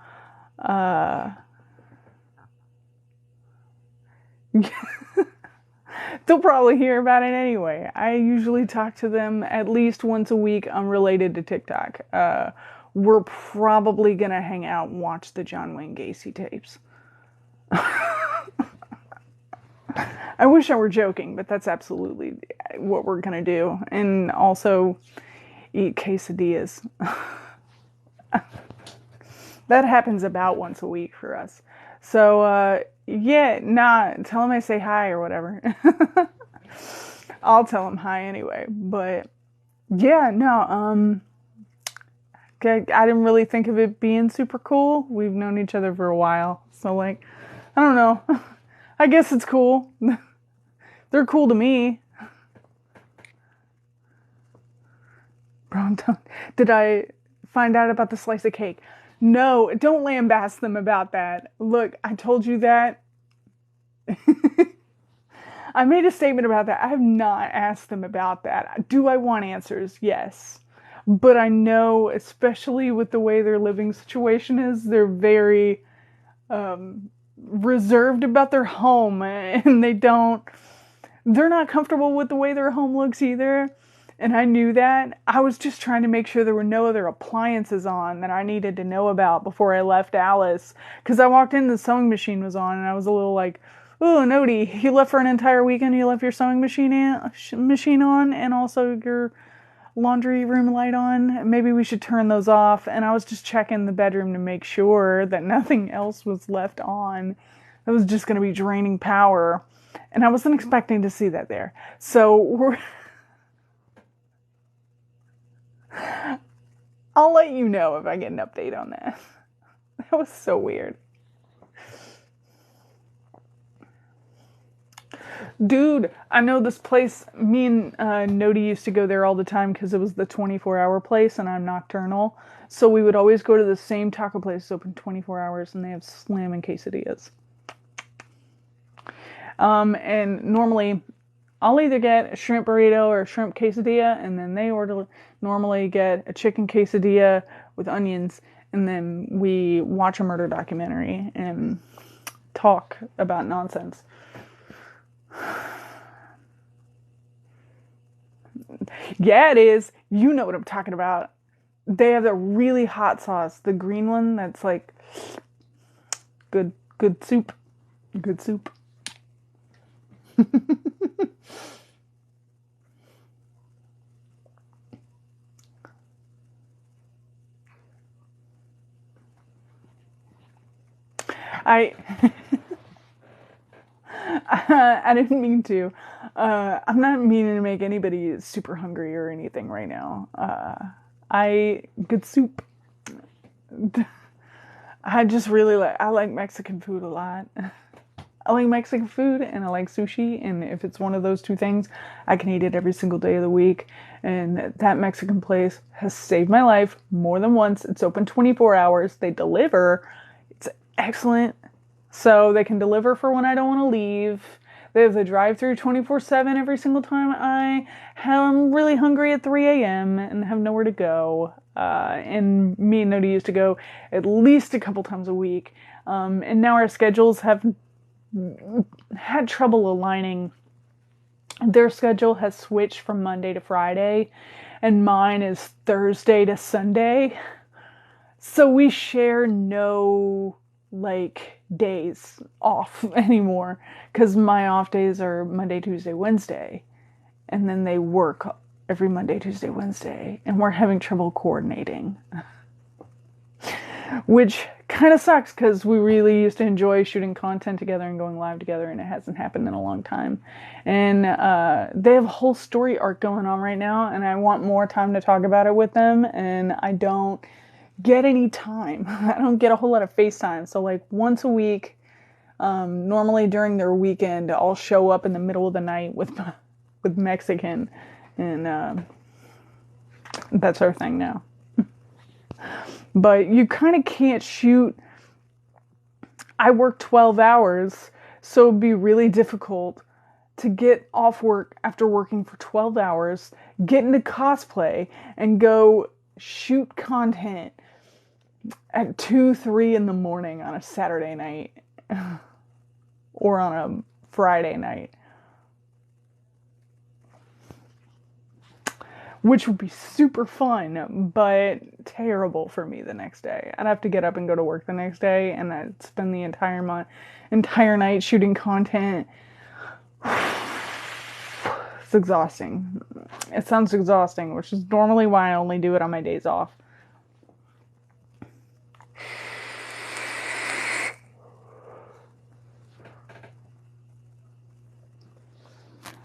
A: They'll probably hear about it anyway. I usually talk to them at least once a week unrelated to TikTok. We're probably going to hang out and watch the John Wayne Gacy tapes. I wish I were joking, but that's absolutely what we're going to do. And also eat quesadillas. That happens about once a week for us. So, tell them I say hi or whatever. I'll tell them hi anyway. But, I didn't really think of it being super cool. We've known each other for a while. So, like, I don't know. I guess it's cool. They're cool to me. Bro, did I find out about the slice of cake? No, don't lambaste them about that. Look, I told you that. I made a statement about that. I have not asked them about that. Do I want answers? Yes. But I know, especially with the way their living situation is, they're very reserved about their home, and they're not comfortable with the way their home looks either. And I knew that. I was just trying to make sure there were no other appliances on that I needed to know about before I left Alice. Because I walked in, the sewing machine was on, and I was a little like, oh, Nody, you left for an entire weekend, you left your sewing machine on, and also your laundry room light on. Maybe we should turn those off. And I was just checking the bedroom to make sure that nothing else was left on. It was just going to be draining power. And I wasn't expecting to see that there. So I'll let you know if I get an update on that. That was so weird. Dude, I know this place. Me and Nody used to go there all the time because it was the 24-hour place, and I'm nocturnal. So we would always go to the same taco place open 24 hours, and they have slamming quesadillas. And normally, I'll either get a shrimp burrito or a shrimp quesadilla, and then they normally get a chicken quesadilla with onions, and then we watch a murder documentary and talk about nonsense. Yeah, it is. You know what I'm talking about. They have the really hot sauce, the green one that's like good soup. Good soup. I I didn't mean to. I'm not meaning to make anybody super hungry or anything right now. Good soup. I just really I like Mexican food a lot. I like Mexican food and I like sushi, and if it's one of those two things, I can eat it every single day of the week. And that Mexican place has saved my life more than once. It's open 24 hours. They deliver. It's excellent. So they can deliver for when I don't want to leave. They have the drive-through 24/7 every single time I'm really hungry at 3 a.m. and have nowhere to go. And me and Nody used to go at least a couple times a week. And now our schedules have had trouble aligning. Their schedule has switched from Monday to Friday, and mine is Thursday to Sunday. So we share no days off anymore, because my off days are Monday, Tuesday, Wednesday, and then they work every Monday, Tuesday, Wednesday, and we're having trouble coordinating, which kind of sucks because we really used to enjoy shooting content together and going live together, and it hasn't happened in a long time. And they have a whole story arc going on right now, and I want more time to talk about it with them, and I don't get any time. I don't get a whole lot of FaceTime. So once a week, normally during their weekend, I'll show up in the middle of the night with Mexican, and that's our thing now. But you kind of can't shoot. I work 12 hours, so it'd be really difficult to get off work after working for 12 hours, get into cosplay, and go shoot content at 2, 3 in the morning on a Saturday night or on a Friday night, which would be super fun, but terrible for me the next day. I'd have to get up and go to work the next day, and I'd spend the entire night shooting content. It's exhausting. It sounds exhausting, which is normally why I only do it on my days off.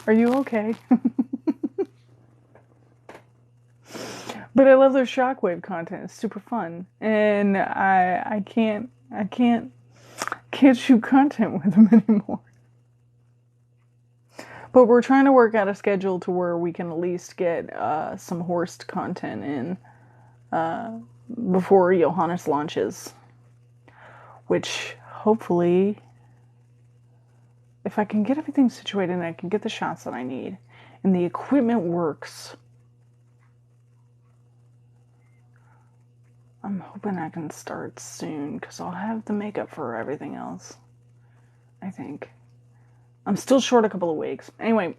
A: Are you okay? But I love their shockwave content. It's super fun, and I can't shoot content with them anymore. But we're trying to work out a schedule to where we can at least get some Horst content in before Johannes launches, which hopefully if I can get everything situated and I can get the shots that I need and the equipment works, I'm hoping I can start soon because I'll have the makeup for everything else, I think. I'm still short a couple of weeks. Anyway,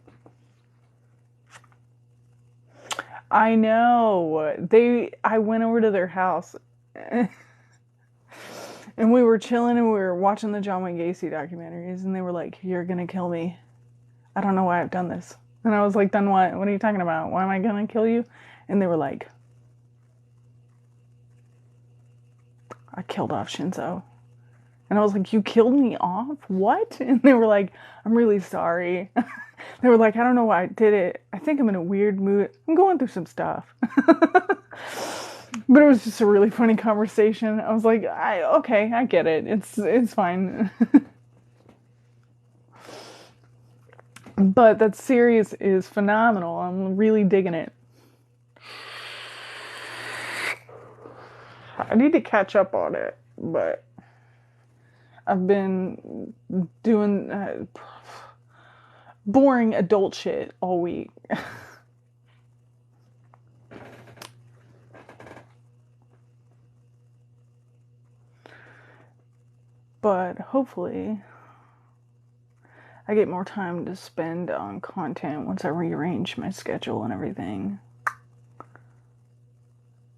A: I know. I went over to their house and we were chilling and we were watching the John Wayne Gacy documentaries and they were like, "You're gonna kill me. I don't know why I've done this." And I was like, "Done what? What are you talking about? Why am I gonna kill you?" And they were like, "I killed off Shinzo." And I was like, "You killed me off? What?" And they were like, "I'm really sorry." They were like, "I don't know why I did it. I think I'm in a weird mood. I'm going through some stuff." But it was just a really funny conversation. I was like, okay, I get it. It's fine." But that series is phenomenal. I'm really digging it. I need to catch up on it, but I've been doing boring adult shit all week. But hopefully I get more time to spend on content once I rearrange my schedule and everything.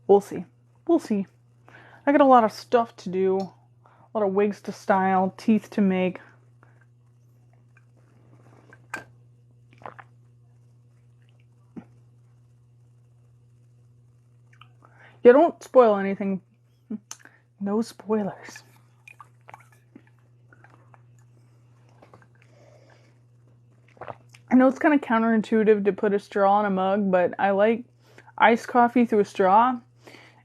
A: We'll see. We'll see. I got a lot of stuff to do. A lot of wigs to style, teeth to make. Yeah, don't spoil anything. No spoilers. I know it's kind of counterintuitive to put a straw in a mug, but I like iced coffee through a straw.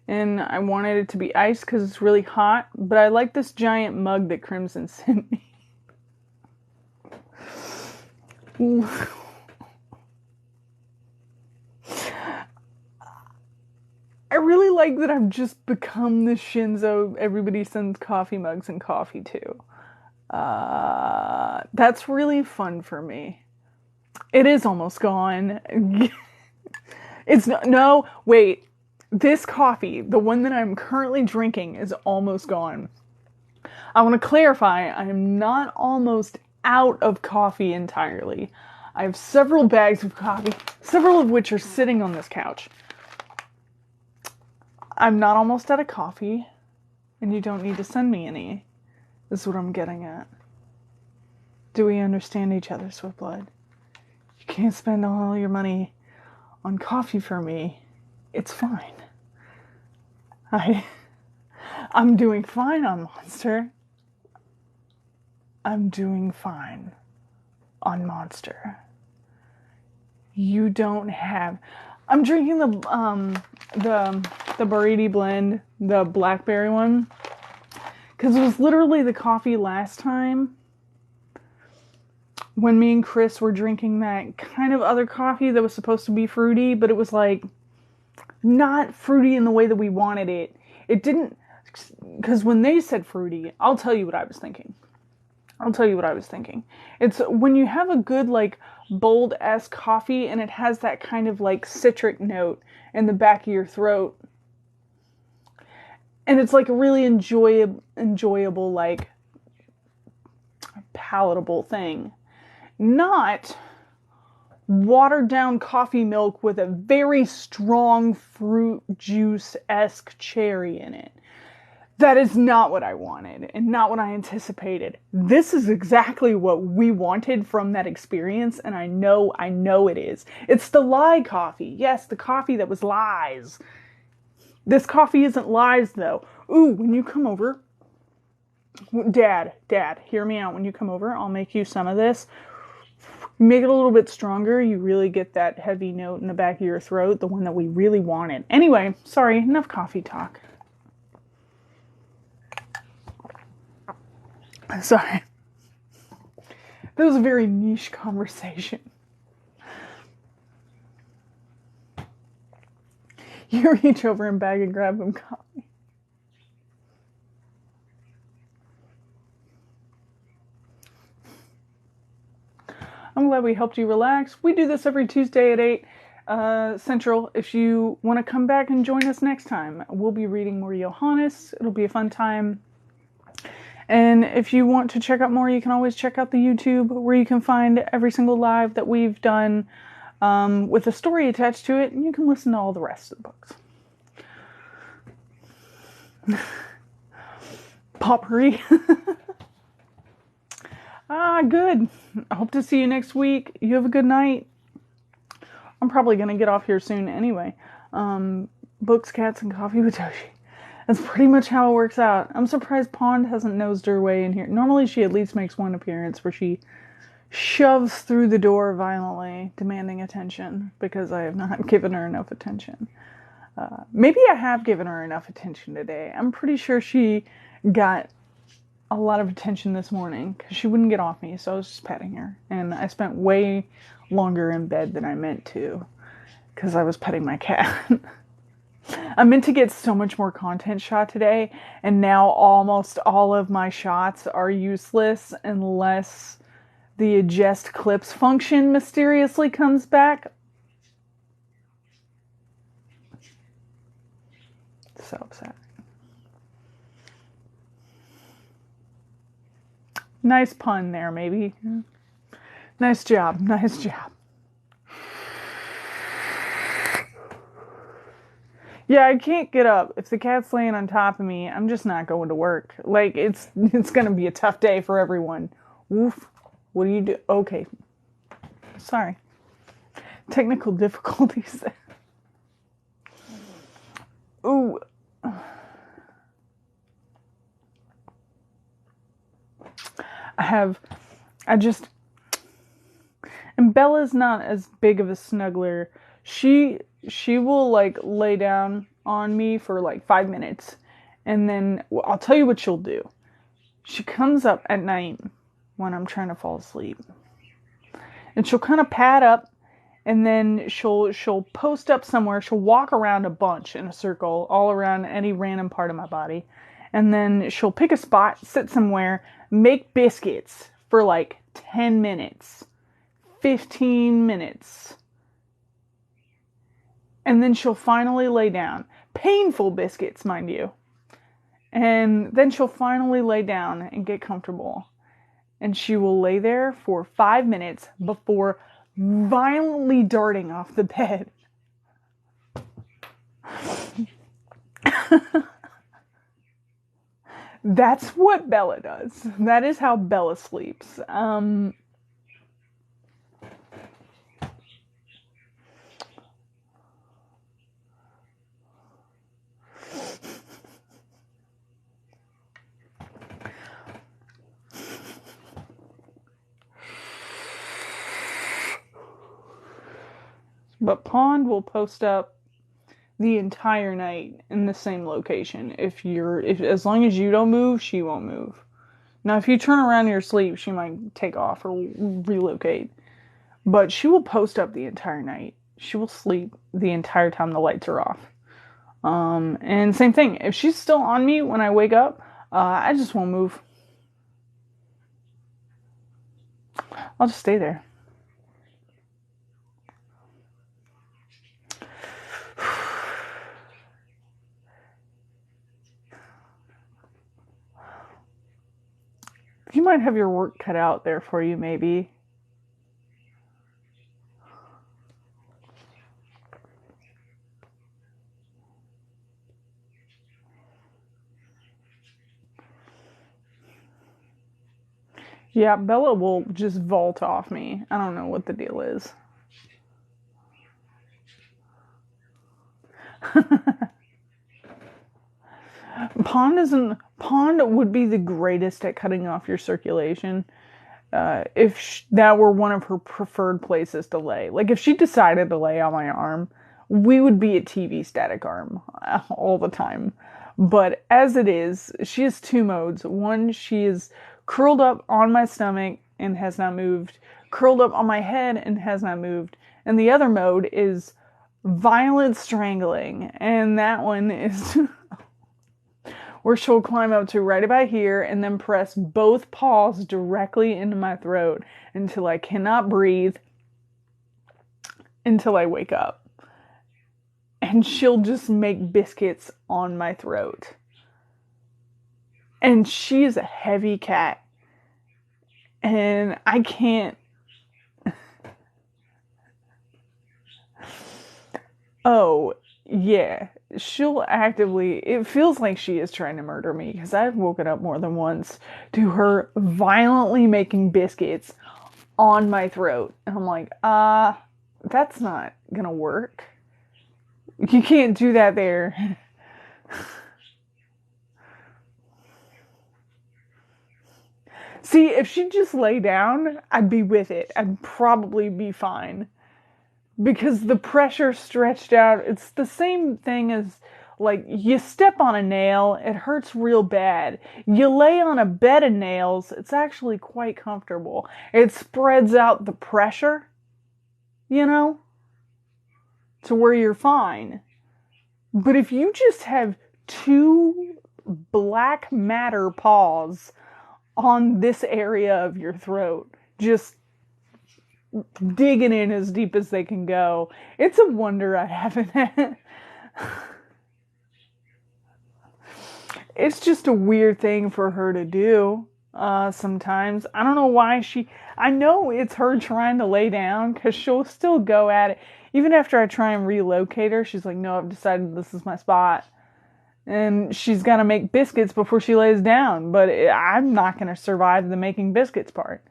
A: And I wanted it to be iced because it's really hot. But I like this giant mug that Crimson sent me. I really like that I've just become the Shinzo everybody sends coffee mugs and coffee to. That's really fun for me. It is almost gone. It's no, wait. This coffee, the one that I'm currently drinking, is almost gone. I want to clarify, I am not almost out of coffee entirely. I have several bags of coffee, several of which are sitting on this couch. I'm not almost out of coffee, and you don't need to send me any. This is what I'm getting at. Do we understand each other, Swiftblood? You can't spend all your money on coffee for me. It's fine. I'm doing fine on Monster. I'm doing fine on Monster. You don't have... I'm drinking the Baridi blend, the blackberry one, because it was literally the coffee last time when me and Chris were drinking that kind of other coffee that was supposed to be fruity, but it was like not fruity in the way that we wanted it. It didn't, because when they said fruity, I'll tell you what I was thinking. It's when you have a good, like, bold-esque coffee and it has that kind of, like, citric note in the back of your throat. And it's, like, a really enjoyable, like, palatable thing. Not watered-down coffee milk with a very strong fruit juice-esque cherry in it. That is not what I wanted and not what I anticipated. This is exactly what we wanted from that experience, and I know it is. It's the lie coffee. Yes, the coffee that was lies. This coffee isn't lies, though. Ooh, when you come over, Dad, hear me out. When you come over, I'll make you some of this. Make it a little bit stronger. You really get that heavy note in the back of your throat, the one that we really wanted. Anyway, sorry, enough coffee talk. Sorry. That was a very niche conversation. You reach over and bag and grab him coffee. I'm glad we helped you relax. We do this every Tuesday at 8 Central. If you want to come back and join us next time, we'll be reading more Johannes. It'll be a fun time. And if you want to check out more, you can always check out the YouTube, where you can find every single live that we've done with a story attached to it, and you can listen to all the rest of the books. Potpourri. Good. I hope to see you next week. You have a good night. I'm probably going to get off here soon anyway. Books, cats, and coffee with Toshi. That's pretty much how it works out. I'm surprised Pond hasn't nosed her way in here. Normally she at least makes one appearance where she shoves through the door violently, demanding attention, because I have not given her enough attention. Maybe I have given her enough attention today. I'm pretty sure she got a lot of attention this morning, because she wouldn't get off me, so I was just petting her. And I spent way longer in bed than I meant to, because I was petting my cat. I meant to get so much more content shot today, and now almost all of my shots are useless unless the adjust clips function mysteriously comes back. So upset. Nice pun there, maybe. Nice job. Nice job. Yeah, I can't get up. If the cat's laying on top of me, I'm just not going to work. Like, it's going to be a tough day for everyone. Woof. What do you do? Okay. Sorry. Technical difficulties. Ooh. And Bella's not as big of a snuggler. She will, like, lay down on me for, like, 5 minutes. And then, I'll tell you what she'll do. She comes up at night when I'm trying to fall asleep. And she'll kind of pad up, and then she'll post up somewhere. She'll walk around a bunch in a circle, all around any random part of my body. And then she'll pick a spot, sit somewhere, make biscuits for, like, 10 minutes. 15 minutes. And then she'll finally lay down. Painful biscuits, mind you. And then she'll finally lay down and get comfortable. And she will lay there for 5 minutes before violently darting off the bed. That's what Bella does. That is how Bella sleeps. But Pond will post up the entire night in the same location. If as long as you don't move, she won't move. Now, if you turn around in your sleep, she might take off or relocate. But she will post up the entire night. She will sleep the entire time the lights are off. And same thing. If she's still on me when I wake up, I just won't move. I'll just stay there. You might have your work cut out there for you, maybe. Yeah, Bella will just vault off me. I don't know what the deal is. Pond would be the greatest at cutting off your circulation if that were one of her preferred places to lay. Like, if she decided to lay on my arm, we would be a TV static arm all the time. But as it is, she has two modes. One, she is curled up on my stomach and has not moved, curled up on my head and has not moved. And the other mode is violent strangling, and that one is where she'll climb up to right about here and then press both paws directly into my throat until I cannot breathe, until I wake up. And she'll just make biscuits on my throat. And she is a heavy cat. And I can't. Oh, yeah. She'll actively. It feels like she is trying to murder me because I've woken up more than once to her violently making biscuits on my throat. And I'm like, that's not gonna work. You can't do that there. See, if she'd just lay down, I'd be with it. I'd probably be fine. Because the pressure stretched out, it's the same thing as, like, you step on a nail, it hurts real bad. You lay on a bed of nails, it's actually quite comfortable. It spreads out the pressure, you know, to where you're fine. But if you just have two black matter paws on this area of your throat, just digging in as deep as they can go, it's a wonder I haven't. It's just a weird thing for her to do sometimes. I don't know why I know it's her trying to lay down because she'll still go at it. Even after I try and relocate her, she's like, no, I've decided this is my spot. And she's got to make biscuits before she lays down. But I'm not going to survive the making biscuits part.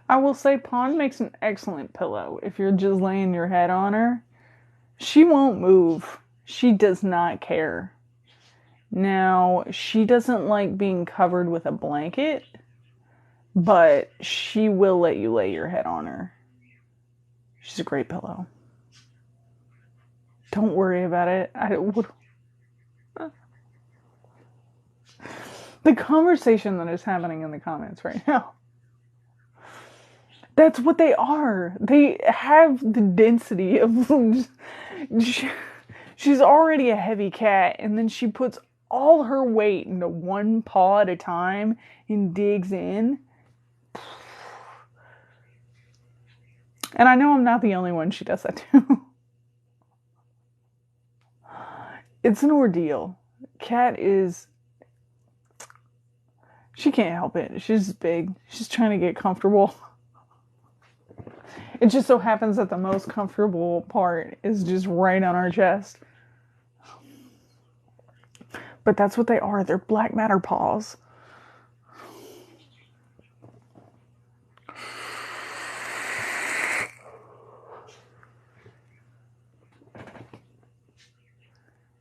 A: I will say Pond makes an excellent pillow if you're just laying your head on her. She won't move. She does not care. Now, she doesn't like being covered with a blanket, but she will let you lay your head on her. She's a great pillow. Don't worry about it. The conversation that is happening in the comments right now. That's what they are. They have the density of... She's already a heavy cat, and then she puts all her weight into one paw at a time and digs in. And I know I'm not the only one she does that to. It's an ordeal. Cat is... She can't help it. She's big. She's trying to get comfortable. It just so happens that the most comfortable part is just right on our chest. But that's what they are. They're black matter paws.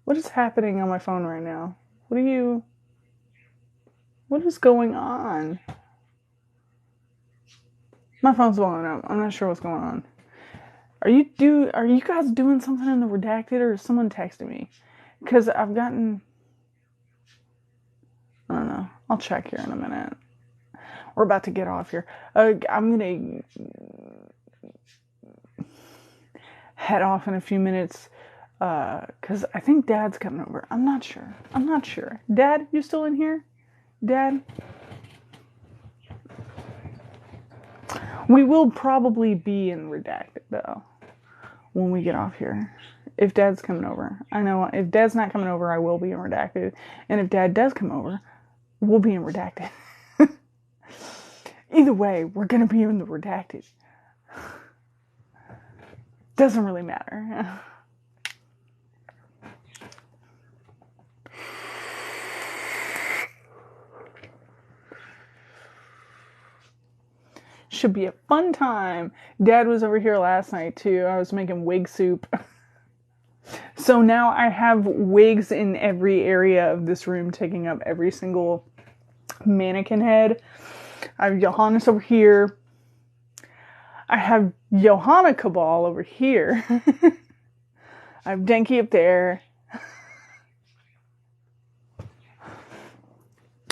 A: What is happening on my phone right now? What is going on? My phone's blowing up. I'm not sure what's going on. Are you guys doing something in the redacted, or is someone texting me? Because I've gotten... I don't know. I'll check here in a minute. We're about to get off here. I'm going to head off in a few minutes. Because I think Dad's coming over. I'm not sure. Dad, you still in here? Dad? We will probably be in redacted, though, when we get off here. If Dad's coming over. I know if Dad's not coming over, I will be in redacted. And if Dad does come over, we'll be in redacted. Either way, we're going to be in the redacted. Doesn't really matter. Should be a fun time. Dad was over here last night too. I was making wig soup. So now I have wigs in every area of this room, taking up every single mannequin head. I have Johannes over here. I have Johanna Cabal over here. I have Denki up there.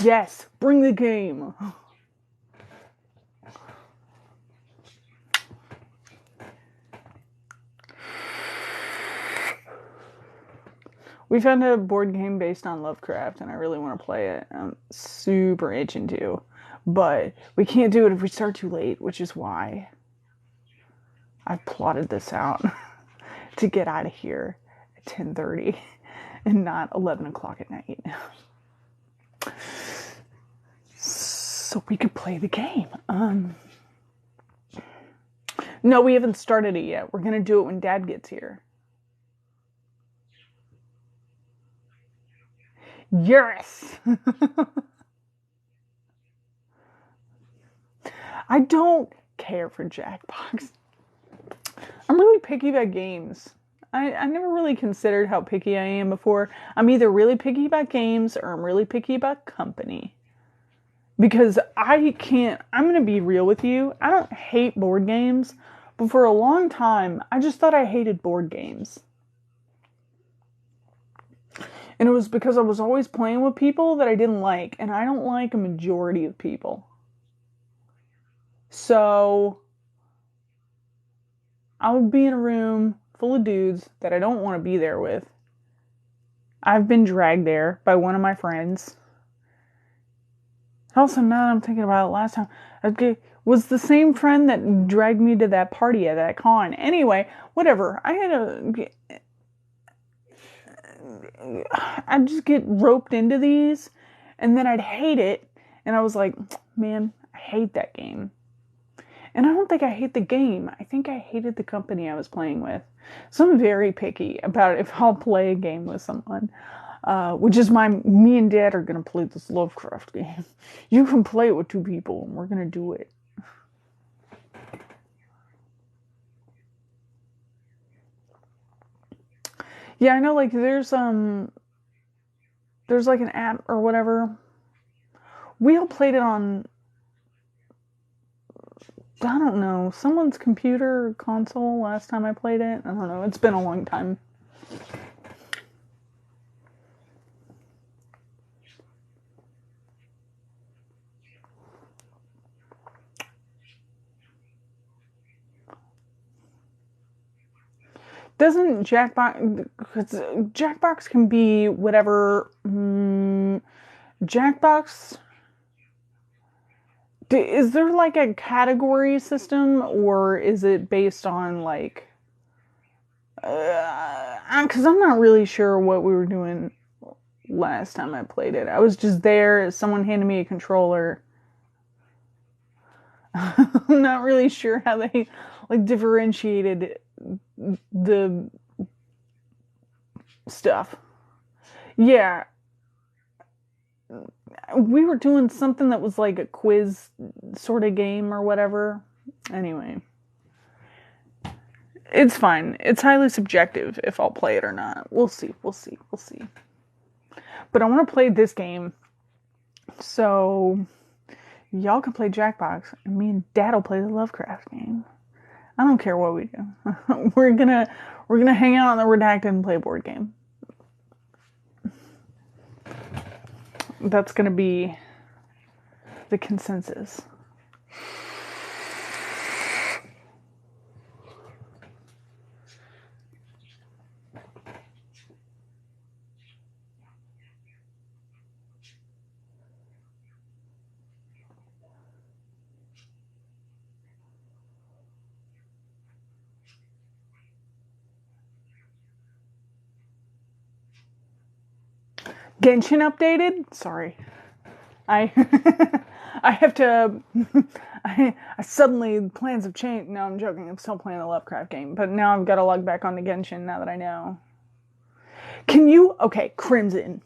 A: Yes, bring the game. We found a board game based on Lovecraft, and I really want to play it. I'm super itching to. But we can't do it if we start too late, which is why I've plotted this out to get out of here at 10:30 and not 11 o'clock at night. So we could play the game. No, we haven't started it yet. We're going to do it when Dad gets here. Yes! I don't care for Jackbox. I'm really picky about games. I never really considered how picky I am before. I'm either really picky about games or I'm really picky about company. Because I'm going to be real with you, I don't hate board games, but for a long time, I just thought I hated board games. And it was because I was always playing with people that I didn't like, and I don't like a majority of people. So I would be in a room full of dudes that I don't want to be there with. I've been dragged there by one of my friends. Also, now that I'm thinking about it, last time, was the same friend that dragged me to that party at that con. Anyway, whatever. I'd just get roped into these, and then I'd hate it, and I was like, man, I hate that game. And I don't think I hate the game. I think I hated the company I was playing with. So I'm very picky about if I'll play a game with someone. Which is me and Dad are going to play this Lovecraft game. You can play it with 2 people, and we're going to do it. Yeah, I know, like, there's like an app or whatever. We all played it on, I don't know, someone's computer or console last time I played it. I don't know, it's been a long time. Doesn't Jackbox can be whatever, Jackbox, is there like a category system, or is it based on like, because I'm not really sure what we were doing last time I played it. I was just there, someone handed me a controller. I'm not really sure how they like differentiated the stuff. Yeah. We were doing something that was like a quiz sort of game or whatever. Anyway. It's fine. It's highly subjective if I'll play it or not. We'll see. But I want to play this game. So y'all can play Jackbox, and me and Dad will play the Lovecraft game. I don't care what we do. We're gonna hang out on the Redacted and play a board game. That's gonna be the consensus. Genshin updated? Sorry. I have to. I suddenly plans have changed. No, I'm joking. I'm still playing the Lovecraft game, but now I've got to log back onto Genshin now that I know. Can you? Okay, Crimson.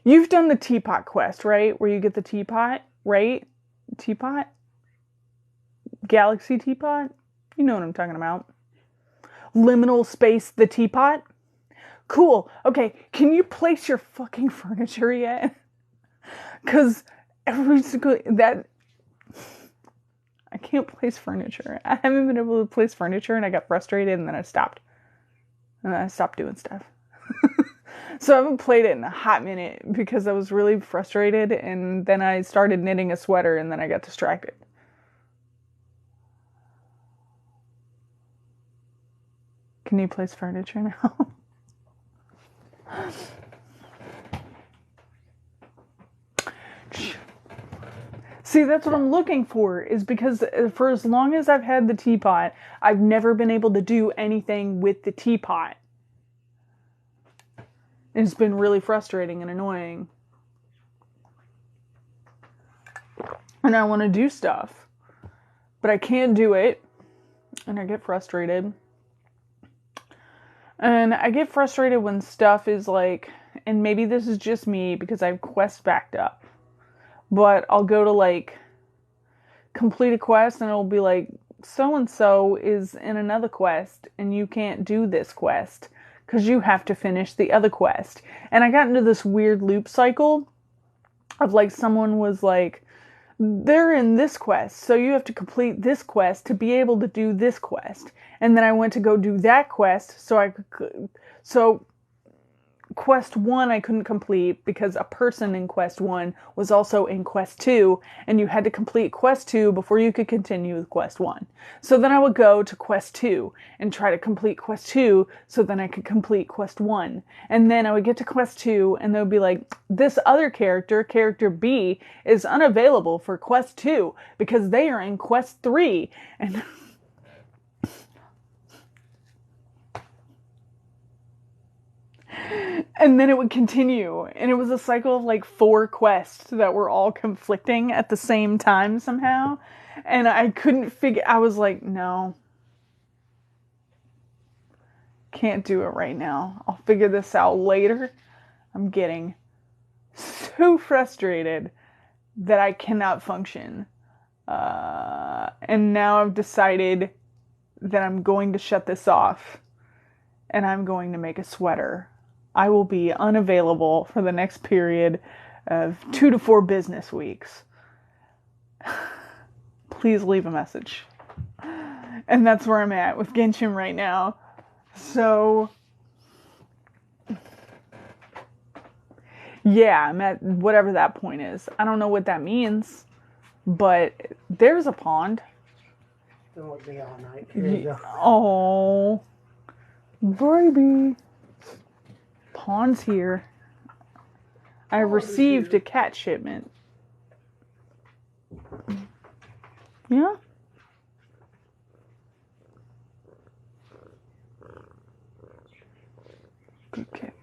A: You've done the teapot quest, right? Where you get the teapot, right? Teapot? Galaxy teapot? You know what I'm talking about. Liminal space, the teapot? Cool. Okay, can you place your fucking furniture yet? Because every single that I can't place furniture. I haven't been able to place furniture, and I got frustrated, and then I stopped. And then I stopped doing stuff. So I haven't played it in a hot minute because I was really frustrated, and then I started knitting a sweater, and then I got distracted. Can you place furniture now? See, that's what I'm looking for, is because for as long as I've had the teapot, I've never been able to do anything with the teapot. It's been really frustrating and annoying. And I want to do stuff, but I can't do it, and I get frustrated. And I get frustrated when stuff is like, and maybe this is just me because I have quests backed up, but I'll go to like complete a quest and it'll be like, so-and-so is in another quest and you can't do this quest because you have to finish the other quest. And I got into this weird loop cycle of like, someone was like, they're in this quest, so you have to complete this quest to be able to do this quest. And then I went to go do that quest, so quest 1 I couldn't complete because a person in quest 1 was also in quest 2, and you had to complete quest 2 before you could continue with quest 1. So then I would go to quest 2 and try to complete quest 2 so then I could complete quest 1. And then I would get to quest 2 and they would be like, this other character B, is unavailable for quest 2 because they are in quest 3. And then it would continue. And it was a cycle of like 4 quests that were all conflicting at the same time somehow. And I couldn't I was like, no. Can't do it right now. I'll figure this out later. I'm getting so frustrated that I cannot function. And now I've decided that I'm going to shut this off. And I'm going to make a sweater. I will be unavailable for the next period of 2 to 4 business weeks. Please leave a message. And that's where I'm at with Genshin right now. So, yeah, I'm at whatever that point is. I don't know what that means, but there's a pond.
B: Been with me all night. Here you go.
A: Oh, baby. Pond's here. I received a cat shipment. Yeah? Good cat.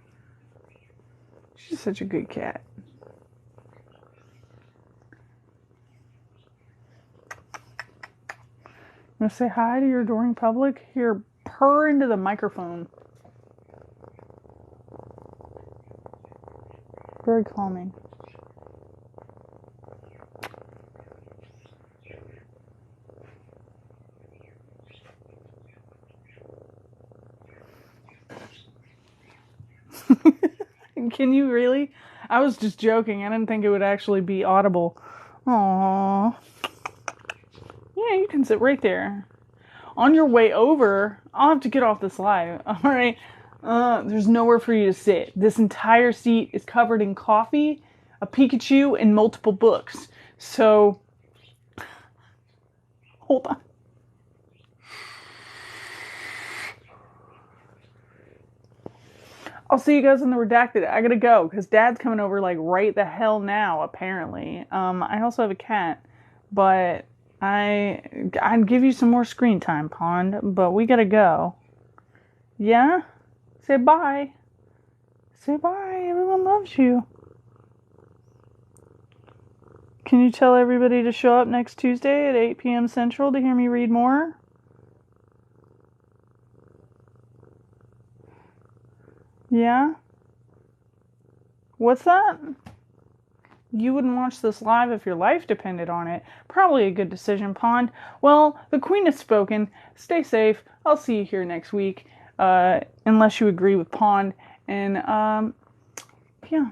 A: She's such a good cat. I'm gonna say hi to your adoring public. Here, purr into the microphone. Very calming. Can you really? I was just joking. I didn't think it would actually be audible. Aww. Yeah, you can sit right there. On your way over, I'll have to get off this live. Alright. There's nowhere for you to sit. This entire seat is covered in coffee, a Pikachu, and multiple books. So, hold on. I'll see you guys in the redacted. I gotta go, because Dad's coming over, like, right the hell now, apparently. I also have a cat, but I'd give you some more screen time, Pond, but we gotta go. Yeah? Say bye. Say bye. Everyone loves you. Can you tell everybody to show up next Tuesday at 8 p.m. Central to hear me read more? Yeah? What's that? You wouldn't watch this live if your life depended on it. Probably a good decision, Pond. Well, the Queen has spoken. Stay safe. I'll see you here next week. Unless you agree with Pond. And, yeah.